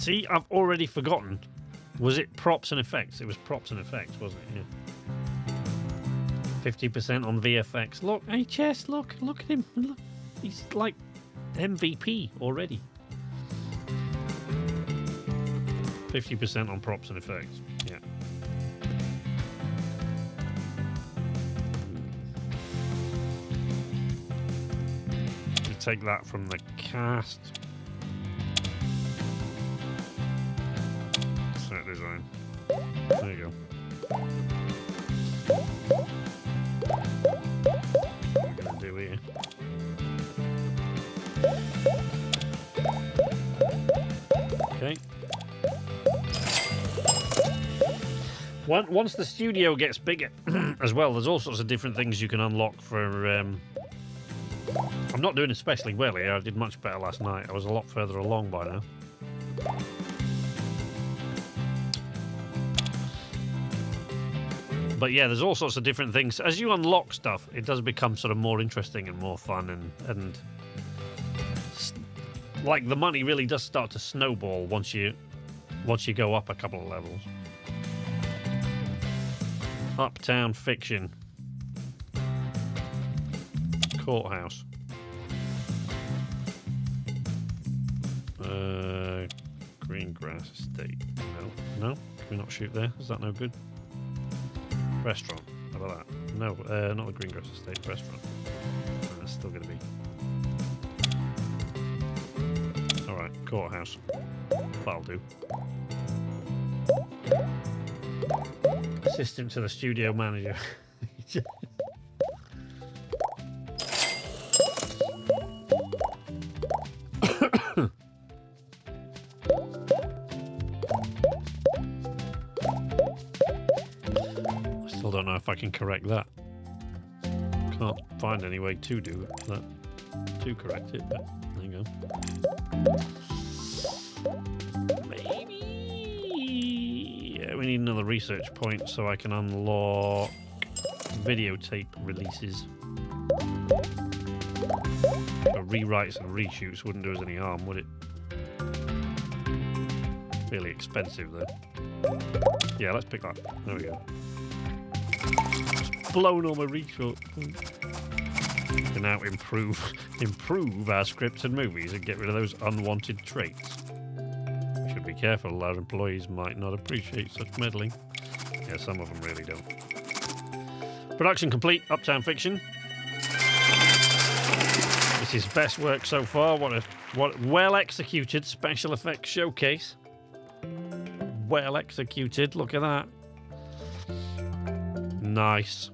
S1: See, I've already forgotten. Was it props and effects? It was props and effects, wasn't it? Yeah. 50% on VFX. Look, HS, look at him. Look. He's like MVP already. 50% on props and effects. Yeah. You take that from the cast. Set design. There you go. What are we gonna do here? Okay. Once the studio gets bigger as well, there's all sorts of different things you can unlock for... I'm not doing especially well here. I did much better last night. I was a lot further along by now. But yeah, there's all sorts of different things. As you unlock stuff, it does become sort of more interesting and more fun, and like the money really does start to snowball once you go up a couple of levels. Uptown Fiction. Courthouse. Green Grass Estate. No? Can we not shoot there? Is that no good? Restaurant. How about that? No, not the Green Grass Estate. Restaurant. That's still going to be... Alright, Courthouse. That'll do. Assistant to the studio manager. I still don't know if I can correct that. Can't find any way to do that. To correct it, but there you go. We need another research point so I can unlock videotape releases. So rewrites and reshoots wouldn't do us any harm, would it? Really expensive though. Yeah, let's pick that. There we go. Just blown all my reshoots. We can now improve our scripts and movies and get rid of those unwanted traits. Be careful, our employees might not appreciate such meddling. Yeah, some of them really don't. Production complete, Uptown Fiction. This is best work so far. What well executed special effects showcase. Well executed, look at that. Nice.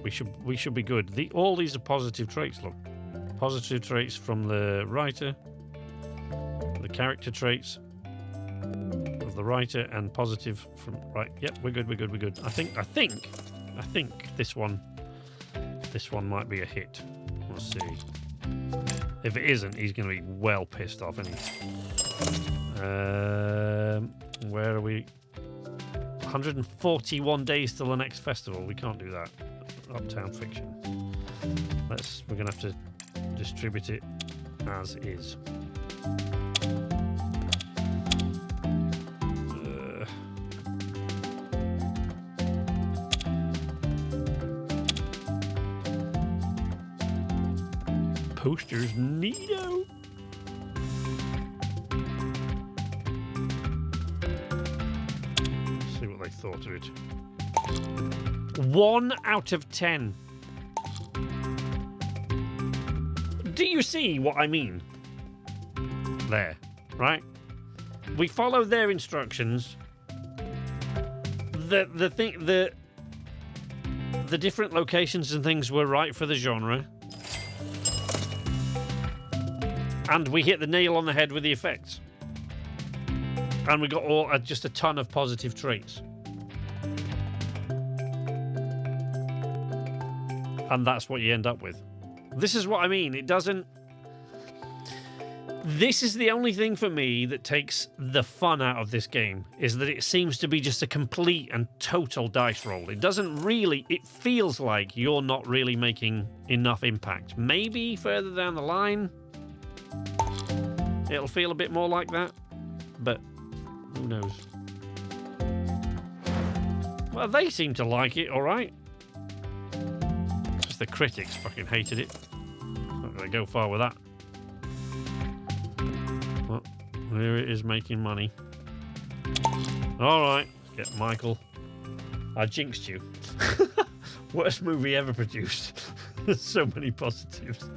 S1: We should be good. All these are positive traits, look. Positive traits from the writer, the character traits of the writer, and positive from Yep, we're good. I think this one might be a hit. We'll see. If it isn't, he's going to be well pissed off, isn't he? Where are we? 141 days till the next festival. We can't do that. Uptown Fiction. We're going to have to distribute it as is. Posters, neato. See what they thought of it. 1 out of 10. Do you see what I mean? There, right? We follow their instructions. The different locations and things were right for the genre. And we hit the nail on the head with the effects. And we got just a ton of positive traits. And that's what you end up with. This is what I mean. It doesn't... This is the only thing for me that takes the fun out of this game, is that it seems to be just a complete and total dice roll. It doesn't really... It feels like you're not really making enough impact. Maybe further down the line, it'll feel a bit more like that. But Who knows? Well, they seem to like it, all right. Just the critics fucking hated it. Not gonna go far with that. Well, here it is making money. All right, let's get Michael. I jinxed you. Worst movie ever produced. There's so many positives.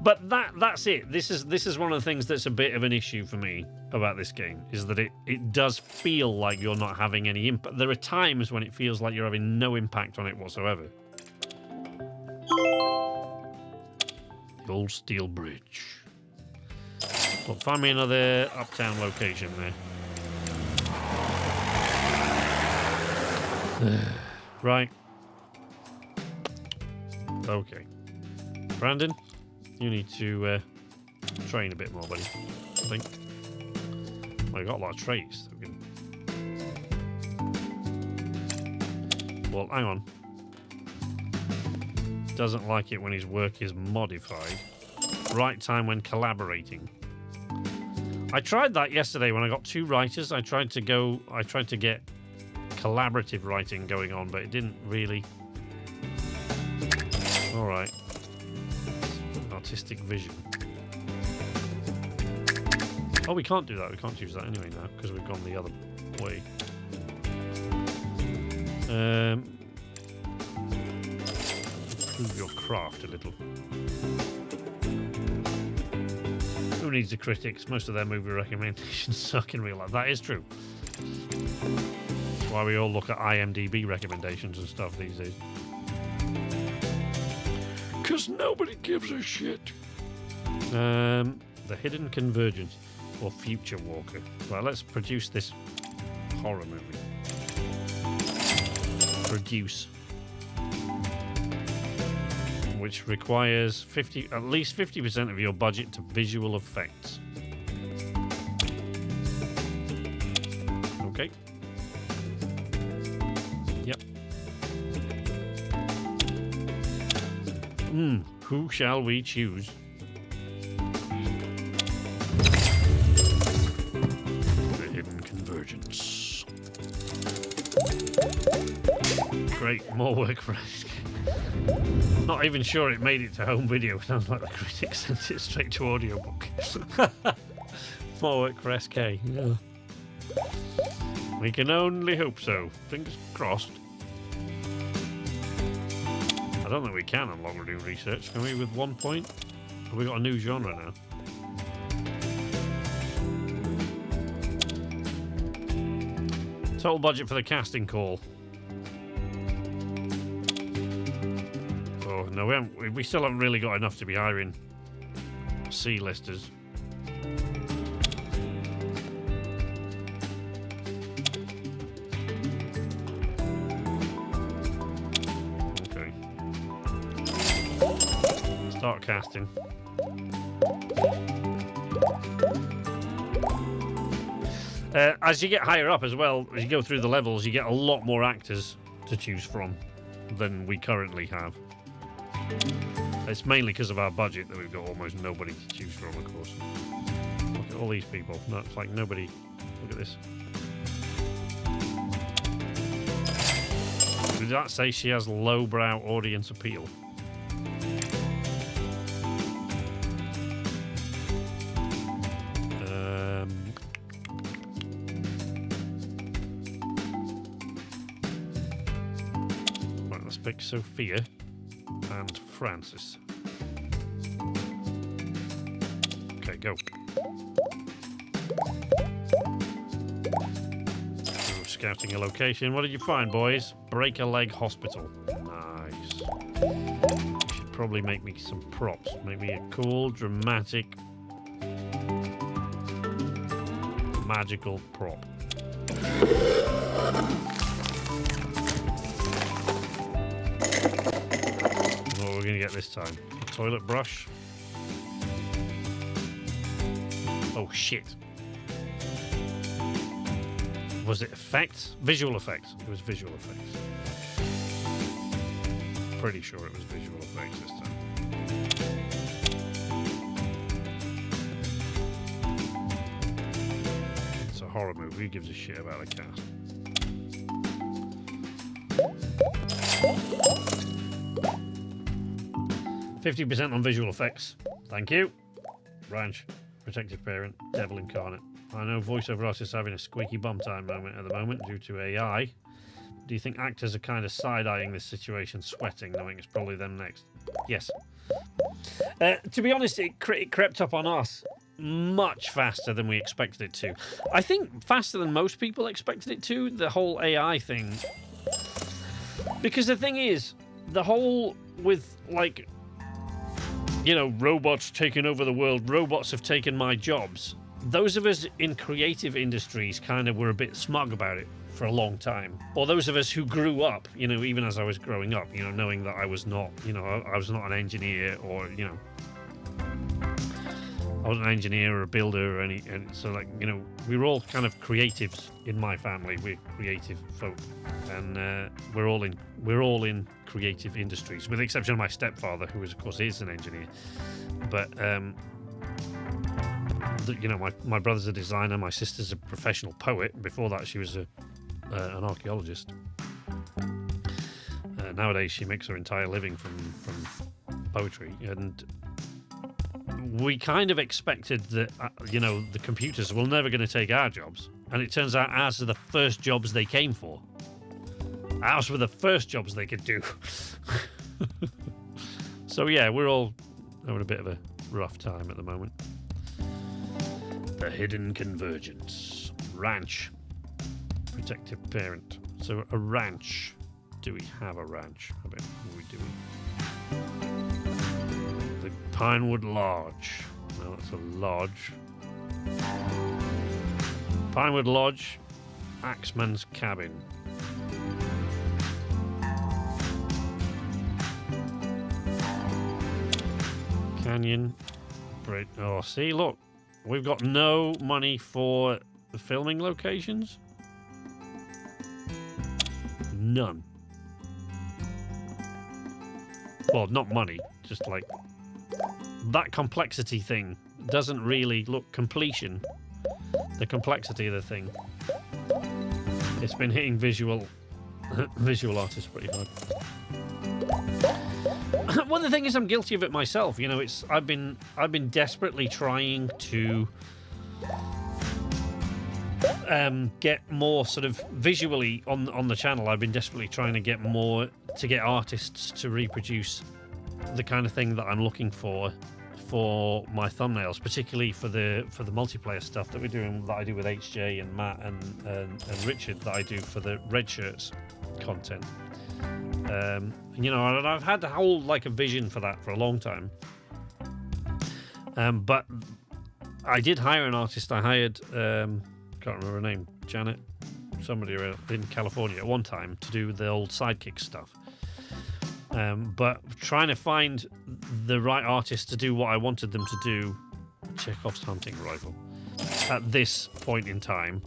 S1: But that's it. This is one of the things that's a bit of an issue for me about this game, is that it does feel like you're not having any impact. There are times when it feels like you're having no impact on it whatsoever. The old steel bridge. Well, find me another uptown location there. Right. Okay. Brandon, you need to train a bit more, buddy. I think. Well, I got a lot of traits. Well, hang on. Doesn't like it when his work is modified. Right time when collaborating. I tried that yesterday when I got 2 writers. I tried to get collaborative writing going on, but it didn't really. All right. Artistic vision. Oh, we can't do that. We can't use that anyway now because we've gone the other way. Improve your craft a little. Who needs the critics? Most of their movie recommendations suck in real life. That is true. That's why we all look at IMDb recommendations and stuff these days. Because nobody gives a shit. The Hidden Convergence or Future Walker. Well, let's produce this horror movie. Produce. Which requires at least 50% of your budget to visual effects. Okay. Yep. Who shall we choose? The Hidden Convergence. Great, more work for us. Not even sure it made it to home video. Sounds like the critics sent it straight to audiobook. More work for SK. Yeah. We can only hope so. Fingers crossed. I don't think we can unlock new research. Can we with 1 point? Have we got a new genre now? Total budget for the casting call. Oh, no, we still haven't really got enough to be hiring C-listers. Okay. Start casting. As you get higher up as well, as you go through the levels, you get a lot more actors to choose from than we currently have. It's mainly because of our budget that we've got almost nobody to choose from, of course. Look at all these people. No, it's like nobody. Look at this. Did that say she has lowbrow audience appeal? Right, let's pick Sophia and Francis. Okay, go. Ooh, scouting a location. What did you find, boys? Break a Leg Hospital. Nice. You should probably make me some props. Make me a cool, dramatic, magical prop. What are we going to get this time? A toilet brush? Oh, shit. Was it effects? Visual effects. It was visual effects. Pretty sure it was visual effects this time. horror movie. Who gives a shit about the cast? %50 on visual effects. Thank you. Ranch, protective parent, devil incarnate. I know voiceover artists are having a squeaky bum time moment at the moment due to AI. Do you think actors are kind of side-eyeing this situation, sweating, knowing it's probably them next? Yes. To be honest, it crept up on us much faster than we expected it to. I think faster than most people expected it to, the whole AI thing. Because the thing is, the whole with, like, you know, robots taking over the world, robots have taken my jobs. Those of us in creative industries kind of were a bit smug about it for a long time. Or those of us who grew up, you know, even as I was growing up, you know, knowing that I was not, you know, I was not an engineer or, you know, I wasn't an engineer or a builder or any, and so, like, you know, we were all kind of creatives in my family. We're creative folk, and we're all in creative industries, with the exception of my stepfather, who of course is an engineer. But you know, my brother's a designer, my sister's a professional poet. Before that, she was an archaeologist. Nowadays, she makes her entire living from poetry, and we kind of expected that, you know, the computers were never going to take our jobs, and it turns out ours are the first jobs they came for. Ours were the first jobs they could do. So yeah, we're all having a bit of a rough time at the moment. The hidden convergence. Ranch. Protective parent. So a ranch. Do we have a ranch? I bet we do. The Pinewood Lodge. No, that's a lodge. Pinewood Lodge. Axeman's Cabin. Canyon. Bridge. Oh, see, look. We've got no money for the filming locations. None. Well, not money. Just like that complexity thing doesn't really look completion. The complexity of the thing. It's been hitting visual artists pretty hard. Well, the thing is, I'm guilty of it myself. You know, I've been desperately trying to get more sort of visually on the channel. I've been desperately trying to get artists to reproduce the kind of thing that I'm looking for my thumbnails, particularly for the multiplayer stuff that we're doing, that I do with HJ and Matt and Richard, that I do for the Red Shirts content. You know, and I've had a whole, like, a vision for that for a long time. But I did hire an artist. I hired, can't remember her name, Janet, somebody in California at one time, to do the old Sidekick stuff. But trying to find the right artist to do what I wanted them to do, Chekhov's hunting rifle, at this point in time,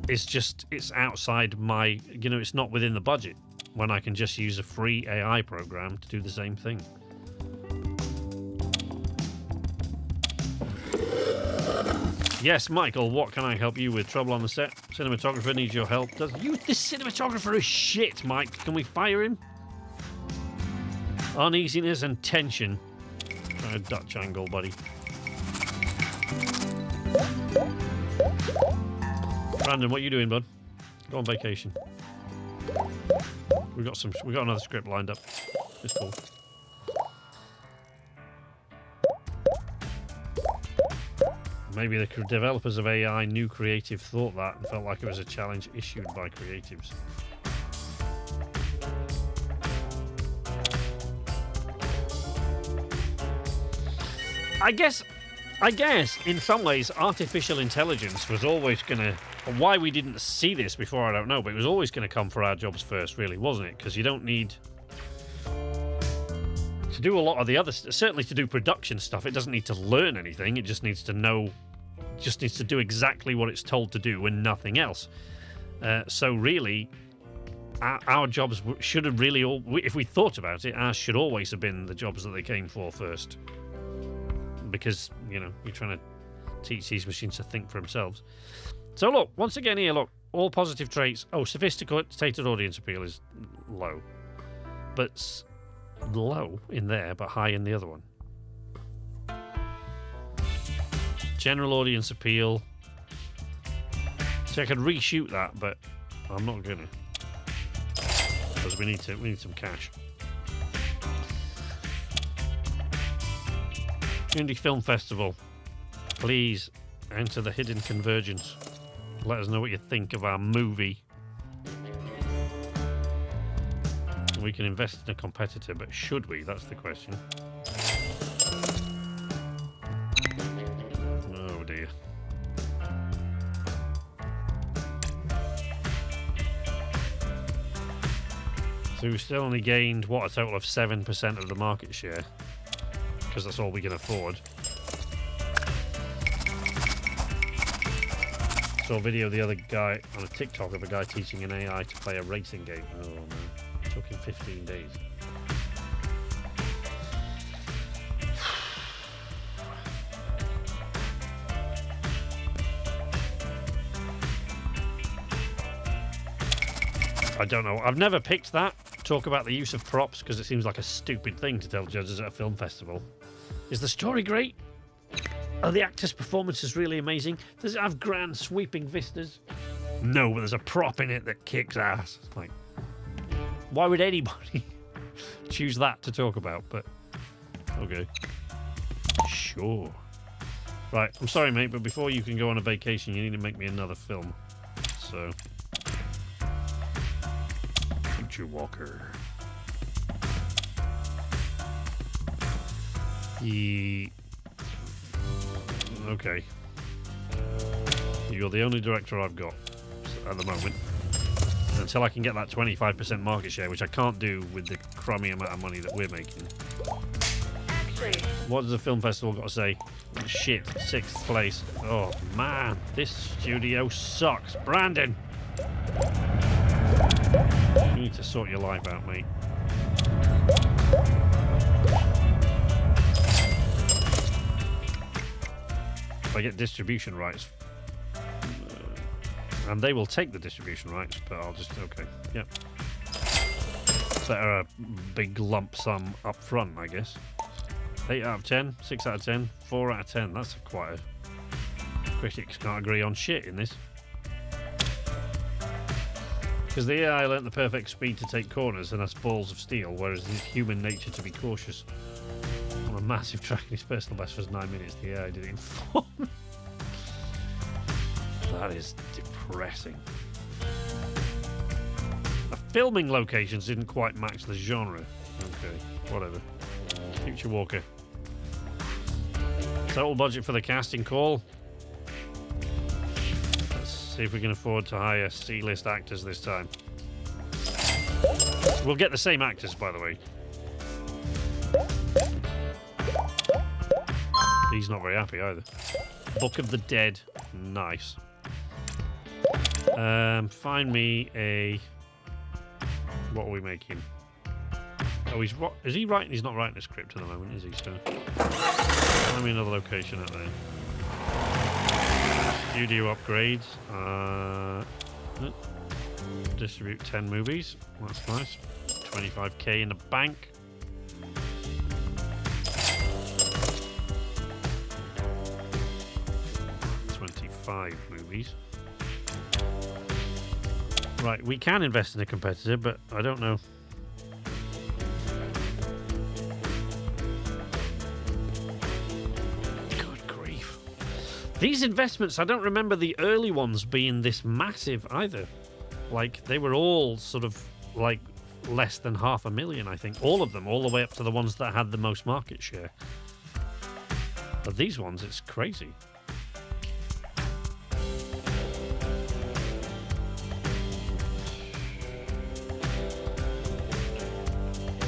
S1: it's outside my, you know, it's not within the budget, when I can just use a free AI program to do the same thing. Yes, Michael, what can I help you with? Trouble on the set? Cinematographer needs your help. This cinematographer is shit, Mike. Can we fire him? Uneasiness and tension. Try a Dutch angle, buddy. Brandon, what are you doing, bud? Go on vacation. We got another script lined up. It's cool. Maybe the developers of AI knew creative thought that and felt like it was a challenge issued by creatives. I guess in some ways artificial intelligence was always going to, why we didn't see this before I don't know, but it was always going to come for our jobs first, really, wasn't it? Because you don't need to do a lot of the other, certainly to do production stuff, it doesn't need to learn anything. It just needs to know, just needs to do exactly what it's told to do and nothing else. So really, our jobs should have really, if we thought about it, ours should always have been the jobs that they came for first. Because, you know, you're trying to teach these machines to think for themselves. So look, once again here, look, all positive traits. Oh, sophisticated audience appeal is low. But low in there, but high in the other one. General audience appeal. See, I could reshoot that, but I'm not gonna. Because we need some cash. Indie Film Festival. Please enter the hidden convergence. Let us know what you think of our movie. We can invest in a competitor, but should we? That's the question. Oh dear. So we've still only gained, what, a total of 7% of the market share. Because that's all we can afford. Saw a video the other guy on a TikTok of a guy teaching an AI to play a racing game. Oh man, it took him 15 days. I don't know. I've never picked that. Talk about the use of props because it seems like a stupid thing to tell judges at a film festival. Is the story great? Are the actors' performances really amazing? Does it have grand sweeping vistas? No, but there's a prop in it that kicks ass. Like, why would anybody choose that to talk about? But okay, sure. Right, I'm sorry, mate, but before you can go on a vacation, you need to make me another film. So, Future Walker. Okay. You're the only director I've got at the moment. Until I can get that 25% market share, which I can't do with the crummy amount of money that we're making.
S2: Action.
S1: What does the film festival got to say? Shit, 6th place. Oh man, this studio sucks. Brandon! You need to sort your life out, mate. I get distribution rights, and they will take the distribution rights, but I'll just okay, yep. Better a big lump sum up front, I guess. 8 out of 10, 6 out of 10, 4 out of 10. That's quite a... Critics can't agree on shit in this. Because the AI learnt the perfect speed to take corners and has balls of steel, whereas it's human nature to be cautious. On a massive track in his personal best was 9 minutes, the AI did it in 4. That is depressing. The filming locations didn't quite match the genre. Okay, whatever. Future Walker. Total budget for the casting call. Let's see if we can afford to hire C-list actors this time. We'll get the same actors, by the way. He's not very happy either. Book of the Dead. Nice. Find me a... What are we making? Oh, is he writing? He's not writing a script at the moment, is he? So, find me another location out there. Studio upgrades. Distribute 10 movies. That's nice. 25k in the bank. Movies. Right, we can invest in a competitor, but I don't know. Good grief. These investments, I don't remember the early ones being this massive either. Like, they were all sort of like less than 500,000, I think. All of them, all the way up to the ones that had the most market share. But these ones, it's crazy.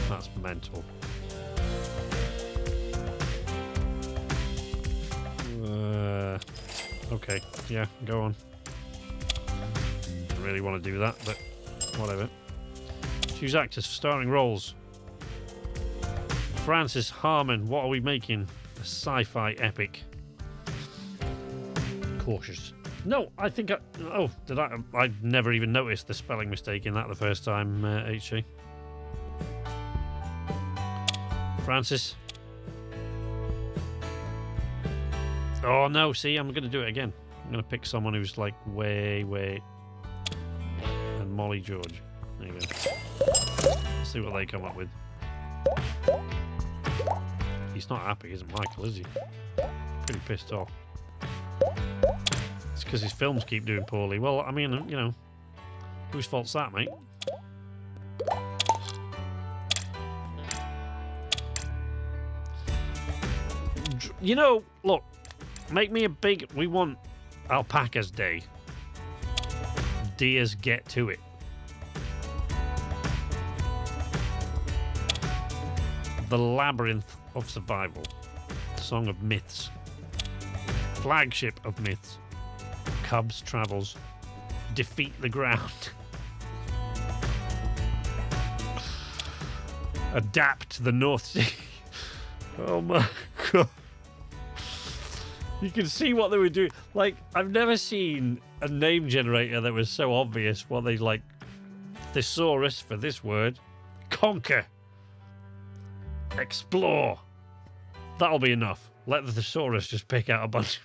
S1: That's mental. Okay, yeah, go on. Don't really want to do that, but whatever. Choose actors for starring roles. Francis Harmon, what are we making? A sci-fi epic. Cautious. No, I think I... Oh, did I? I never even noticed the spelling mistake in that the first time, HG. Francis. Oh, no, see, I'm going to do it again. I'm going to pick someone who's like way... And Molly George. There you go. Let's see what they come up with. He's not happy, isn't Michael, is he? Pretty pissed off. It's because his films keep doing poorly. Well, I mean, you know, whose fault's that, mate? You know, look, make me a big... We want Alpacas Day. Deers get to it. The Labyrinth of Survival. Song of Myths. Flagship of Myths. Cubs travels. Defeat the ground. Adapt the North Sea. Oh my god. You can see what they were doing. Like, I've never seen a name generator that was so obvious what they like. Thesaurus for this word. Conquer. Explore. That'll be enough. Let the thesaurus just pick out a bunch of...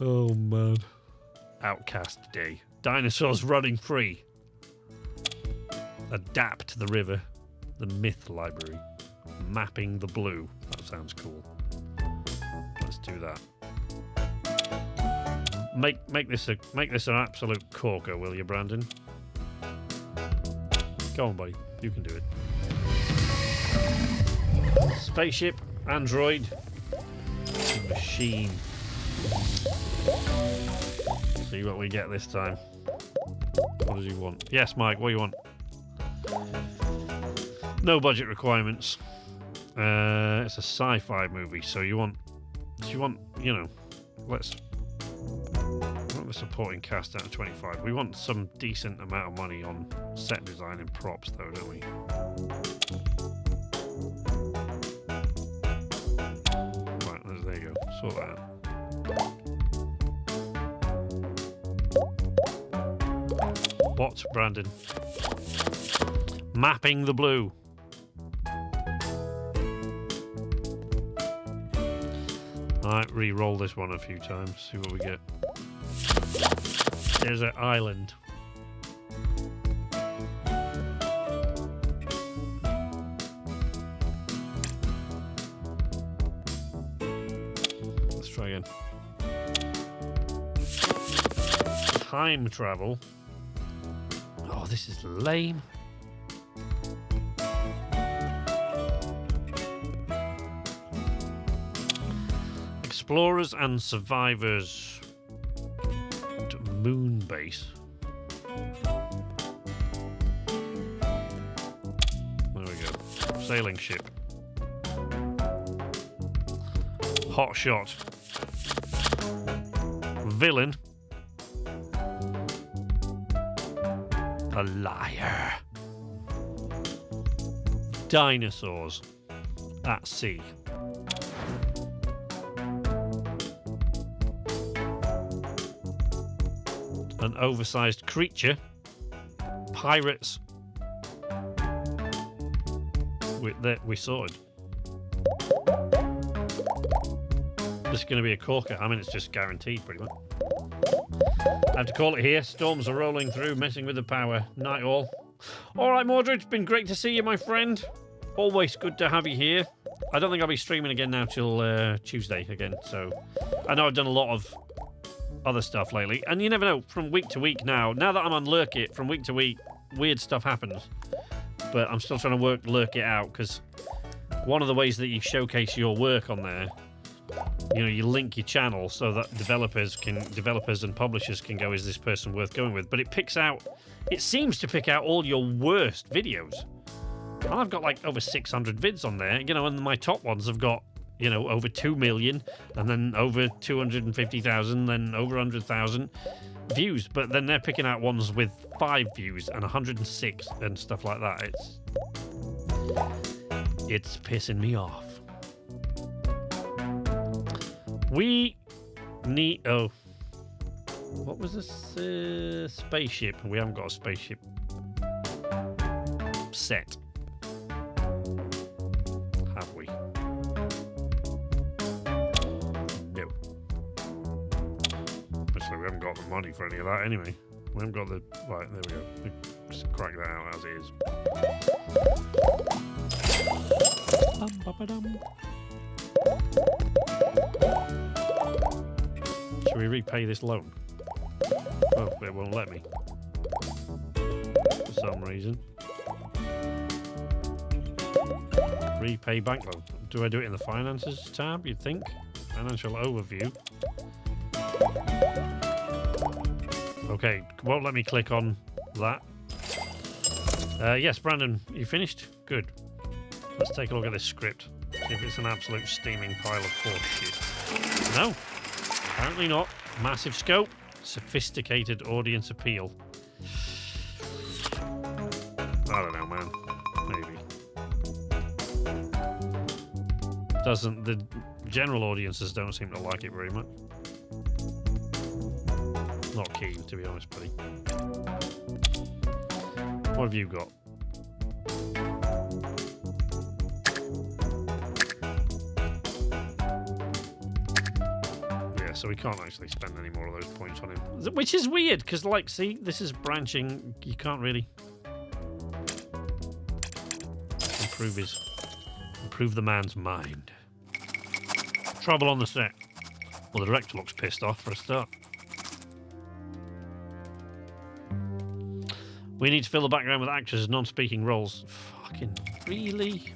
S1: Oh, man. Outcast Day. Dinosaurs running free. Adapt the river. The Myth Library. Mapping the blue. That sounds cool. Let's do that. Make this an absolute corker, will you, Brandon? Go on, buddy. You can do it. Spaceship, android, machine. See what we get this time. What does he want? Yes, Mike, what do you want? No budget requirements. It's a sci-fi movie, so you want, you know, let's want the supporting cast out of 25. We want some decent amount of money on set design and props, though, don't we? Right, there you go. Sort that out. What, Brandon? Mapping the blue. Alright, re-roll this one a few times, see what we get. Desert Island. Let's try again. Time travel. Oh, this is lame. Explorers and survivors to moon base. There we go. Sailing ship. Hot shot. Villain. A liar. Dinosaurs at sea. An oversized creature. Pirates. We sorted. This is going to be a corker. I mean, it's just guaranteed, pretty much. I have to call it here. Storms are rolling through, messing with the power. Night all. All right, Mordred, it's been great to see you, my friend. Always good to have you here. I don't think I'll be streaming again now till Tuesday again. So I know I've done a lot of other stuff lately, and you never know, from week to week now that I'm on Lurk It, from week to week weird stuff happens, but I'm still trying to work Lurk It out, because one of the ways that you showcase your work on there, you know, you link your channel so that developers and publishers can go, is this person worth going with? But it seems to pick out all your worst videos, and I've got like over 600 vids on there, you know, and my top ones have got, you know, over 2 million, and then over 250,000, then over 100,000 views. But then they're picking out ones with 5 views and 106 and stuff like that. It's pissing me off. We need... Oh. What was this? Spaceship. We haven't got a spaceship set. Have we? No. Actually, we haven't got the money for any of that anyway. We haven't got the... Right, there we go. Just crack that out as it is. Should we repay this loan? Oh, it won't let me. For some reason. Repay bank loan. Do I do it in the finances tab, you'd think? Financial overview. Okay, won't let me click on that. Yes, Brandon, you finished? Good. Let's take a look at this script. See if it's an absolute steaming pile of horse shit. No, apparently not. Massive scope, sophisticated audience appeal. I don't know, man. Maybe. The general audiences don't seem to like it very much. Not keen, to be honest, buddy. What have you got? Yeah, so we can't actually spend any more of those points on him. Which is weird, because, like, see, this is branching. You can't really improve the man's mind. Trouble on the set. Well, the director looks pissed off for a start. We need to fill the background with actors as non-speaking roles. Fucking really?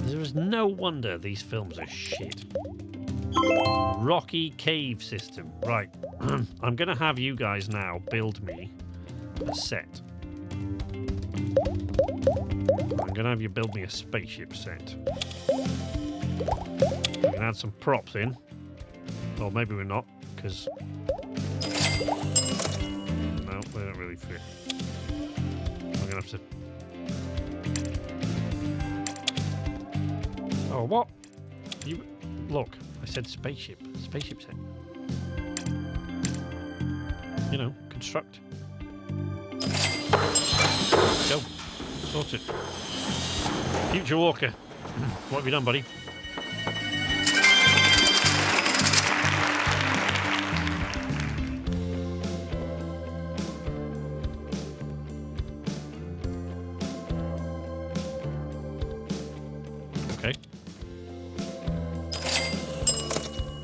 S1: There is no wonder these films are shit. Rocky cave system. Right. I'm going to have you guys now build me a set. I'm going to have you build me a spaceship set. We can add some props in. Or maybe we're not, because... No, they don't really fit. I'm going to have to... Oh, what? You... Look, I said spaceship. Spaceship set. You know, construct. Go. Sort it. Future Walker. What have you done, buddy? Okay.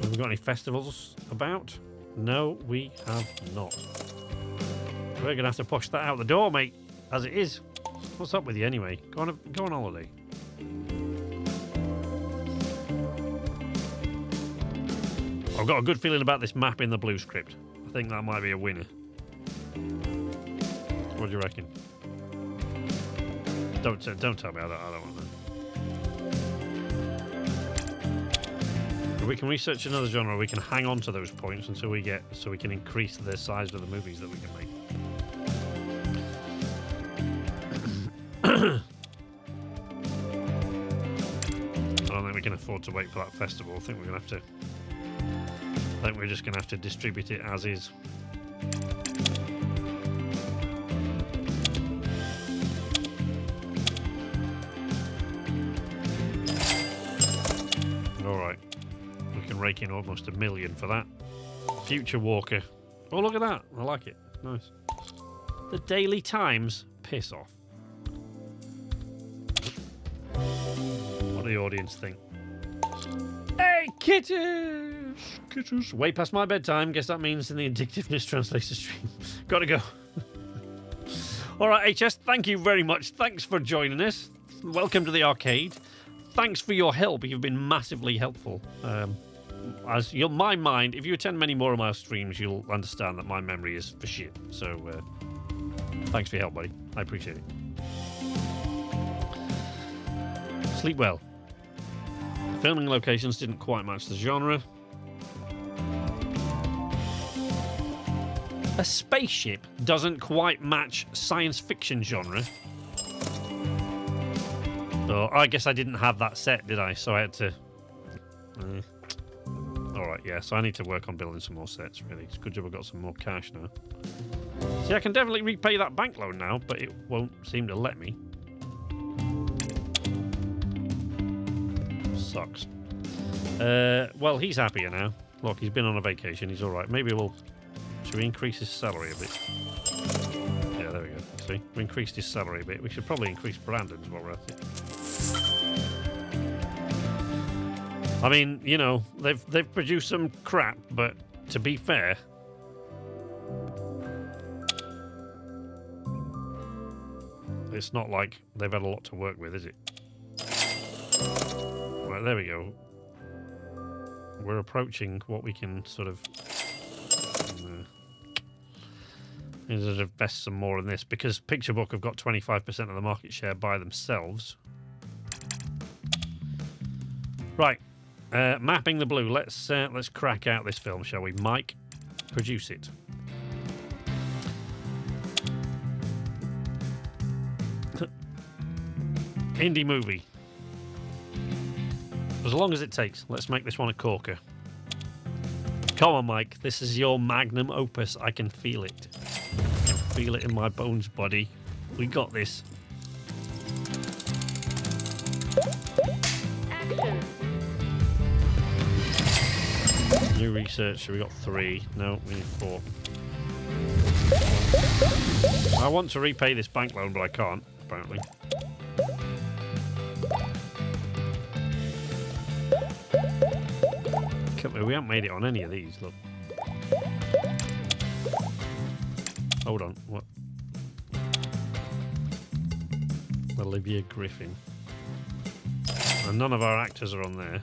S1: Have we got any festivals about? No, we have not. We're going to have to push that out the door, mate, as it is. What's up with you anyway? Go on holiday. I've got a good feeling about this map in the blue script. I think that might be a winner. What do you reckon? Don't tell me. I don't want that. We can research another genre. We can hang on to those points until we can increase the size of the movies that we can make. I don't think we can afford to wait for that festival. I think we're just gonna have to distribute it as is. All right, we can rake in almost $1 million for that. Future Walker. Oh, look at that! I like it. Nice. The Daily Times. Piss off. What do the audience think? Hey, kittens! Kittens. Way past my bedtime. Guess that means in the Addictiveness Translator stream. Gotta go. All right, HS, thank you very much. Thanks for joining us. Welcome to the arcade. Thanks for your help. You've been massively helpful. My mind, if you attend many more of my streams, you'll understand that my memory is for shit. So, thanks for your help, buddy. I appreciate it. Sleep well. The filming locations didn't quite match the genre. A spaceship doesn't quite match science fiction genre. Oh, I guess I didn't have that set, did I? So I had to Alright, yeah, so I need to work on building some more sets, really. It's a good job I've got some more cash now. See, I can definitely repay that bank loan now, but it won't seem to let me. Sucks. Well, he's happier now. Look, he's been on a vacation. He's alright. Maybe we'll... Should we increase his salary a bit? Yeah, there we go. See? We increased his salary a bit. We should probably increase Brandon's while we're at it. I mean, you know, they've produced some crap, but to be fair... It's not like they've had a lot to work with, is it? Right, there we go. We're approaching what we can sort of... need to invest some more in this, because Picture Book have got 25% of the market share by themselves. Right. Mapping the Blue. Let's crack out this film, shall we? Mike, produce it. Indie movie. As long as it takes. Let's make this one a corker. Come on, Mike. This is your magnum opus. I can feel it. I can feel it in my bones, buddy. We got this.
S2: Action.
S1: New research. We got 3. No, we need 4. I want to repay this bank loan, but I can't, apparently. We haven't made it on any of these, look. Hold on, what? Olivia Griffin. And none of our actors are on there.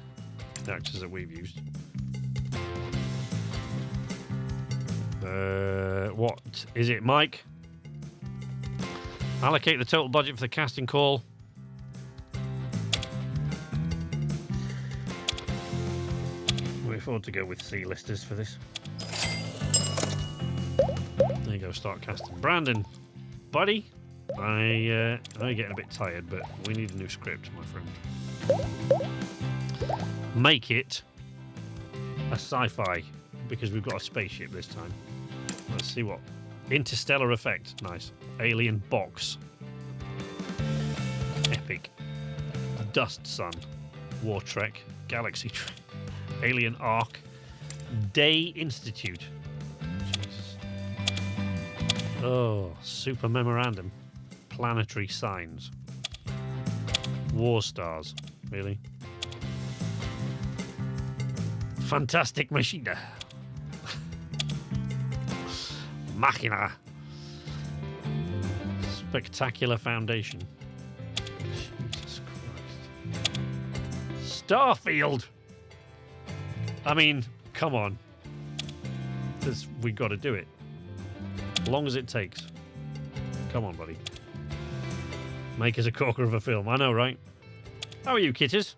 S1: The actors that we've used. What is it, Mike? Allocate the total budget for the casting call. We afford to go with C-listers for this. There you go, start casting. Brandon, buddy, I'm getting a bit tired, but we need a new script, my friend. Make it a sci-fi, because we've got a spaceship this time. Let's see what. Interstellar effect, nice. Alien box. Epic. Dust Sun. War Trek. Galaxy Trek. Alien Arc. Day Institute. Jesus. Oh, Super Memorandum. Planetary Signs. War Stars. Really? Fantastic Machina. Machina. Spectacular Foundation. Jesus Christ. Starfield. I mean, come on. We got to do it. As long as it takes. Come on, buddy. Make us a corker of a film. I know, right? How are you, kitters?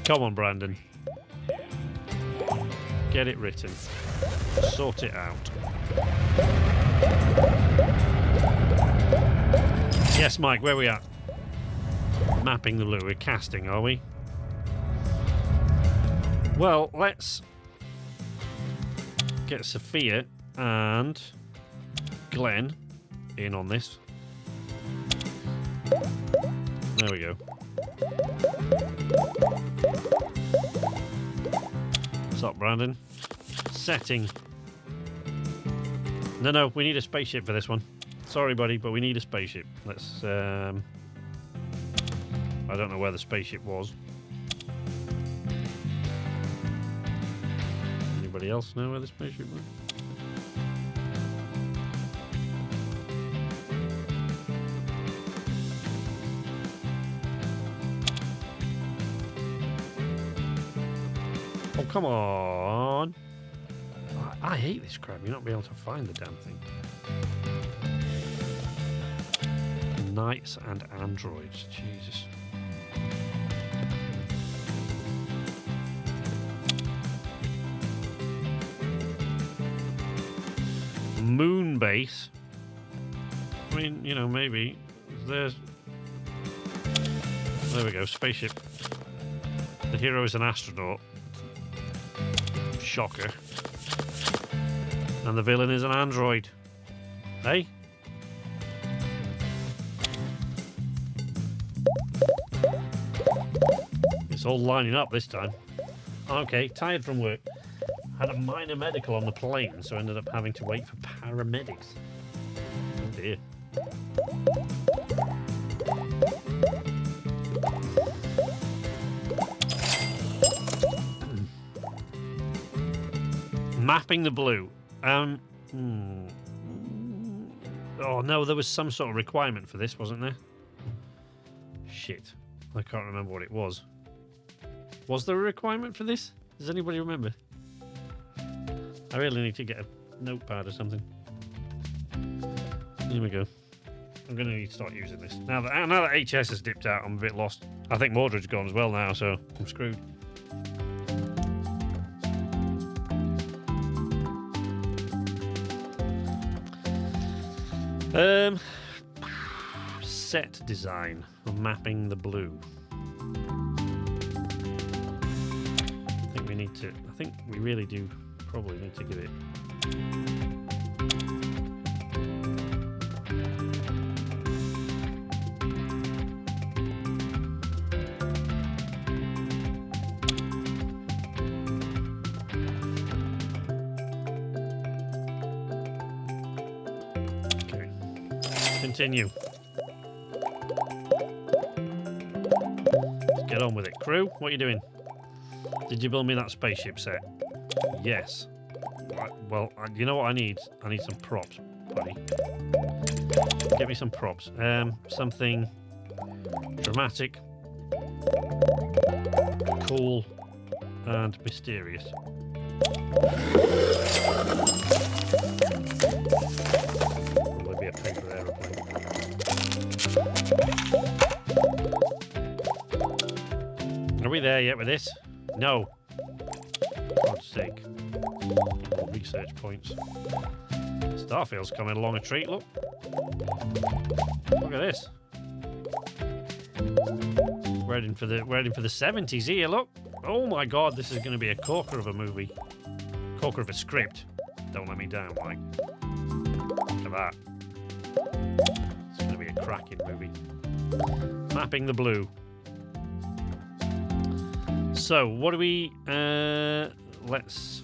S1: Come on, Brandon. Get it written. Sort it out. Yes, Mike, where are we at? Mapping the Blue. We're casting, are we? Well, let's get Sophia and Glenn in on this. There we go. What's up, Brandon? Setting. No, we need a spaceship for this one. Sorry, buddy, but we need a spaceship. Let's, I don't know where the spaceship was. Anybody else know where the spaceship was? Oh, come on. I hate this crap. You're not be able to find the damn thing. Knights and androids. Jesus. Moon base. I mean, you know, maybe. There we go. Spaceship. The hero is an astronaut. Shocker. And the villain is an android. Hey? It's all lining up this time. Okay, tired from work. Had a minor medical on the plane, so ended up having to wait for paramedics. Oh dear. Mapping the blue. Oh no, there was some sort of requirement for this, wasn't there? Shit. I can't remember what it was. Was there a requirement for this? Does anybody remember? I really need to get a notepad or something. Here we go. I'm going to need to start using this. Now that HS has dipped out, I'm a bit lost. I think Mordred's gone as well now, so I'm screwed. Set design for mapping the blue. I think we really do probably need to give it. Okay. Continue. Let's get on with it. Crew, what are you doing? Did you build me that spaceship set? Yes. Right, well, you know what I need? I need some props, buddy. Give me some props. Something dramatic, cool, and mysterious. Probably be a paper aeroplane. Are we there yet with this? No. For God's sake. More research points. Starfield's coming along a treat, look. Look at this. We're heading for the 70s here, look. Oh my god, this is going to be a corker of a movie. Corker of a script. Don't let me down, Mike. Look at that. It's going to be a cracking movie. Mapping the blue. So, what do we... let's...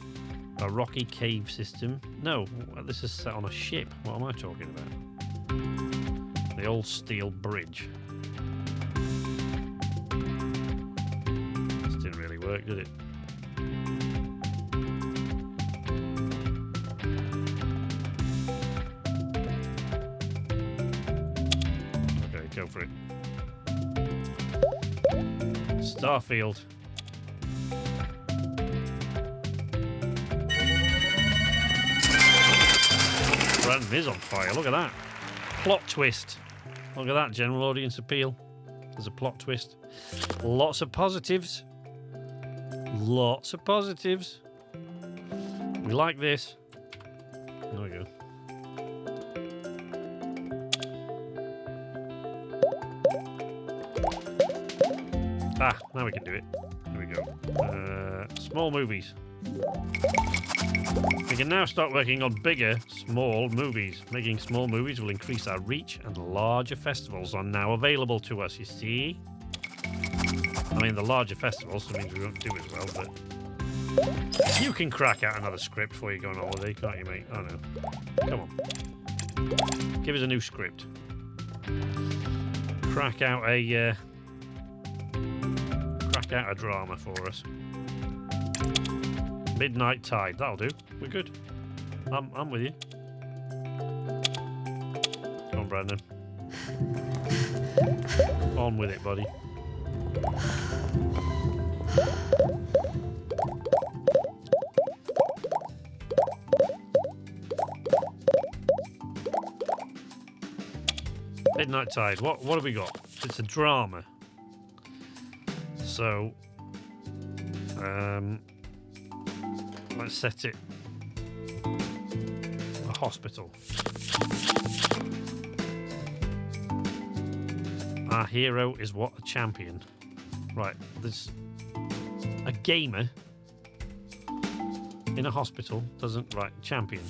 S1: A rocky cave system. No, this is set on a ship. What am I talking about? The old steel bridge. This didn't really work, did it? Okay, go for it. Starfield. Brandon is on fire. Look at that. Plot twist. Look at that general audience appeal. There's a plot twist. Lots of positives. Lots of positives. We like this. There we go. Ah, now we can do it. Here we go. Small movies. We can now start working on bigger, small movies. Making small movies will increase our reach, and larger festivals are now available to us, you see? I mean, the larger festivals means we won't do as well, but... You can crack out another script before you go on holiday, can't you, mate? Oh, no. Come on. Give us a new script. Crack out a drama for us. Midnight Tide, that'll do. We're good. I'm with you. Come on, Brandon. On with it, buddy. Midnight Tide. What have we got? It's a drama. So, let's set it a hospital. Our hero is what? A champion. Right, this A gamer in a hospital doesn't... Right, champion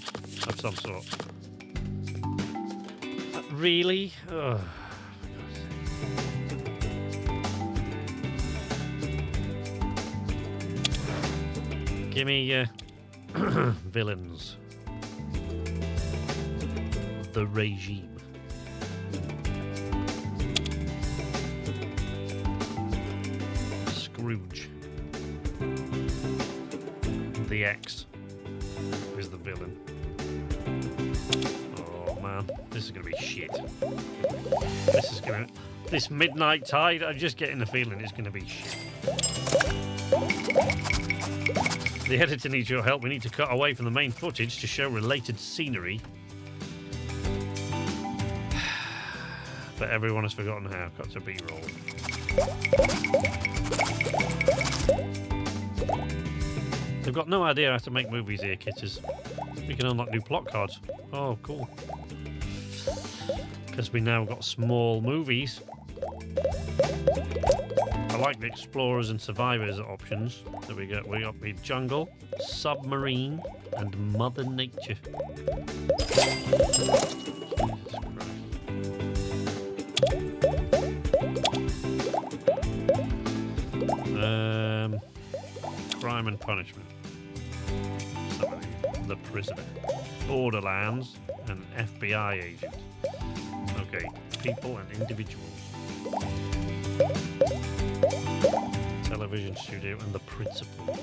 S1: of some sort. Really? Ugh. Give me villains. The Regime. Scrooge. The X is the villain. Oh man, this is gonna be shit. This Midnight Tide, I'm just getting the feeling it's gonna be shit. The editor needs your help. We need to cut away from the main footage to show related scenery. But everyone has forgotten how. Cut to B-roll. They've got no idea how to make movies here, kitters. We can unlock new plot cards. Oh, cool. Because we now got small movies. I like the explorers and survivors options that we got. We got the jungle, submarine, and Mother Nature. Crime and punishment. Somebody, the prisoner. Borderlands, and FBI agent. Okay, people and individuals. Television studio and the principal.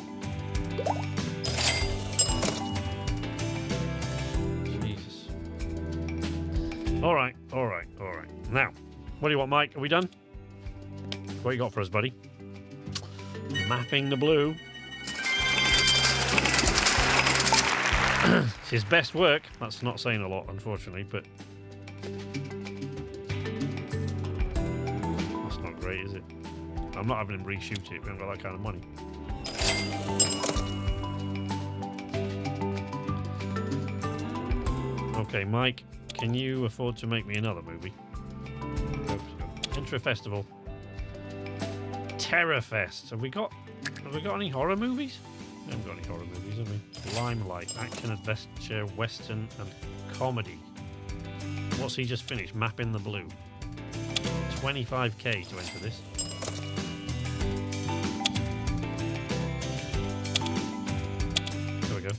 S1: Jesus. All right. Now, what do you want, Mike? Are we done? What you got for us, buddy? Mapping the blue. It's his best work. That's not saying a lot, unfortunately, but that's not great, is it? I'm not having him reshoot it. We haven't got that kind of money. Okay, Mike, can you afford to make me another movie? Enter a festival. Terrorfest. Have we got any horror movies? We haven't got any horror movies, have we? Limelight, action, adventure, western, and comedy. What's he just finished? Mapping the Blue. 25k to enter this. There we go.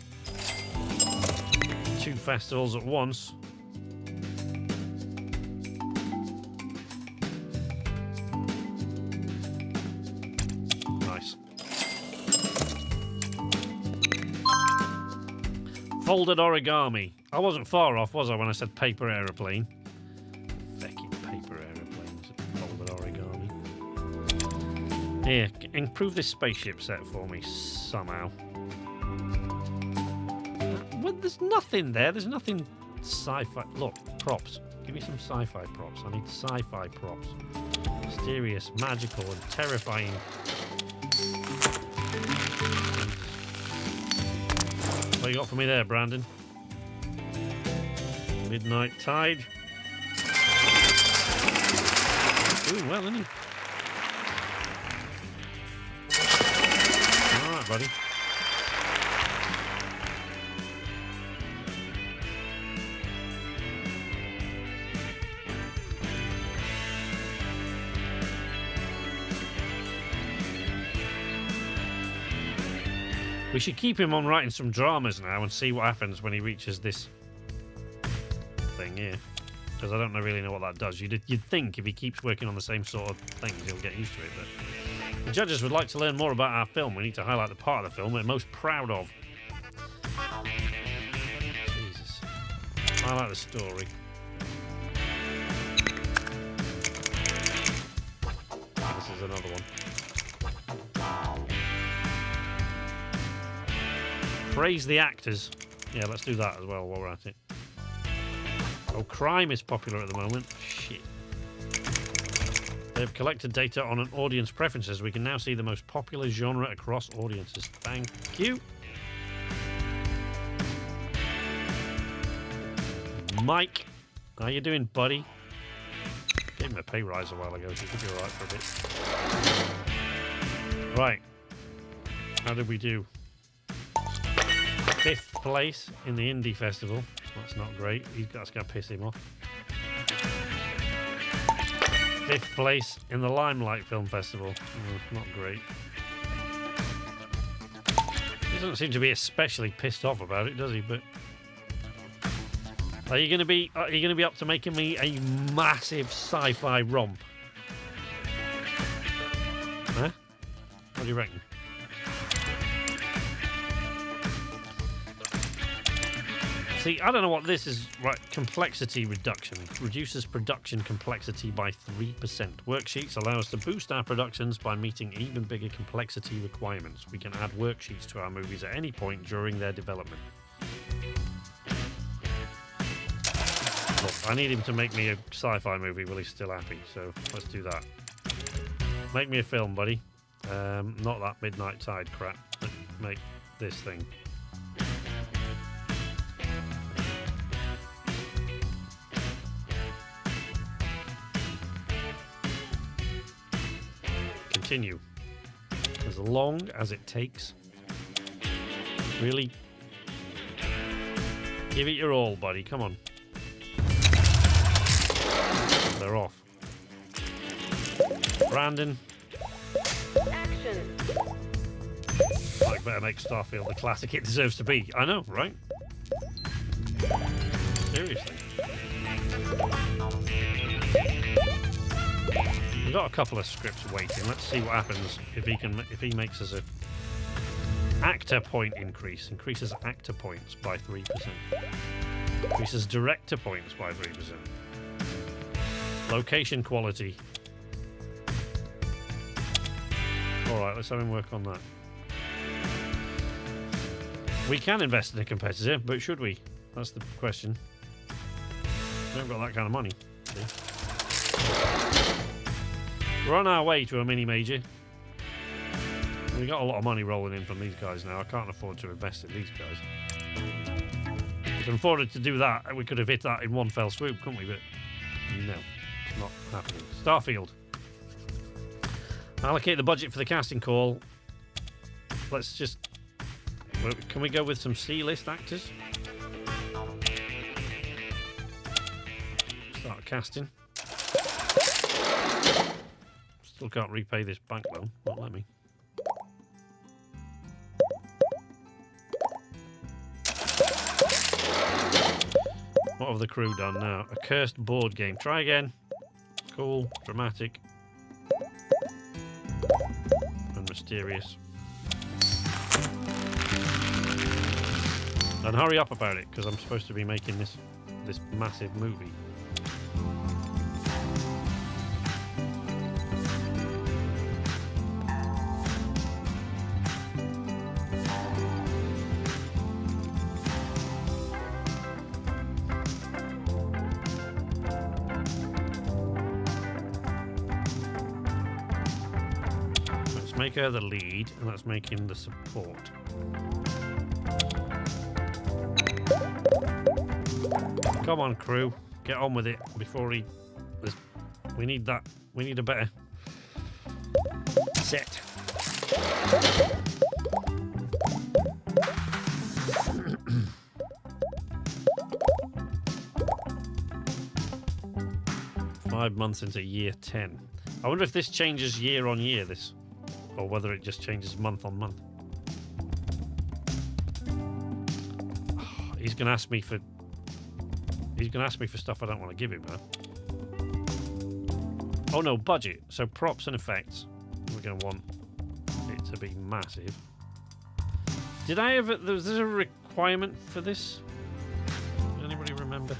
S1: 2 festivals at once. Nice. Folded origami. I wasn't far off, was I, when I said paper aeroplane? Fucking paper aeroplanes. Folded origami. Here, improve this spaceship set for me somehow. Well, there's nothing there. There's nothing sci-fi. Look, props. Give me some sci-fi props. I need sci-fi props. Mysterious, magical, and terrifying. What you got for me there, Brandon? Midnight Tide. Doing well, isn't he? All right, buddy. We should keep him on writing some dramas now and see what happens when he reaches this thing here. Because I don't really know what that does. You'd think if he keeps working on the same sort of things, he'll get used to it. But the judges would like to learn more about our film. We need to highlight the part of the film we're most proud of. Jesus. I like the story. This is another one. Praise the actors. Yeah, let's do that as well while we're at it. Oh, crime is popular at the moment. Shit. They've collected data on an audience preferences. We can now see the most popular genre across audiences. Thank you. Mike, how you doing, buddy? Gave him a pay rise a while ago, so he could be alright for a bit. Right. How did we do? 5th place in the Indie Festival. That's not great. That's going to piss him off. 5th place in the Limelight Film Festival. Not great. He doesn't seem to be especially pissed off about it, does he? But are you going to be up to making me a massive sci-fi romp? Huh? What do you reckon? See, I don't know what this is. Right, complexity reduction. Reduces production complexity by 3%. Worksheets allow us to boost our productions by meeting even bigger complexity requirements. We can add worksheets to our movies at any point during their development. Look, I need him to make me a sci-fi movie while he's still happy, so let's do that. Make me a film, buddy. Not that Midnight Tide crap. Make this thing. Continue. As long as it takes. Really? Give it your all, buddy. Come on. They're off. Brandon.
S2: Action.
S1: I better make Starfield the classic it deserves to be. I know, right? Seriously. We've got a couple of scripts waiting. Let's see what happens if he makes us a actor point increase. Increases actor points by 3%. Increases director points by 3%. Location quality. Alright, let's have him work on that. We can invest in a competitor, but should we? That's the question. We haven't got that kind of money. See? We're on our way to a mini major. We got a lot of money rolling in from these guys now. I can't afford to invest in these guys. If we can afford to do that, we could have hit that in one fell swoop, couldn't we? But no, it's not happening. Starfield. Allocate the budget for the casting call. Let's just... Can we go with some C-list actors? Start casting. Still can't repay this bank loan. Won't let me. What have the crew done now? A cursed board game. Try again. Cool. Dramatic. And mysterious. And hurry up about it, because I'm supposed to be making this massive movie. Let's make her the lead, and let's make him the support. Come on, crew. Get on with it before he... We need that. We need a better set. Five months into year 10. I wonder if this changes year on year, this. Or whether it just changes month on month. Oh, he's going to ask me for... He's going to ask me for stuff I don't want to give him, huh? Oh no, budget. So props and effects. We're going to want it to be massive. Did I ever... Was there a requirement for this? Does anybody remember?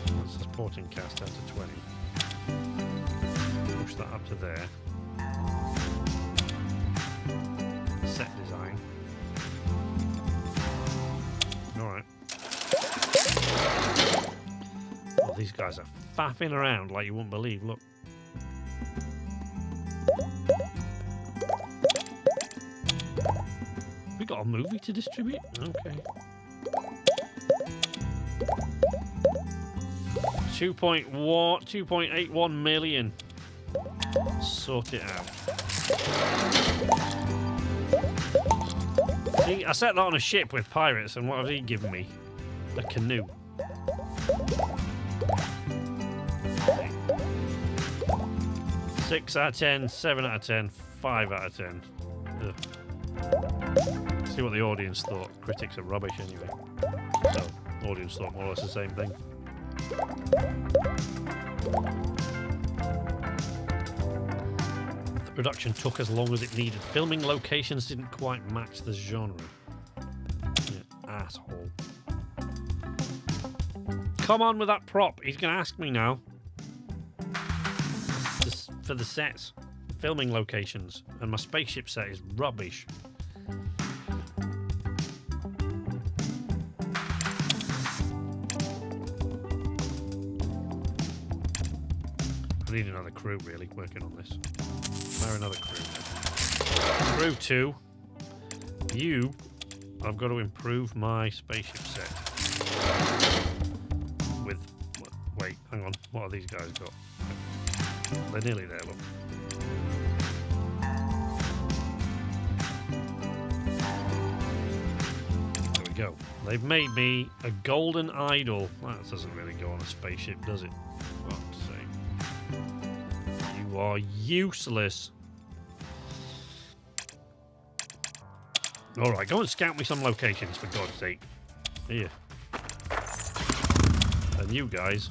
S1: That's the supporting cast down to 20. Push that up to there. Set design. Alright. Oh, these guys are faffing around like you wouldn't believe. Look. We got a movie to distribute? Okay. 2.81 million. Sort it out. See, I set that on a ship with pirates, and what have he given me? A canoe. Six out of 10, 7 out of 10, 5 out of 10. Ugh. See what the audience thought. Critics are rubbish anyway. So, audience thought more or less the same thing. The production took as long as it needed. Filming locations didn't quite match the genre. You asshole. Come on with that prop. He's going to ask me now. For the sets. Filming locations. And my spaceship set is rubbish. I need another crew, really, working on this. Hire another crew. Crew 2. I've got to improve my spaceship set. With... Wait, hang on. What have these guys got? They're nearly there, look. There we go. They've made me a golden idol. That doesn't really go on a spaceship, does it? Fuck's sake. You are useless. Alright, go and scout me some locations, for God's sake. Here. And you guys.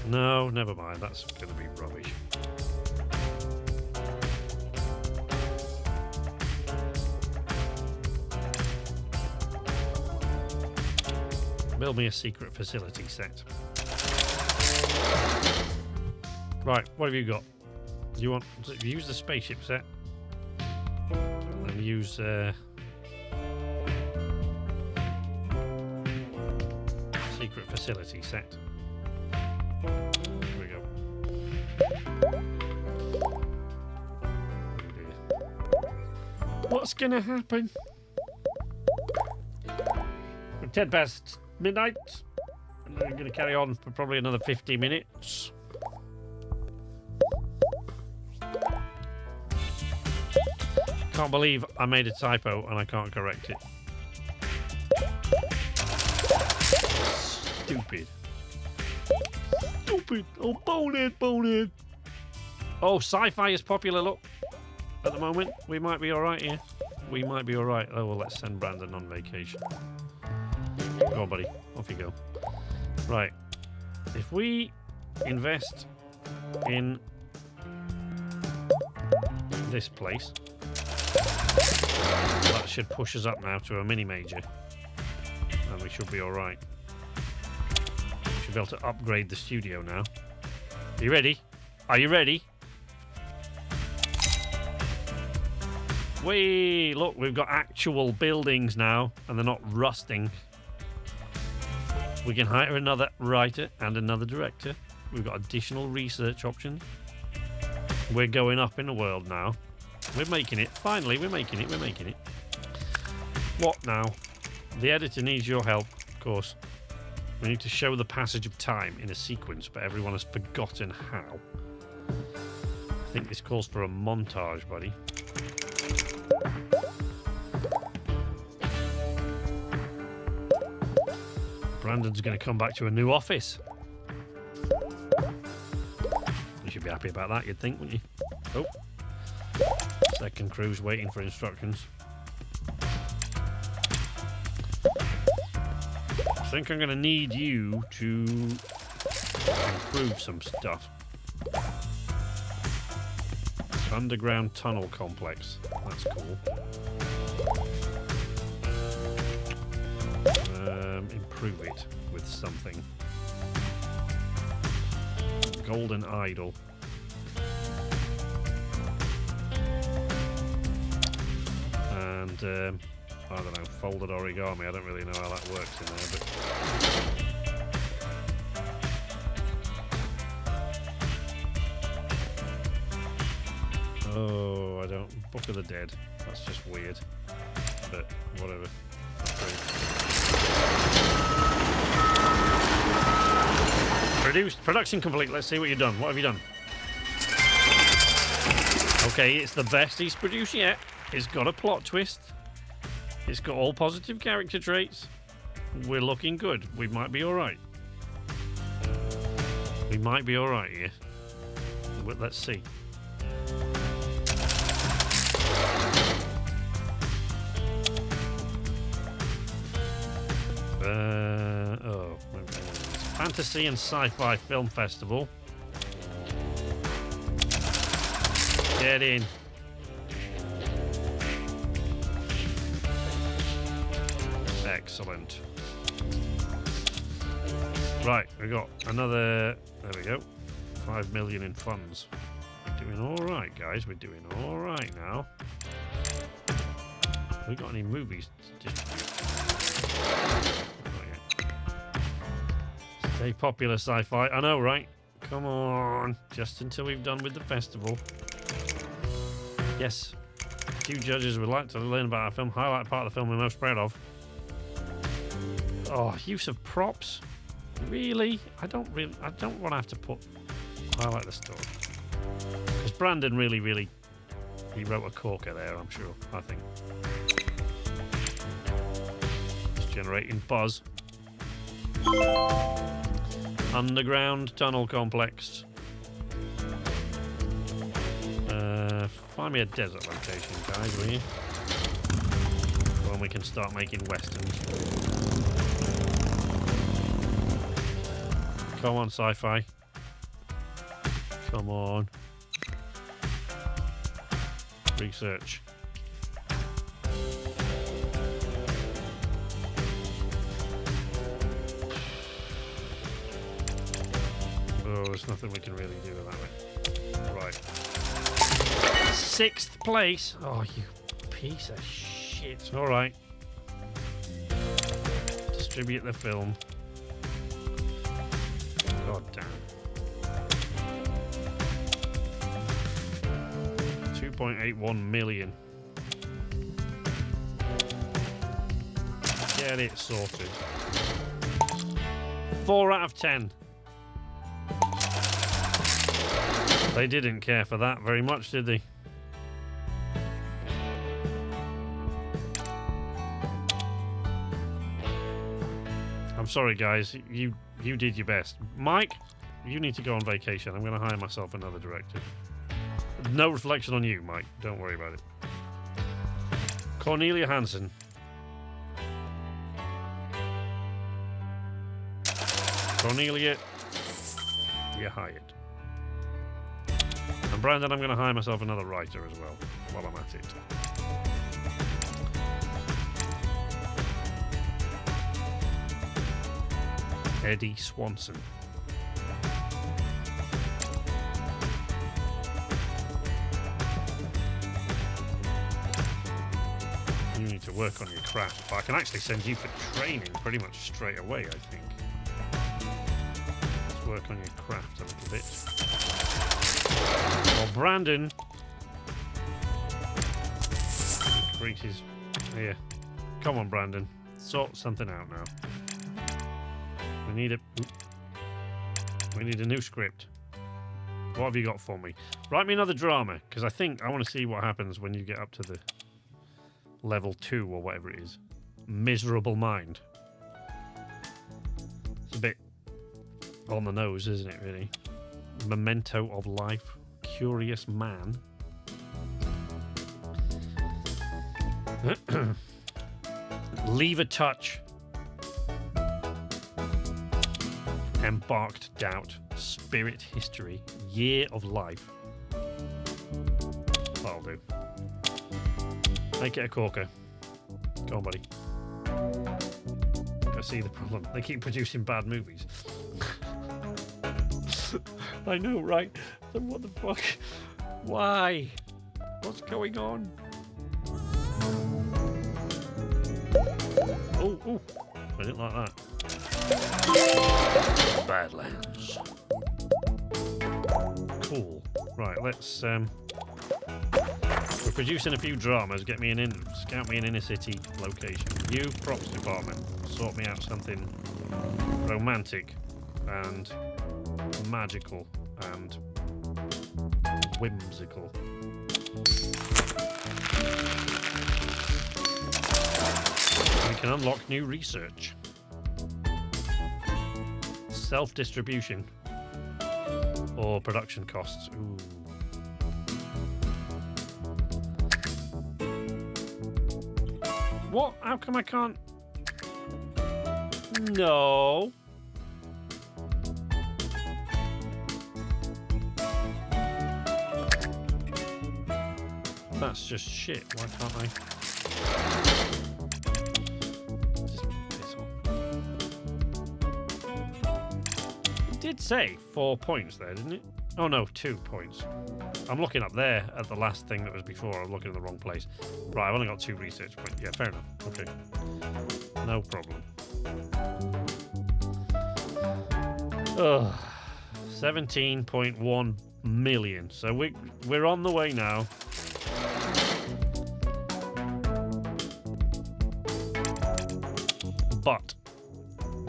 S1: No, never mind. That's going to be rubbish. Build me a secret facility set. Right, what have you got? Do you want to use the spaceship set? And use secret facility set. Here we go. Oh dear. What's gonna happen? 10 past midnight. And I'm gonna carry on for probably another 50 minutes. Can't believe I made a typo and I can't correct it. Stupid. Stupid. Oh, bonehead. Oh, sci-fi is popular, look. At the moment, we might be alright here. We might be alright. Oh, well, let's send Brandon on vacation. Go on, buddy. Off you go. Right. If we invest in this place, that should push us up now to a mini-major. And we should be alright. We should be able to upgrade the studio now. Are you ready? Are you ready? Whee! Look, we've got actual buildings now, and they're not rusting. We can hire another writer and another director. We've got additional research options. We're going up in the world now. We're making it. Finally, we're making it. We're making it. What now? The editor needs your help, of course. We need to show the passage of time in a sequence, but everyone has forgotten how. I think this calls for a montage, buddy. Brandon's going to come back to a new office. You should be happy about that, you'd think, wouldn't you? Oh. Second crew's waiting for instructions. I think I'm going to need you to improve some stuff. Underground tunnel complex. That's cool. Improve it with something. Golden idol. And I don't know, folded origami. I don't really know how that works in there, but oh, I don't. Book of the Dead. That's just weird. But whatever. Production complete. Let's see what you've done. What have you done? Okay, it's the best he's produced yet. It's got a plot twist. It's got all positive character traits. We're looking good. We might be alright. We might be alright here. Well, let's see. Fantasy and Sci-Fi Film Festival. Get in. Excellent. Right, we got another. There we go. 5 million in funds. We're doing all right, guys. We're doing all right now. Have we got any movies to distribute? Not yet. Stay popular, sci-fi. I know, right? Come on. Just until we've done with the festival. Yes. A few judges would like to learn about our film. Highlight part of the film we're most proud of. Oh, use of props. Really? I don't want to have to put highlight the story. Because Brandon really, he wrote a corker there, I'm sure. I think. It's generating buzz. Underground tunnel complex. Find me a desert location, guys, will you? When we can start making westerns. Come on, sci-fi. Come on. Research. Oh, there's nothing we can really do with that one. Right. 6th place. Oh, you piece of shit. All right. Distribute the film. God damn. 2.81 million. Get it sorted. 4 out of 10. They didn't care for that very much, did they? I'm sorry, guys. You did your best. Mike, you need to go on vacation. I'm going to hire myself another director. No reflection on you, Mike. Don't worry about it. Cornelia Hansen. Cornelia, you're hired. And Brandon, I'm going to hire myself another writer as well while I'm at it. Eddie Swanson. You need to work on your craft, but I can actually send you for training pretty much straight away, I think. Let's work on your craft a little bit. Well, Brandon increases here. Come on, Brandon. Sort something out now. We need a new script. What have you got for me? Write me another drama, because I think I want to see what happens when you get up to the level 2 or whatever it is. Miserable Mind. It's a bit on the nose, isn't it, really? Memento of Life. Curious Man. Leave a Touch. Embarked Doubt. Spirit History. Year of Life. That'll do. Make it a corker. Go on, buddy. I see the problem. They keep producing bad movies. I know, right? Then what the fuck? Why? What's going on? Oh, I didn't like that. Badlands. Cool. Right, let's we're producing a few dramas. Scout me an inner city location. You, props department, sort me out something romantic. and magical and whimsical. We can unlock new research. Self-distribution or production costs. Ooh. What? How come I can't? No. That's just shit. Why can't I? Just piss off. It did say 4 points there, didn't it? Oh no, 2 points. I'm looking up there at the last thing that was before. I'm looking in the wrong place. Right, I've only got 2 research points. Yeah, fair enough. Okay. No problem. Ugh. 17.1 million. So we're on the way now. But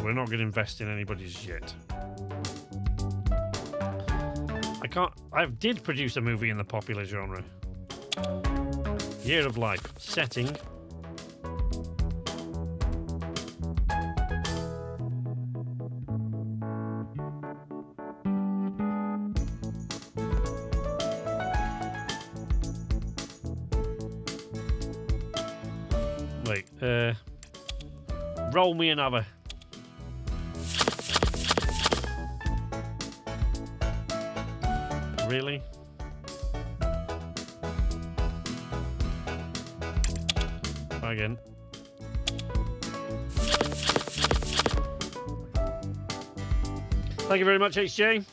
S1: we're not going to invest in anybody's yet. I did produce a movie in the popular genre. Year of Life. Setting. Wait, roll me another. Really? Try again. Thank you very much, HJ.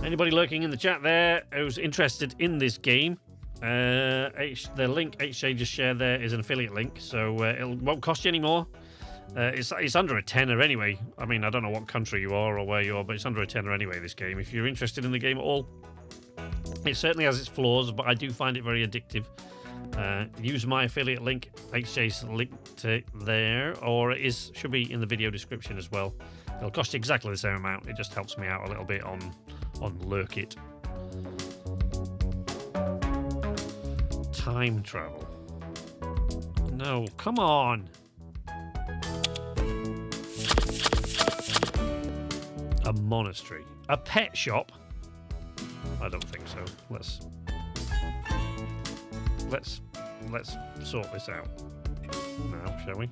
S1: Anybody lurking in the chat there who's interested in this game, the link HJ just shared there is an affiliate link, so it won't cost you any more. It's under a tenner anyway. I mean, I don't know what country you are or where you are, but it's under a tenner anyway, this game. If you're interested in the game at all, it certainly has its flaws, but I do find it very addictive. Use my affiliate link, HJ's link to there, or it should be in the video description as well. It'll cost you exactly the same amount. It just helps me out a little bit on Lurk It. Time travel. No, come on. A monastery. A pet shop? I don't think so. Let's sort this out now, shall we?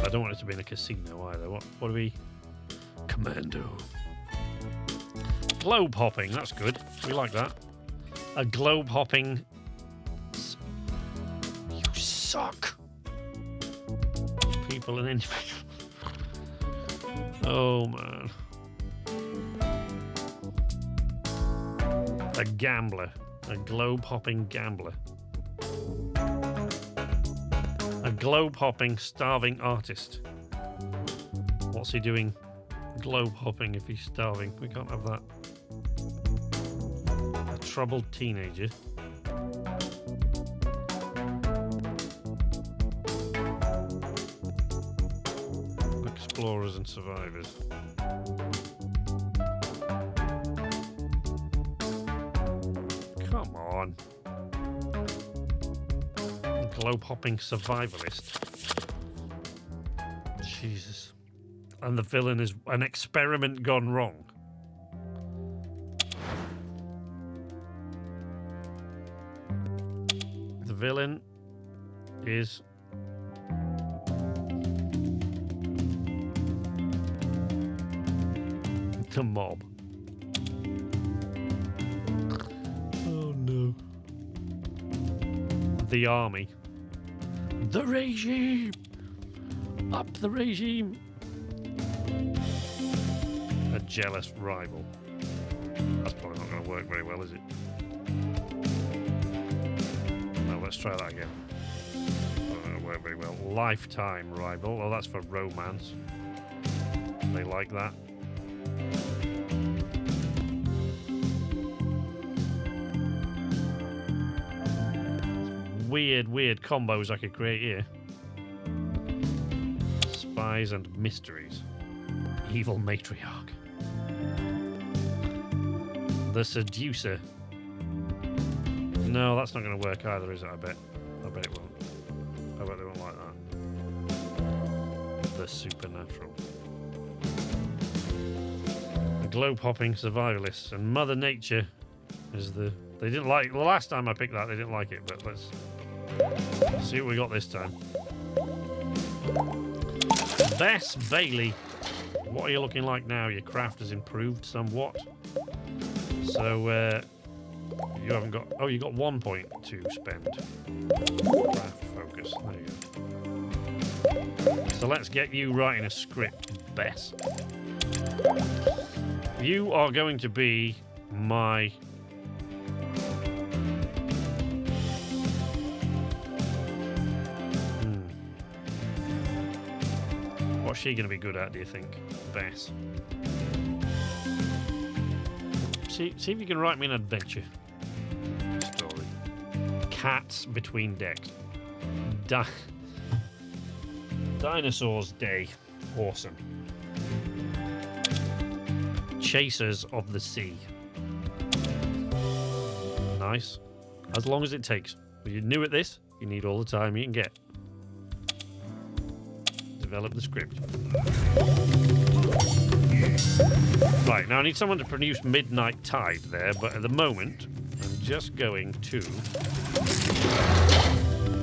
S1: I don't want it to be in a casino either. What do we? Commando. Globe hopping, that's good. We like that. A globe hopping. You suck. People and individuals. Oh man. A gambler. A globe hopping gambler. A globe hopping starving artist. What's he doing? Globe hopping if he's starving. We can't have that. A troubled teenager. Explorers and survivors. Come on. Globe hopping survivalist. Jesus. And the villain is an experiment gone wrong. The villain is the mob. Oh no. The army. The regime. Up the regime. A jealous rival. That's probably not going to work very well, is it? No, let's try that again. Not going to work very well. Lifetime rival. Well, that's for romance. They like that. weird combos I could create here. Spies and mysteries. Evil matriarch. The seducer. No, that's not going to work either, is it? I bet it won't. I bet they won't like that. The supernatural. The globe-hopping survivalists. And Mother Nature is the... They didn't like... The last time I picked that, they didn't like it, but let's see what we got this time. Bess Bailey. What are you looking like now? Your craft has improved somewhat. So, you haven't got... Oh, you got 1 point to spend. Craft focus. There you go. So let's get you writing a script, Bess. You are going to be my... What's she going to be good at, do you think, Bess? See if you can write me an adventure story. Cats between decks. Dinosaurs Day. Awesome. Chasers of the Sea. Nice. As long as it takes. If you're new at this, you need all the time you can get. Develop the script. Right, now I need someone to produce Midnight Tide there, but at the moment, I'm just going to...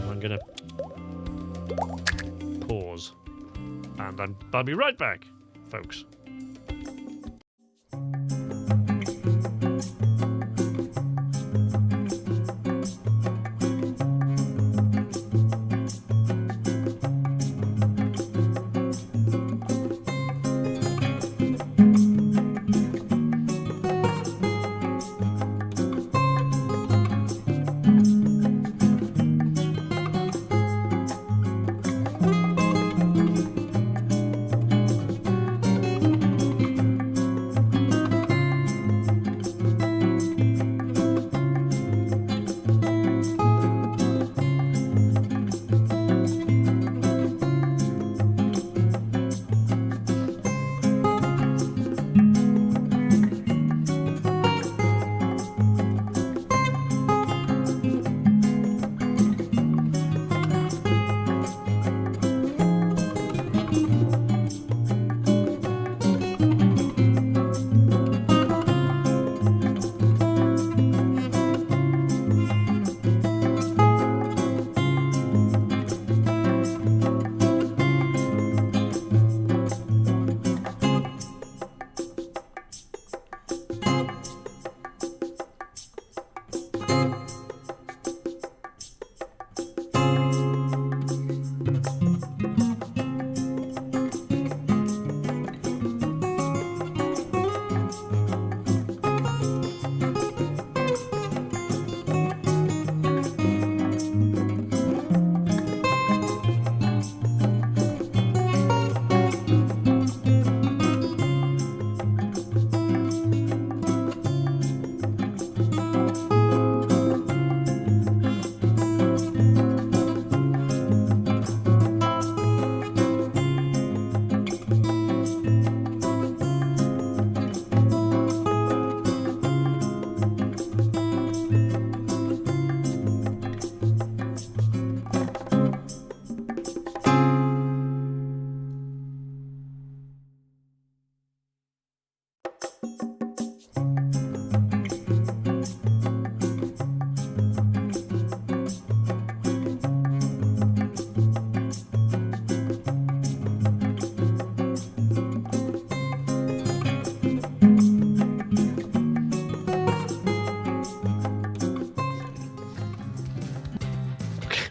S1: I'm going to pause. And I'll be right back, folks.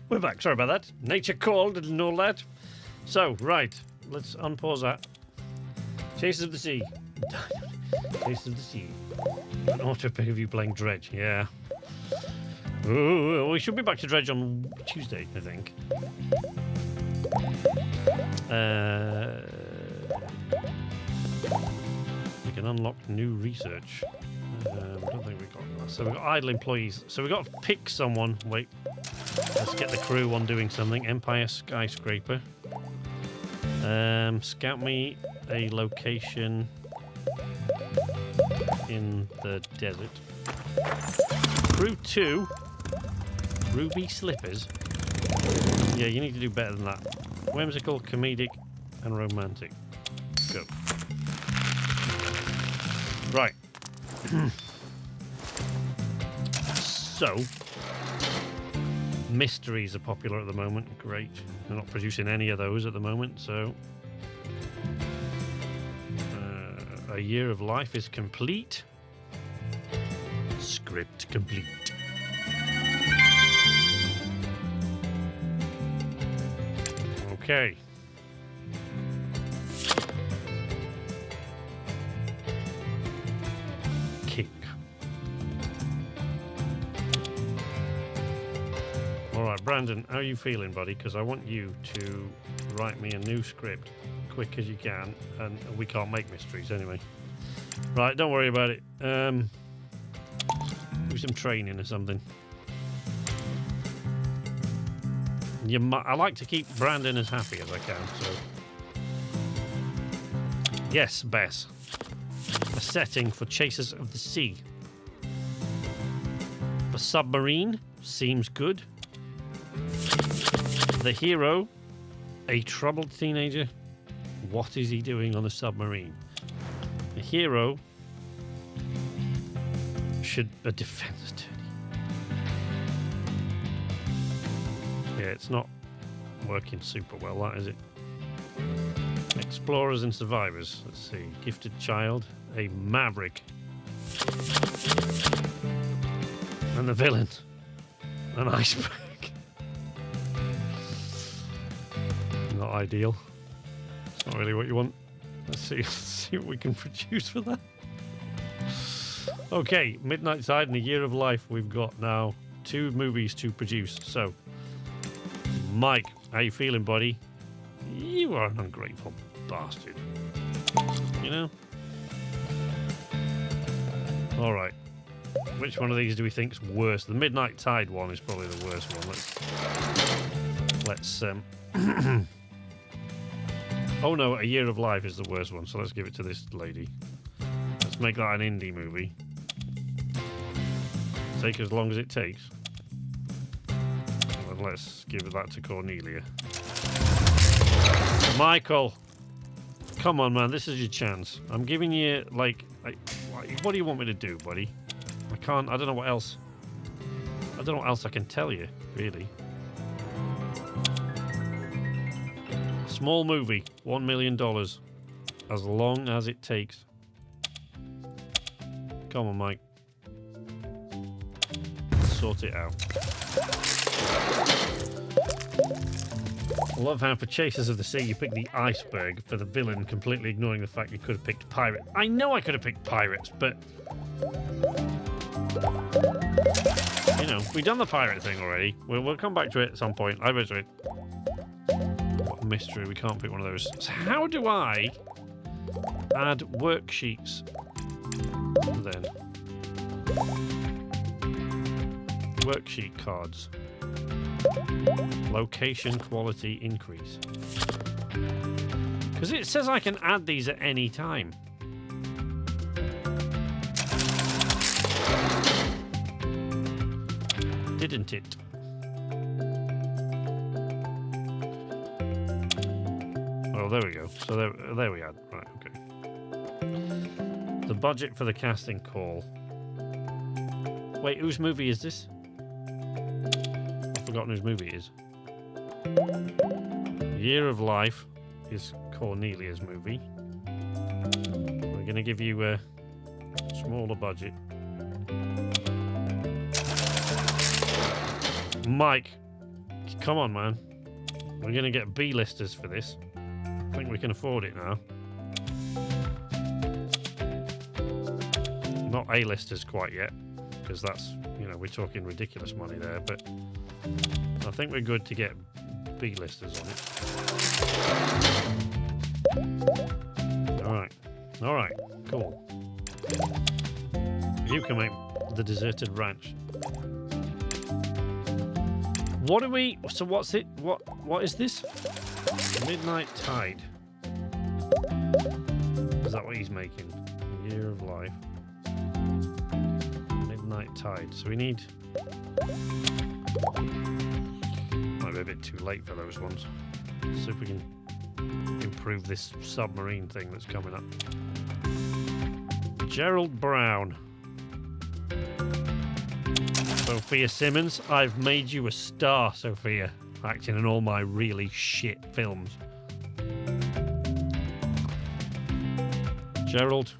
S1: We're back. Sorry about that. Nature called, didn't know that. So, right. Let's unpause that. Chasers of the Sea. Chasers of the Sea. An auto pick of you playing Dredge. Yeah. Ooh, we should be back to Dredge on Tuesday, I think. We can unlock new research. I don't think we got that. So we've got idle employees. So we've got to pick someone. Wait. Let's get the crew on doing something. Empire Skyscraper. Scout me a location in the desert. Crew 2. Ruby Slippers. Yeah, you need to do better than that. Whimsical, comedic, and romantic. Go. Right. So, mysteries are popular at the moment. Great. They're not producing any of those at the moment, so... a year of life is complete. Script complete. Okay. King. Alright, Brandon, how are you feeling, buddy? Because I want you to write me a new script quick as you can, and we can't make mysteries anyway. Right, don't worry about it. Do some training or something. I like to keep Brandon as happy as I can, so... Yes, Bess. A setting for Chasers of the Sea. A submarine seems good. The hero, a troubled teenager. What is he doing on a submarine? The hero should... a defense attorney. Yeah, it's not working super well, that is it? Explorers and survivors. Let's see. Gifted child. A maverick. And the villain. An iceberg. Not ideal. It's not really what you want. Let's see what we can produce for that. Okay, Midnight Tide and A Year of Life. We've got now 2 movies to produce. So, Mike, how you feeling, buddy? You are an ungrateful bastard. You know? Alright. Which one of these do we think's worse? The Midnight Tide one is probably the worst one. Let's oh no, A Year of Life is the worst one, so let's give it to this lady. Let's make that an indie movie. Take as long as it takes. And let's give that to Cornelia. Michael! Come on, man, this is your chance. I'm giving you, like what do you want me to do, buddy? I don't know what else. I don't know what else I can tell you, really. Small movie, $1 million. As long as it takes. Come on, Mike. Sort it out. I love how for Chasers of the Sea you picked the iceberg for the villain, completely ignoring the fact you could have picked pirate. I know I could have picked pirates, but... you know, we've done the pirate thing already. We'll come back to it at some point. I bet it. What a mystery. We can't pick one of those. So how do I add worksheets then? Worksheet cards. Location quality increase. Because it says I can add these at any time. Didn't it? Oh, there we go. So there we are. Right, okay. The budget for the casting call. Wait, whose movie is this? I've forgotten whose movie it is. Year of Life is Cornelia's movie. We're going to give you a smaller budget. Mike, come on, man. We're going to get B-listers for this. I think we can afford it now. Not A-listers quite yet, because that's, you know, we're talking ridiculous money there, but I think we're good to get B-listers on it. Alright, cool. You can make the deserted ranch. What are we? So what's it? What is this? Midnight Tide. Is that what he's making? Year of Life. Midnight Tide. So we need. Might be a bit too late for those ones. See if we can improve this submarine thing that's coming up. Gerald Brown. Sophia Simmons, I've made you a star, Sophia, acting in all my really shit films. Gerald.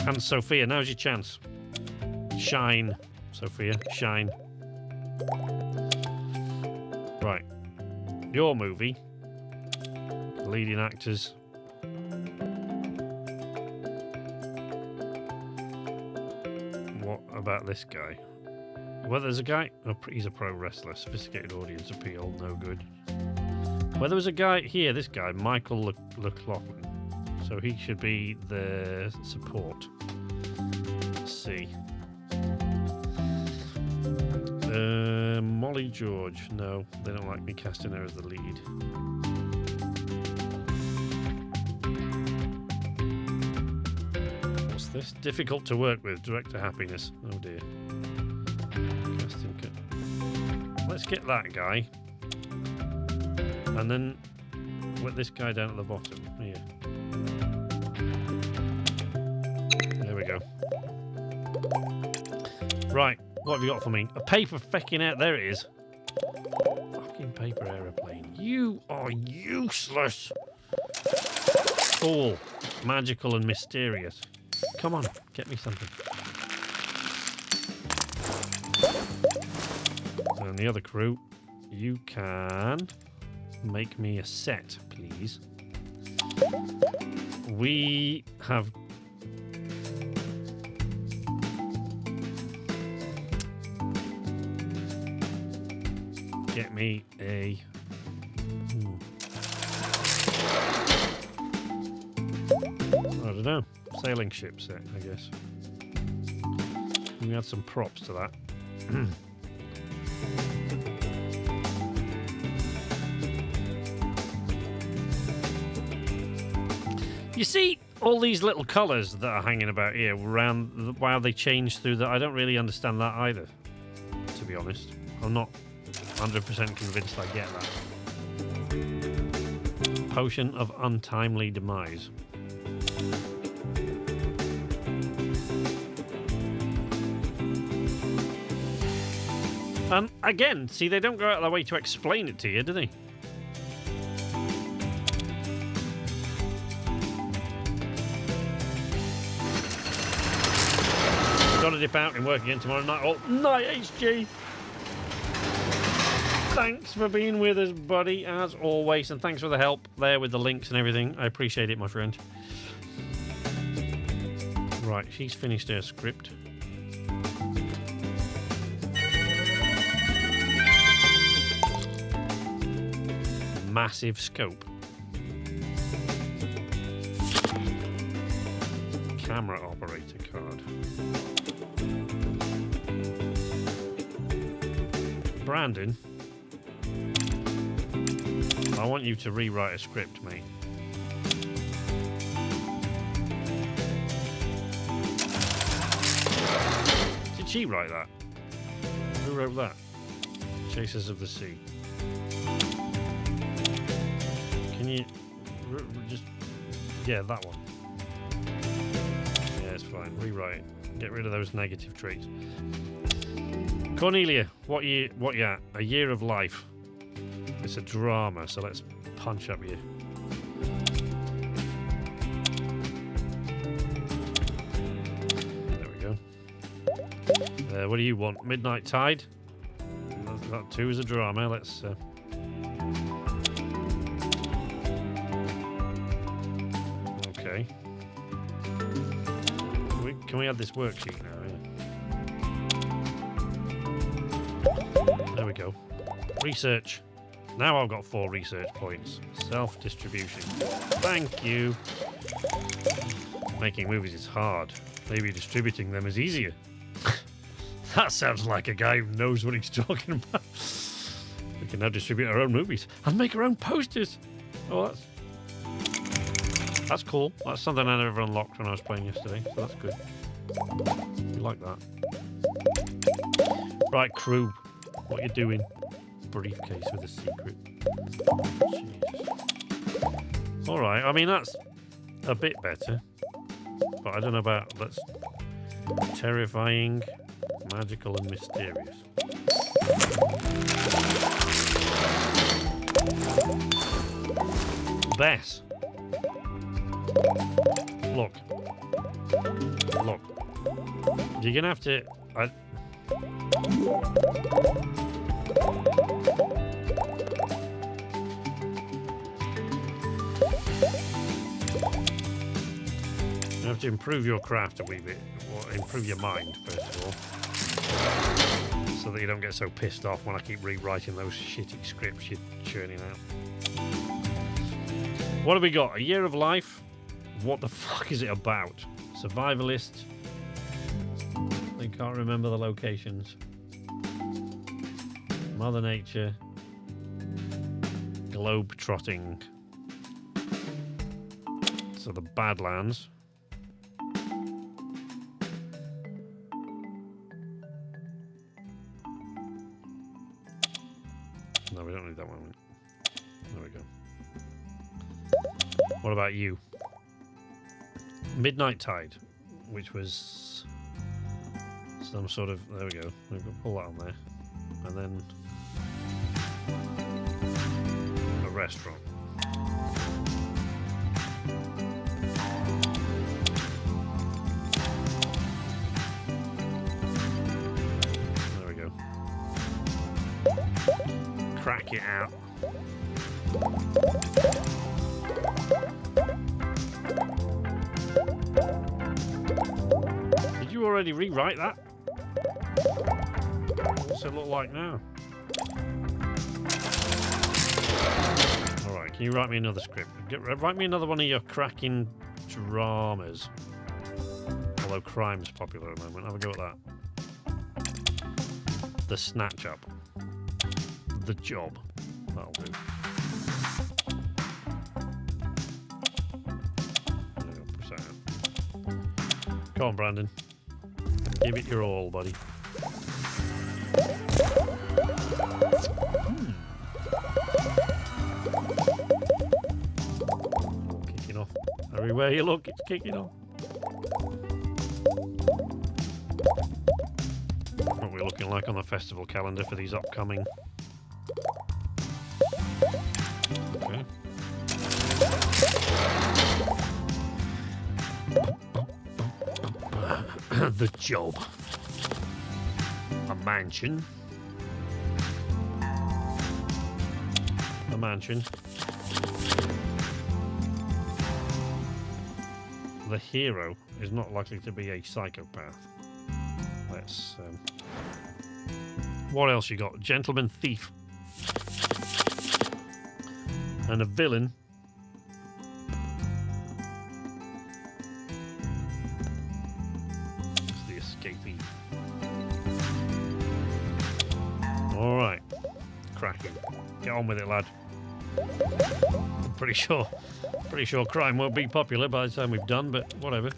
S1: And Sophia, now's your chance. Shine, Sophia, shine. Right. Your movie. Leading actors. What about this guy? Well, there's a guy. Oh, he's a pro wrestler. Sophisticated audience appeal. No good. Well, there was a guy here. This guy, Michael LeClaughlin. So he should be the support. Let's see. Molly George. No, they don't like me casting her as the lead. What's this? Difficult to work with. Director happiness. Oh dear. Casting. Let's get that guy. And then put this guy down at the bottom. Here. There we go. Right. What have you got for me? A paper fecking out. There it is. Fucking paper aeroplane. You are useless. Fool. Magical and mysterious. Come on. Get me something. And the other crew. You can make me a set, please. We have... Get me a... I don't know. Sailing ship set, I guess. We add some props to that. You see all these little colours that are hanging about here around while they change through that. I don't really understand that either, to be honest. I'm not 100% convinced I get that. Potion of untimely demise. And again, see, they don't go out of their way to explain it to you, do they? Gotta dip out and work again tomorrow night. Oh, night, HG! Thanks for being with us, buddy, as always, and thanks for the help there with the links and everything. I appreciate it, my friend. Right, she's finished her script. Massive scope. Camera operator card. Brandon, I want you to rewrite a script, mate. Did she write that? Who wrote that? Chasers of the Sea. Can you just... Yeah, that one. Yeah, it's fine. Rewrite it. Get rid of those negative traits. Cornelia, what you at? A Year of Life. It's a drama, so let's punch up here. There we go. What do you want? Midnight Tide? That too is a drama. Let's... Okay. Can we add this worksheet now? Yeah. There we go. Research. Now I've got 4 research points. Self-distribution. Thank you. Making movies is hard. Maybe distributing them is easier. That sounds like a guy who knows what he's talking about. We can now distribute our own movies and make our own posters. Oh, that's cool. That's something I never unlocked when I was playing yesterday, so that's good. You like that? Right, crew. What you doing? Briefcase with a secret. Jesus. Alright, I mean, that's a bit better. But I don't know about... That's terrifying, magical, and mysterious. Bess. Look. Look. You're gonna have to... You have to improve your craft a wee bit, or improve your mind, first of all, so that you don't get so pissed off when I keep rewriting those shitty scripts you're churning out. What have we got? A Year of Life? What the fuck is it about? Survivalist? I can't remember the locations. Mother Nature. Globe trotting. So the Badlands. No, we don't need that one. There we go. What about you? Midnight Tide, which was some sort of... There we go. We've got to pull that on there. And then... a restaurant. There we go. Crack it out. Did you already rewrite that? What's it look like now? Alright, can you write me another script? Write me another one of your cracking dramas. Although crime's popular at the moment. Have a go at that. The Snatch Up. The Job. That'll do. There we go, push that out. Come on, Brandon. Give it your all, buddy. Oh, kicking off. Everywhere you look, it's kicking off. What we're looking like on the festival calendar for these upcoming. Okay. The Job. A mansion. A mansion. The hero is not likely to be a psychopath. Let's... what else you got? Gentleman thief. And a villain. It's the escapee. Alright. Cracking. Get on with it, lad. I'm pretty sure crime won't be popular by the time we've done, but whatever.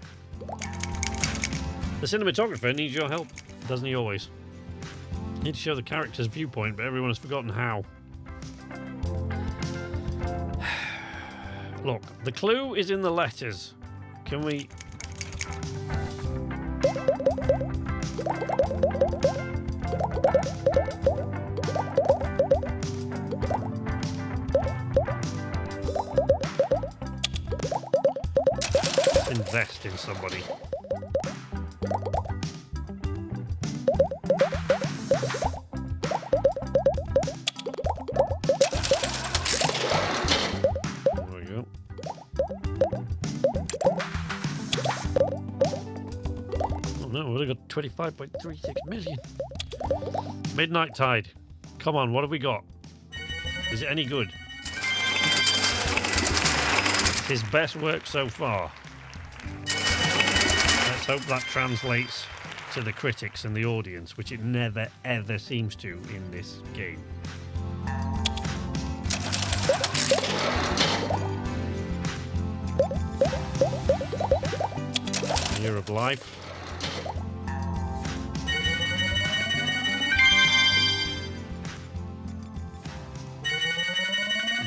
S1: The cinematographer needs your help, doesn't he always? Need to show the character's viewpoint, but everyone has forgotten how. Look, the clue is in the letters. Can we... invest in somebody. There we go. Oh no, we've got 25.36 million. Midnight Tide. Come on, what have we got? Is it any good? His best work so far. Let's hope that translates to the critics and the audience, which it never ever seems to in this game. Year of Life.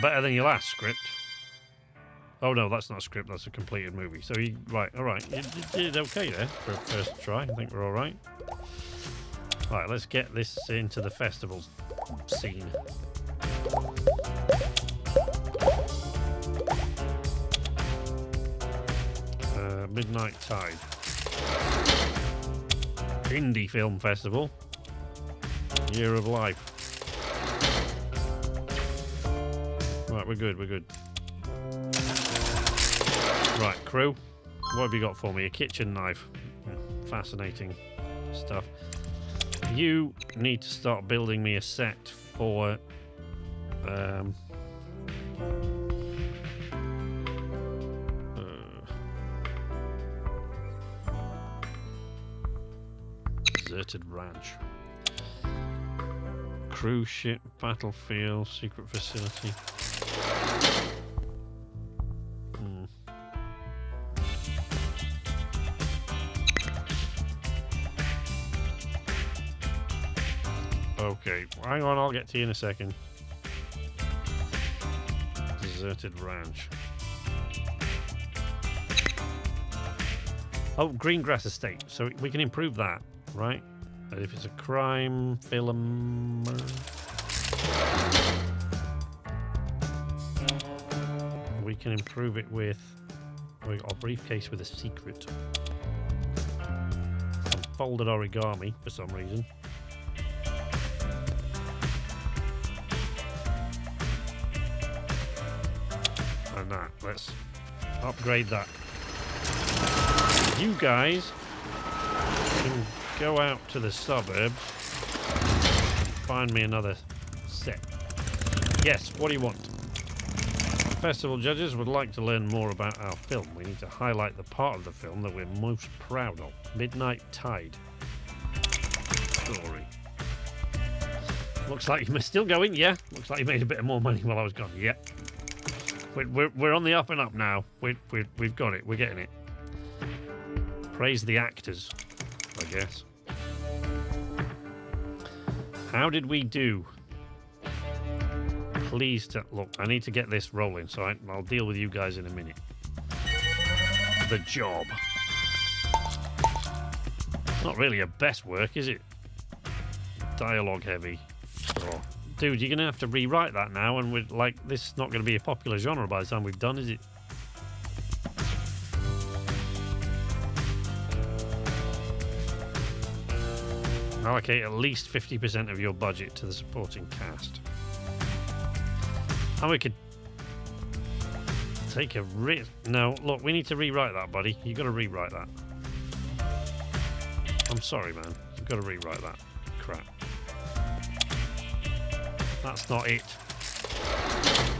S1: Better than your last script. Oh no, that's not a script, that's a completed movie. So you, right, alright, you did okay there for a first try. I think we're alright. Right, let's get this into the festival scene. Midnight Tide. Indie Film Festival. Year of Life. Right, we're good, we're good. Right, crew. What have you got for me? A kitchen knife. Fascinating stuff. You need to start building me a set for... deserted ranch. Cruise ship, battlefield, secret facility. Okay, hang on, I'll get to you in a second. Deserted ranch. Oh, Greengrass Estate. So we can improve that, right? And if it's a crime film... we can improve it with... we got a briefcase with a secret. Some folded origami for some reason. And that. Let's upgrade that. You guys can go out to the suburbs and find me another set. Yes, what do you want? Festival judges would like to learn more about our film. We need to highlight the part of the film that we're most proud of. Midnight Tide. Story. Looks like you're still going, yeah? Looks like you made a bit more money while I was gone, yeah. We're on the up and up now. We've got it. We're getting it. Praise the actors, I guess. How did we do? Please look, I need to get this rolling, so I'll deal with you guys in a minute. The Job. Not really a best work, is it? Dialogue heavy. Oh. Dude, you're gonna have to rewrite that now, and we're like, this is not gonna be a popular genre by the time we've done, is it? Allocate at least 50% of your budget to the supporting cast. And we could take a risk. No, look, we need to rewrite that, buddy. You got to rewrite that. I'm sorry, man. You've got to rewrite that. Crap. That's not it.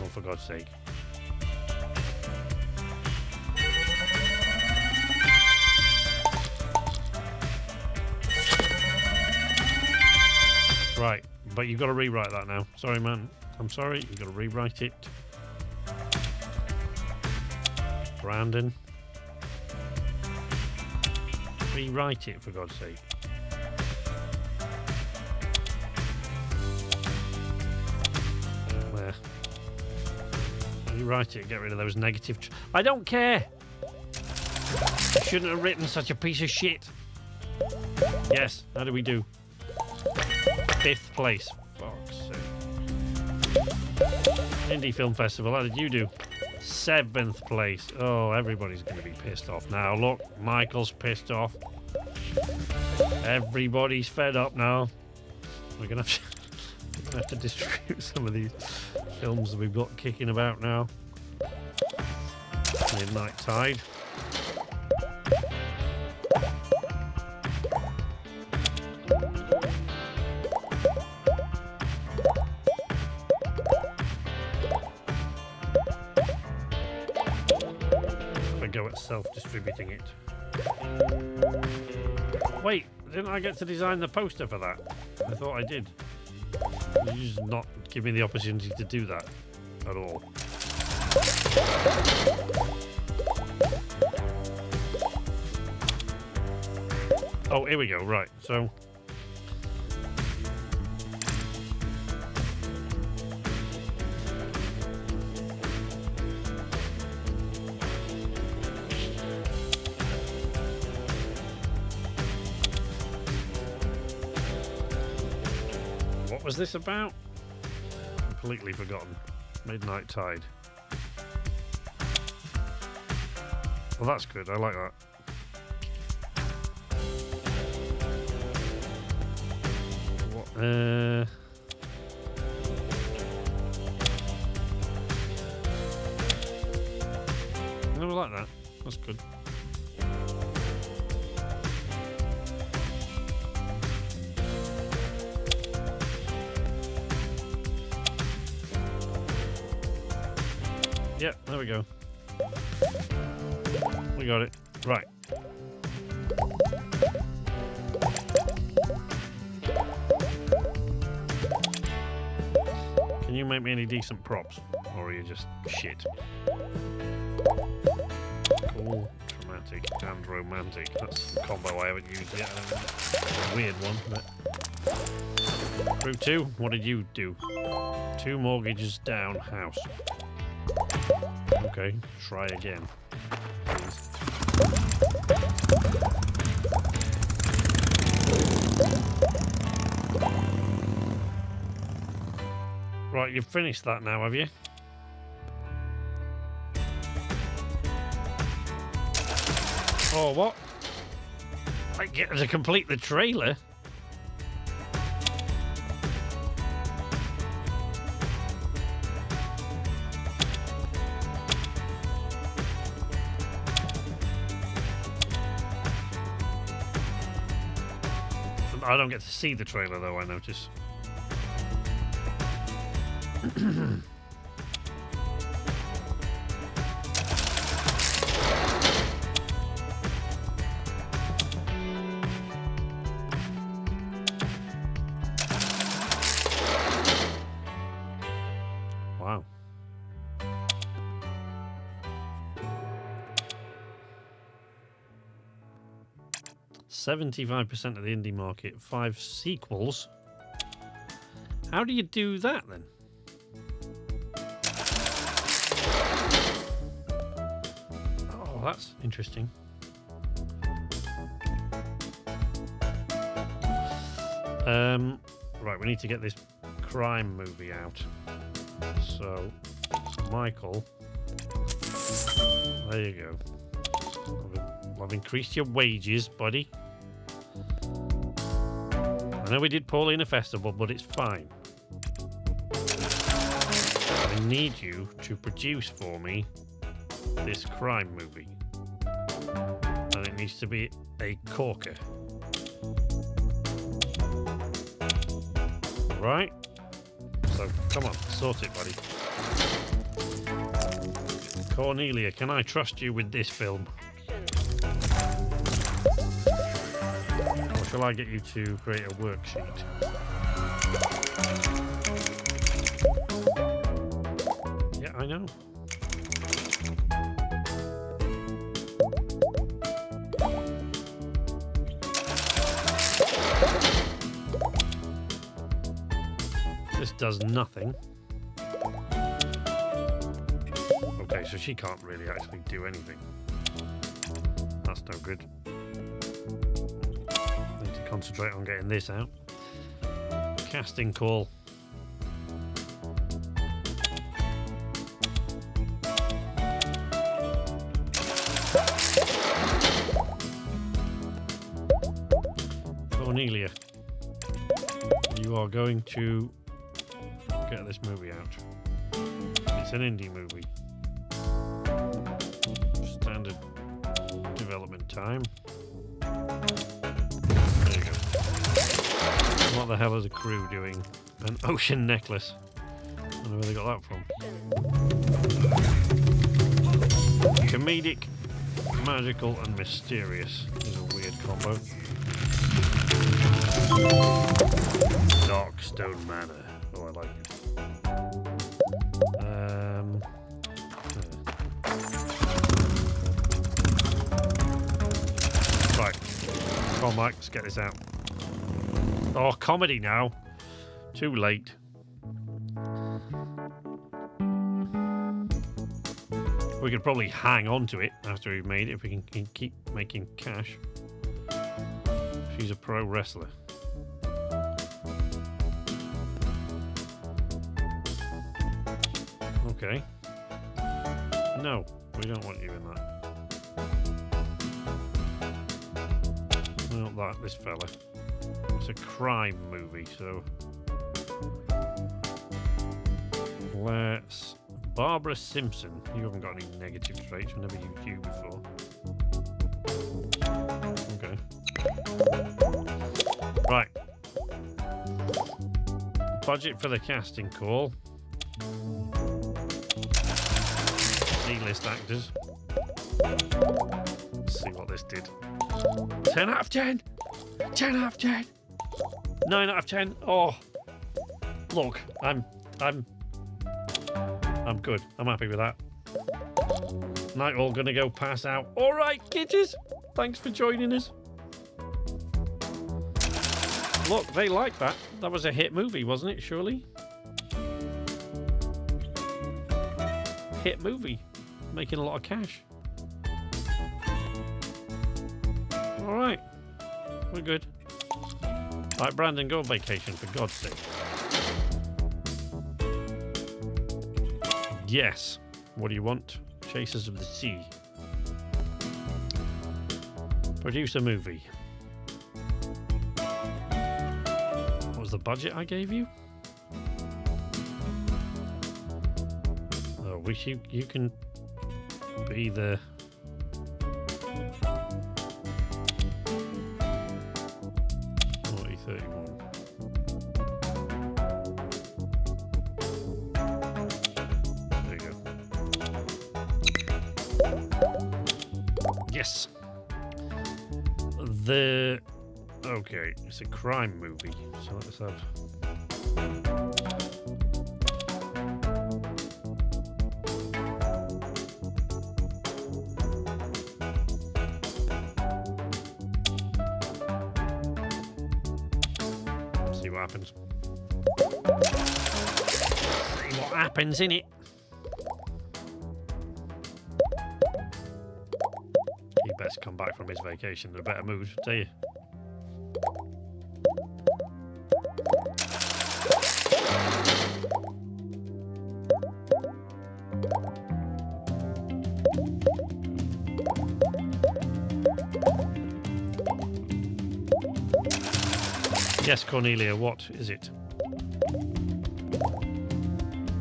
S1: Oh, for God's sake. Right, but you've got to rewrite that now. Sorry, man. I'm sorry. You've got to rewrite it. Brandon. Rewrite it, for God's sake. There. Rewrite it. Get rid of those negative... I don't care! You shouldn't have written such a piece of shit. Yes, how do we do? 5th place. Fuck's sake. Indie Film Festival, how did you do? 7th place. Oh, everybody's going to be pissed off now. Look, Michael's pissed off. Everybody's fed up now. We're going to have to distribute some of these films that we've got kicking about now. Midnight Tide. go at self-distributing it. Wait, didn't I get to design the poster for that? I thought I did. You just not give me the opportunity to do that at all. Oh, here we go. Right, so what was this about? Completely forgotten. Midnight Tide. Well, that's good. I like that. What? I like that. That's good. Yeah, there we go. We got it. Right. Can you make me any decent props? Or are you just shit? Cool, dramatic, and romantic. That's a combo I haven't used yet. A weird one, but... Crew 2, what did you do? 2 mortgages down, house. Okay, try again. Please. Right, you've finished that now, have you? Oh, what? I get to complete the trailer? I don't get to see the trailer, though, I notice. Wow. 75% of the indie market, 5 sequels. How do you do that then? Oh, that's interesting. Right, we need to get this crime movie out. So, Michael, there you go. I've increased your wages, buddy. I know we did poorly in a festival, but it's fine. I need you to produce for me this crime movie. And it needs to be a corker. Right? So, come on, sort it, buddy. Cornelia, can I trust you with this film? Or shall I get you to create a worksheet? Yeah, I know. This does nothing. Okay, so she can't really actually do anything. That's no good. Need to concentrate on getting this out. Casting call. Cornelia, you are going to get this movie out. It's an indie movie. Standard development time. There you go. What the hell is a crew doing? An ocean necklace. I don't know where they got that from. Comedic Magical and mysterious is a weird combo. Darkstone Manor. Oh, I like it. Right. Come on, Mike. Let's get this out. Oh, comedy now. Too late. We could probably hang on to it after we've made it if we can keep making cash. She's a pro wrestler. Okay. No, we don't want you in that. We want that, this fella. It's a crime movie, so... Let's... Barbara Simpson. You haven't got any negative traits. We've never used you before. Okay. Right. Budget for the casting call. C-list actors. Let's see what this did. 10 out of 10! 10 out of 10! 9 out of 10. Oh. Look, I'm good. I'm happy with that. Night all gonna go pass out. All right, kiddies. Thanks for joining us. Look, they like that. That was a hit movie, wasn't it? Surely. Hit movie, making a lot of cash. All right, we're good. Right, Brandon, go on vacation for God's sake. Yes. What do you want? Chasers of the Sea. Produce a movie. What was the budget I gave you? Oh, wish you can be the... Yes. Okay, it's a crime movie, so let's have... See what happens. See what happens in it. Best come back from his vacation in a better mood, tell you. Yes, Cornelia, what is it?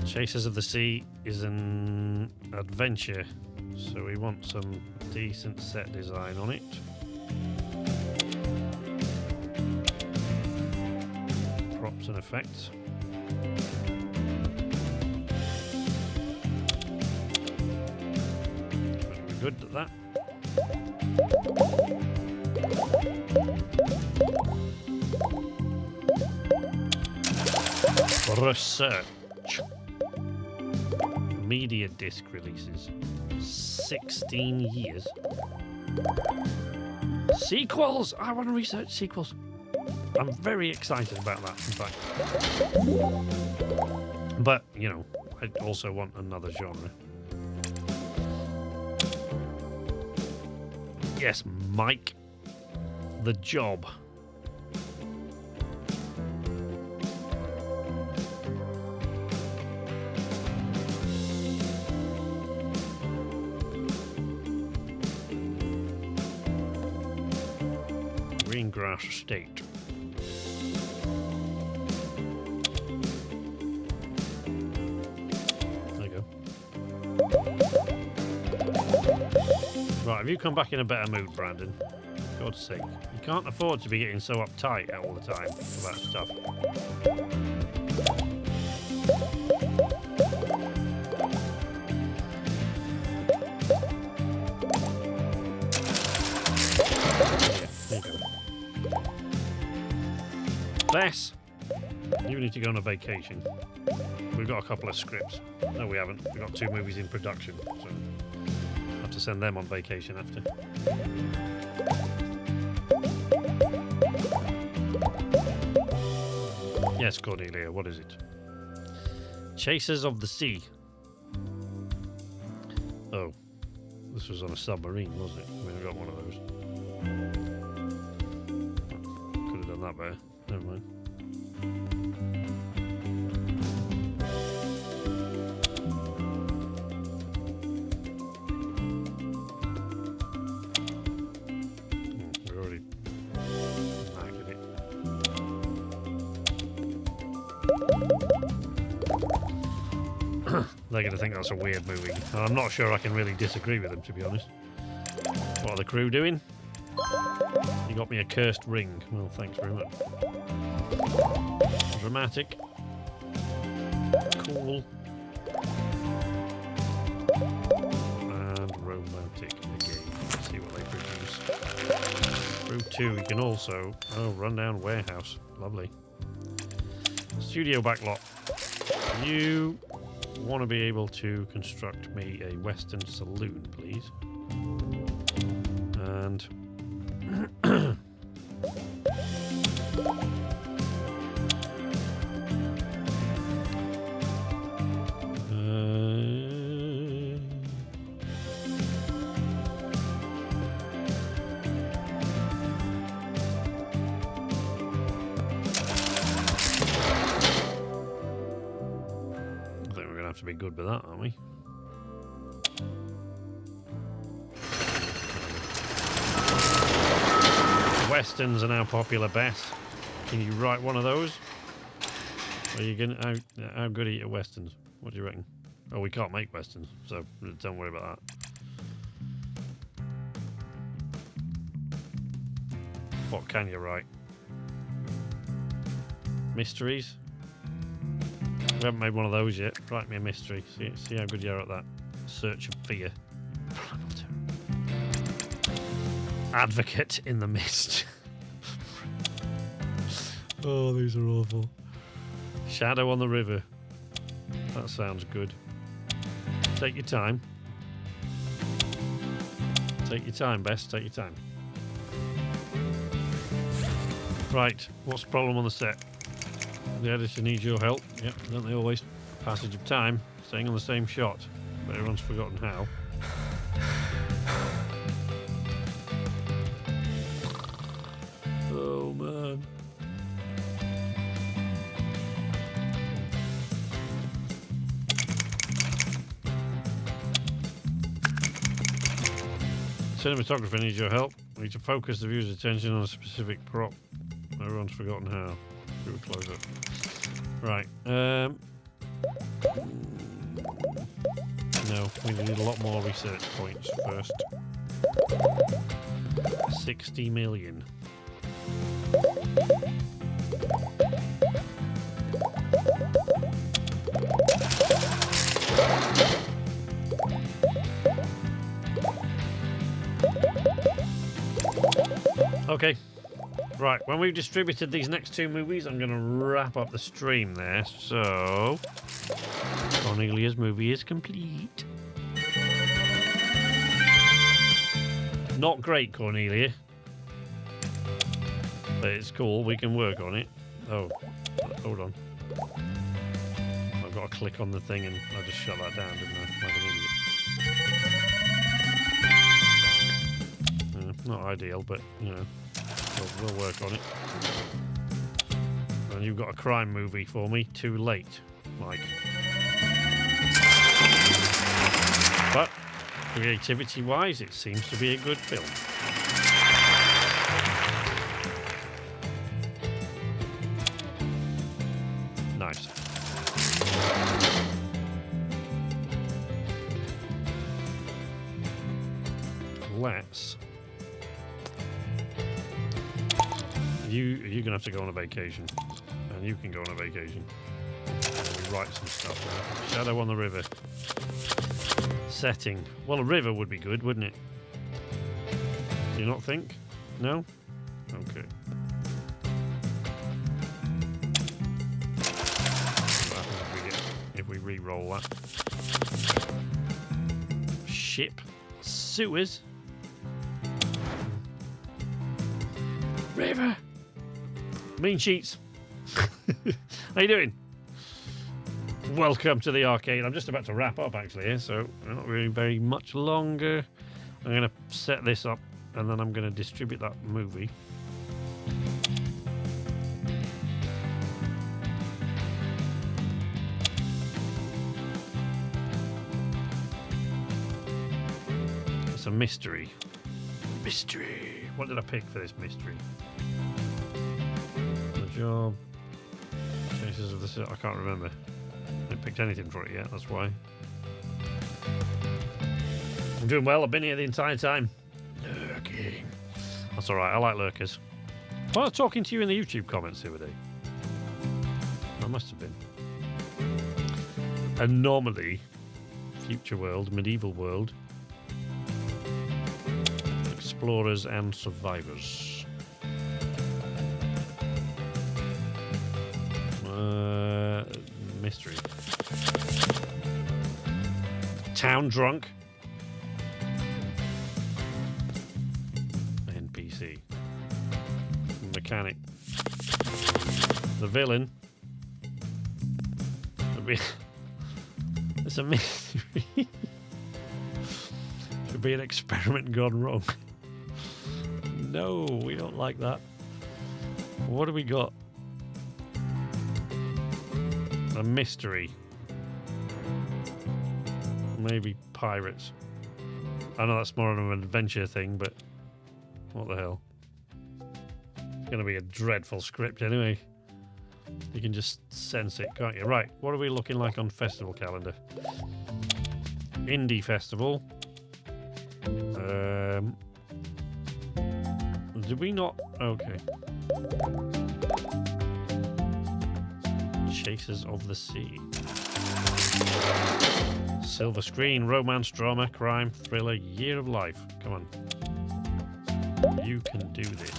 S1: Chasers of the Sea is an adventure, so we want some decent set design on it. Props and effects. We're good at that. Research. Media disc releases. 16 years. Sequels! I want to research sequels. I'm very excited about that, in fact. But, you know, I also want another genre. Yes, Mike. The Job. Greengrass Estate. There you go. Right, have you come back in a better mood, Brandon? For God's sake. You can't afford to be getting so uptight all the time about stuff. There you go. Bess, you need to go on a vacation. We've got a couple of scripts. No, we haven't. We've got 2 movies in production, so I'll have to send them on vacation after. Yes, Cornelia, what is it? Chasers of the Sea. Oh, this was on a submarine, wasn't it? I mean, I got one of those. Could have done that better. Never mind. We're already knackered it. They're going to think that's a weird movie. And I'm not sure I can really disagree with them, to be honest. What are the crew doing? You got me a cursed ring. Well, thanks very much. Dramatic. Cool. And romantic again. Let's see what they produce. Crew 2, you can also... Oh, rundown warehouse. Lovely. Studio backlot. You want to be able to construct me a Western saloon, please. And... to be good with that, aren't we? Westerns are now popular, Beth. Can you write one of those? Are you gonna how good are you at westerns? What do you reckon? Oh, we can't make westerns, so don't worry about that. What can you write? Mysteries? We haven't made one of those yet. Write me a mystery. See how good you are at that. Search of fear. Advocate in the mist. Oh, these are awful. Shadow on the river. That sounds good. Take your time. Take your time, Bess. Take your time. Right. What's the problem on the set? The editor needs your help. Yep, don't they always? Passage of time, staying on the same shot, but everyone's forgotten how. Oh man. Cinematographer needs your help. We need to focus the viewer's attention on a specific prop. Everyone's forgotten how. Do a close up. Right. No, we need a lot more research points first. 60 million. Okay. Right, when we've distributed these next 2 movies, I'm going to wrap up the stream there. So, Cornelia's movie is complete. Not great, Cornelia. But it's cool, we can work on it. Oh, hold on. I've got to click on the thing and I just shut that down, didn't I? Like an idiot. Not ideal, but, you know. We'll work on it. And you've got a crime movie for me. Too late, Mike. But creativity-wise, it seems to be a good film. Nice. Let's... You're going to have to go on a vacation. And you can go on a vacation. We write some stuff now. Shadow on the river. Setting. Well, a river would be good, wouldn't it? Do you not think? No? Okay. What happens if we re-roll that? Ship. Sewers. River. Mean sheets. How you doing? Welcome to the arcade. I'm just about to wrap up actually here, so we're not really very much longer. I'm going to set this up and then I'm going to distribute that movie. It's a mystery. Mystery. What did I pick for this mystery? The job. Chases of the... I can't remember. I haven't picked anything for it yet, that's why. I'm doing well, I've been here the entire time. Lurking. That's alright, I like lurkers. Well, I was talking to you in the YouTube comments the other day. I must have been. Anomaly. Future world, medieval world. Explorers and survivors. Mystery. Town drunk. NPC. Mechanic. The villain. It's a mystery. Should be an experiment gone wrong. No, we don't like that. What do we got? A mystery. Maybe pirates. I know that's more of an adventure thing, but what the hell? It's going to be a dreadful script anyway. You can just sense it, can't you? Right, what are we looking like on festival calendar? Indie festival. Did we not? Okay. Chasers of the Sea. Silver screen, romance, drama, crime, thriller, year of life. Come on. You can do this.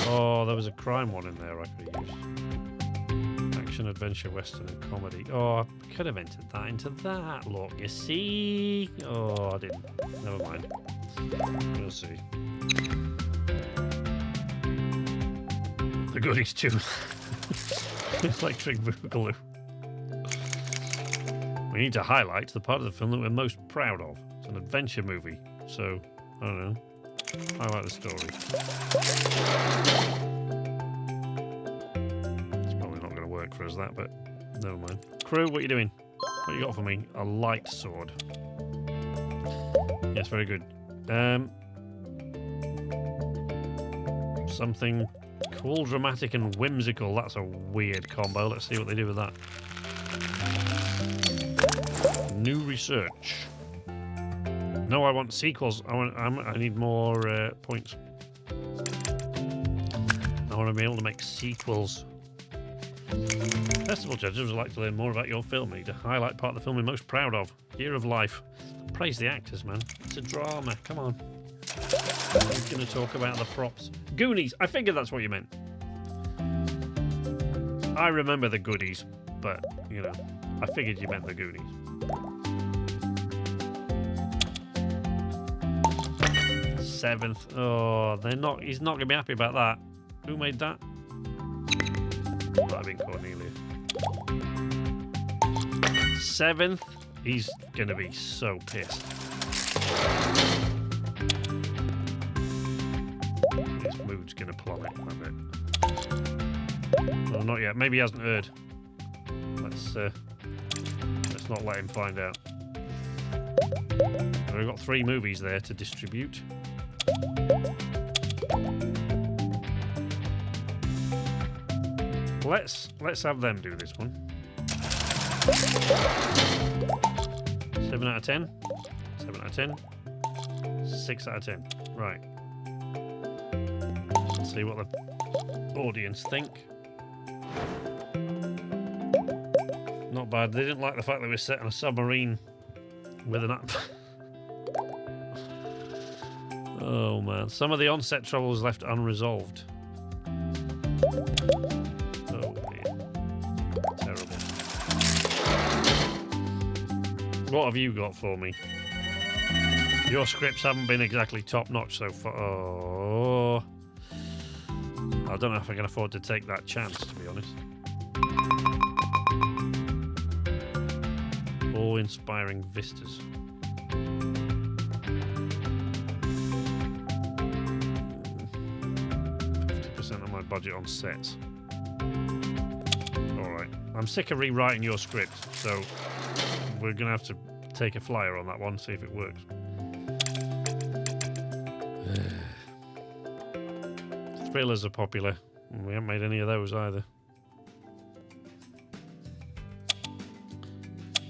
S1: Oh, there was a crime one in there I could have used. Action, adventure, western, and comedy. Oh, I could have entered that into that. Look, you see? Oh, I didn't. Never mind. We'll see. The goodies too. Electric Boogaloo. We need to highlight the part of the film that we're most proud of. It's an adventure movie, so I don't know. Highlight the story. It's probably not going to work for us that, but never mind. Crew, what are you doing? What you got for me? A light sword. Yes, very good. Something cool, dramatic, and whimsical. That's a weird combo. Let's see what they do with that. New research. No, I want sequels. I need more points. I want to be able to make sequels. Festival judges would like to learn more about your film. You need to highlight part of the film you're most proud of. Year of life. Praise the actors, man. It's a drama. Come on. Who's going to talk about the props? Goonies. I figured that's what you meant. I remember the goodies, but, you know, I figured you meant the Goonies. Seventh. Oh, they're not. He's not going to be happy about that. Who made that? Might have been Cornelia. Seventh. He's going to be so pissed. His mood's going to plummet a bit. Well, not yet. Maybe he hasn't heard. Let's not let him find out. We've got 3 movies there to distribute. Let's have them do this one. 7 out of 10. 7 out of 10. 6 out of 10. Right. Let's see what the audience think. Not bad. They didn't like the fact that we're set on a submarine with an Oh man, some of the on-set troubles left unresolved. Oh dear. Terrible. What have you got for me? Your scripts haven't been exactly top-notch so far. Oh. I don't know if I can afford to take that chance, to be honest. Awe-inspiring vistas. 50% of my budget on sets. Alright. I'm sick of rewriting your script, so we're going to have to take a flyer on that one, see if it works. Thrillers are popular. We haven't made any of those either.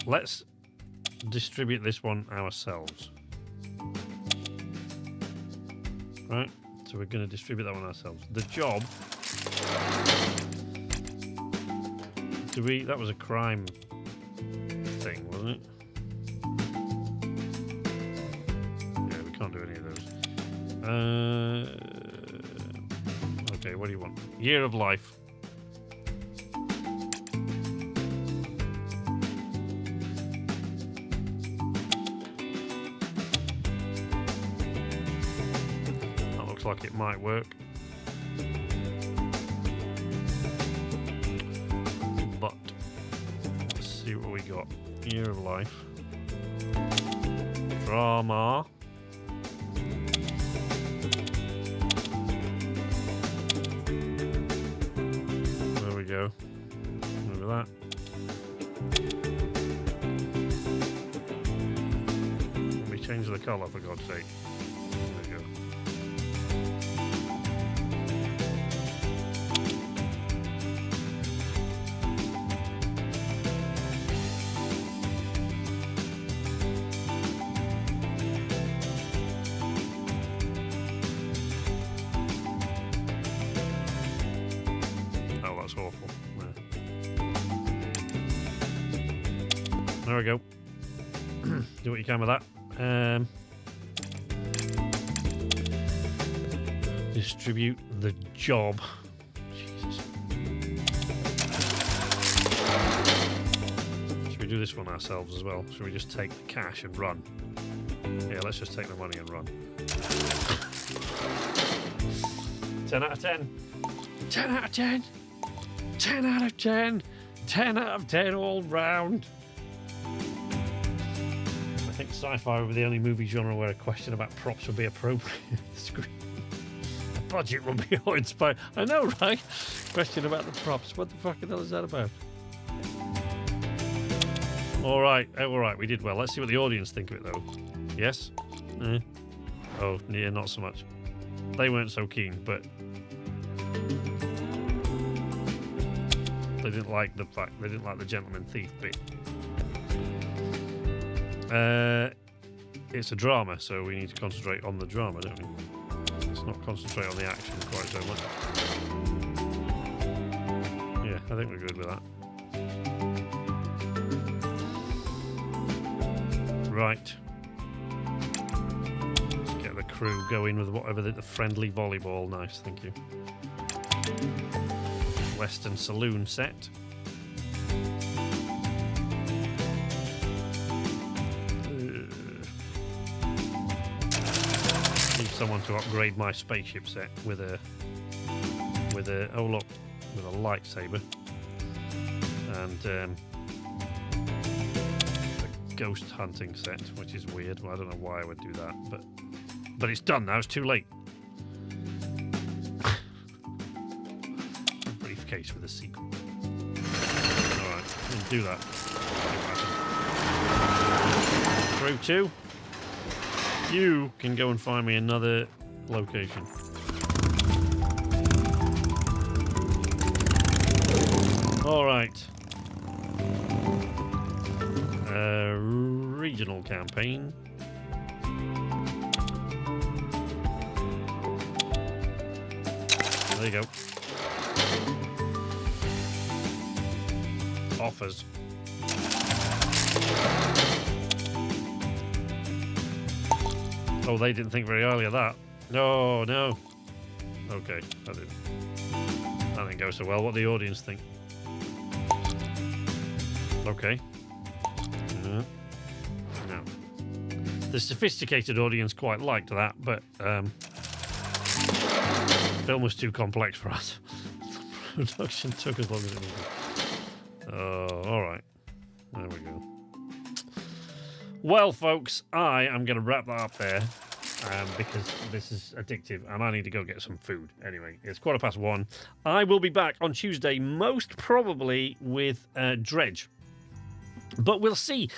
S1: Let's distribute this one ourselves. Right, so we're going to distribute that one ourselves. The Job. That was a crime thing, wasn't it? Yeah, we can't do any of those. Okay, what do you want? Year of Life. That looks like it might work. But let's see what we got. Year of Life. Drama. Go. Remember that. Let me change the colour for God's sake. There we go. Awful. No. There we go. Do what you can with that. Distribute The Job. Jesus. Should we do this one ourselves as well? Should we just take the cash and run? Yeah, let's just take the money and run. 10 out of 10. 10 out of 10. 10 out of 10. 10 out of 10 all round. I think sci-fi would be the only movie genre where a question about props would be appropriate. The budget would be awe-inspiring. I know, right? Question about the props. What the fuck the hell is that about? All right, we did well. Let's see what the audience think of it, though. Yes? Oh, yeah, not so much. They weren't so keen, but they didn't like the gentleman thief bit. It's a drama, so we need to concentrate on the drama, don't we? Let's not concentrate on the action quite so much. Yeah, I think we're good with that. Right. Let's get the crew going with whatever the friendly volleyball. Nice, thank you. Western saloon set. Need someone to upgrade my spaceship set with a oh look, with a lightsaber and a ghost hunting set, which is weird. Well, I don't know why I would do that, but it's done now. It's too late. Case with a sequel. Alright, we'll do that. Crew 2, you can go and find me another location. Alright. Regional campaign. There you go. Offers. Oh, they didn't think very highly of that. No, no. Okay, that didn't go so well. What do the audience think? Okay. No. The sophisticated audience quite liked that, but the film was too complex for us. The production took as long as it needed. Oh, all right. There we go. Well, folks, I am going to wrap that up there because this is addictive and I need to go get some food. Anyway, it's 1:15. I will be back on Tuesday, most probably with Dredge. But we'll see.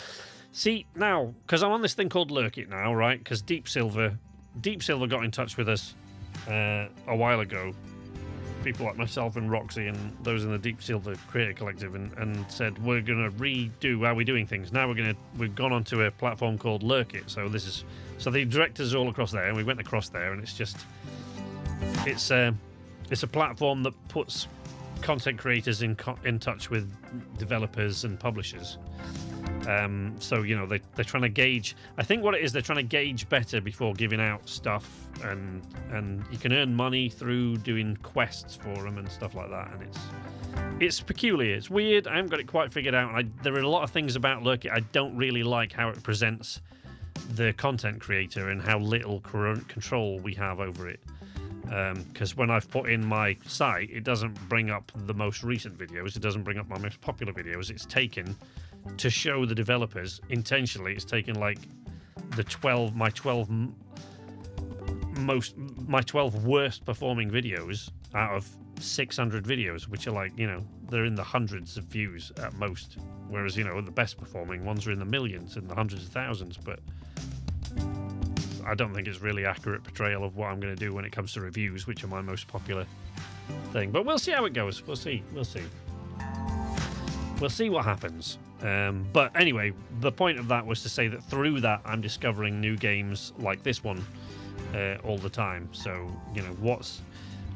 S1: See, now, because I'm on this thing called Lurk It now, right? Because Deep Silver got in touch with us a while ago. People like myself and Roxy and those in the Deep Silver Creator Collective and said, we're going to redo how we're doing things. Now we've gone onto a platform called Lurk It. So the directors are all across there and we went across there and it's a platform that puts content creators in touch with developers and publishers. So, you know, they're trying to gauge. I think what it is, they're trying to gauge better before giving out stuff, and you can earn money through doing quests for them and stuff like that. And it's peculiar. It's weird. I haven't got it quite figured out. There are a lot of things about Lurk It I don't really like how it presents the content creator and how little control we have over it. Because when I've put in my site, it doesn't bring up the most recent videos. It doesn't bring up my most popular videos. It's taken to show the developers intentionally. It's taken like my 12 worst performing videos out of 600 videos, which are like, you know, they're in the hundreds of views at most. Whereas, you know, the best performing ones are in the millions and the hundreds of thousands. But I don't think it's really accurate portrayal of what I'm going to do when it comes to reviews, which are my most popular thing. But we'll see how it goes. We'll see what happens. But anyway, the point of that was to say that through that, I'm discovering new games like this one all the time. So, you know,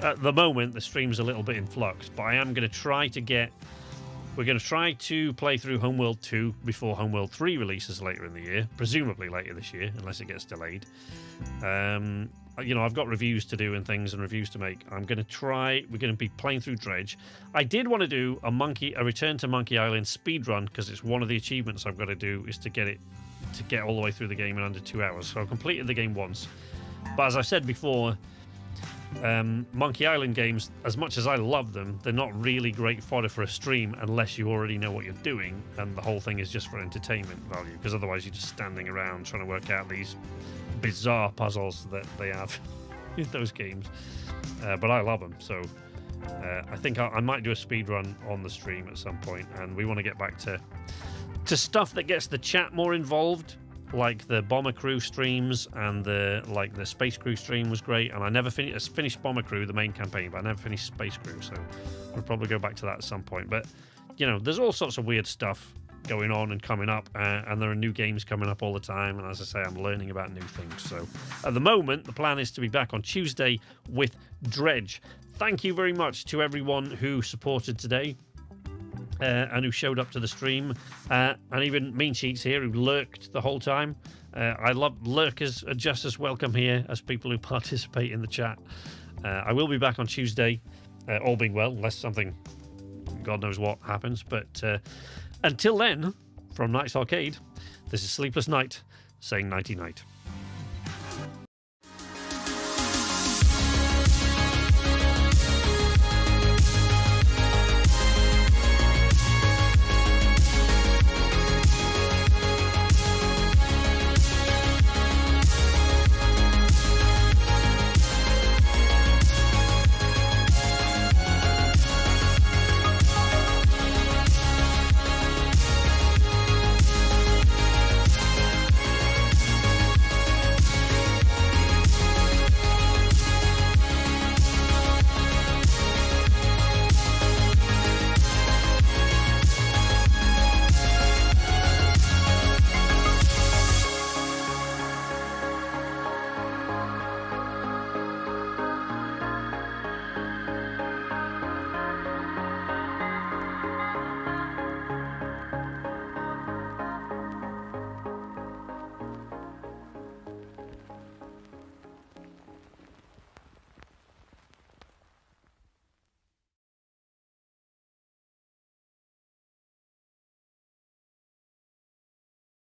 S1: at the moment, the stream's a little bit in flux, but I am going to try to we're going to try to play through Homeworld 2 before Homeworld 3 releases later in the year, presumably later this year, unless it gets delayed. You know, I've got reviews to do and things and reviews to make. We're going to be playing through Dredge. I did want to do a Return to Monkey Island speedrun, because it's one of the achievements I've got to do is to get all the way through the game in under 2 hours. So I completed the game once. But as I said before, Monkey Island games, as much as I love them, they're not really great fodder for a stream unless you already know what you're doing and the whole thing is just for entertainment value, because otherwise you're just standing around trying to work out these bizarre puzzles that they have in those games. But I love them, so I think I might do a speed run on the stream at some point, and we want to get back to stuff that gets the chat more involved, like the Bomber Crew streams and the Space Crew stream was great. And I never finished Bomber Crew, the main campaign, but I never finished Space Crew, so we'll probably go back to that at some point. But, you know, there's all sorts of weird stuff going on and coming up, and there are new games coming up all the time, and as I say, I'm learning about new things. So at the moment, the plan is to be back on Tuesday with Dredge. Thank you very much to everyone who supported today. And who showed up to the stream, and even Mean Sheets here, who lurked the whole time. I love lurkers are just as welcome here as people who participate in the chat. I will be back on Tuesday, all being well, unless something, God knows what, happens. But until then, from Night's Arcade, this is Sleepless Night saying nighty-night.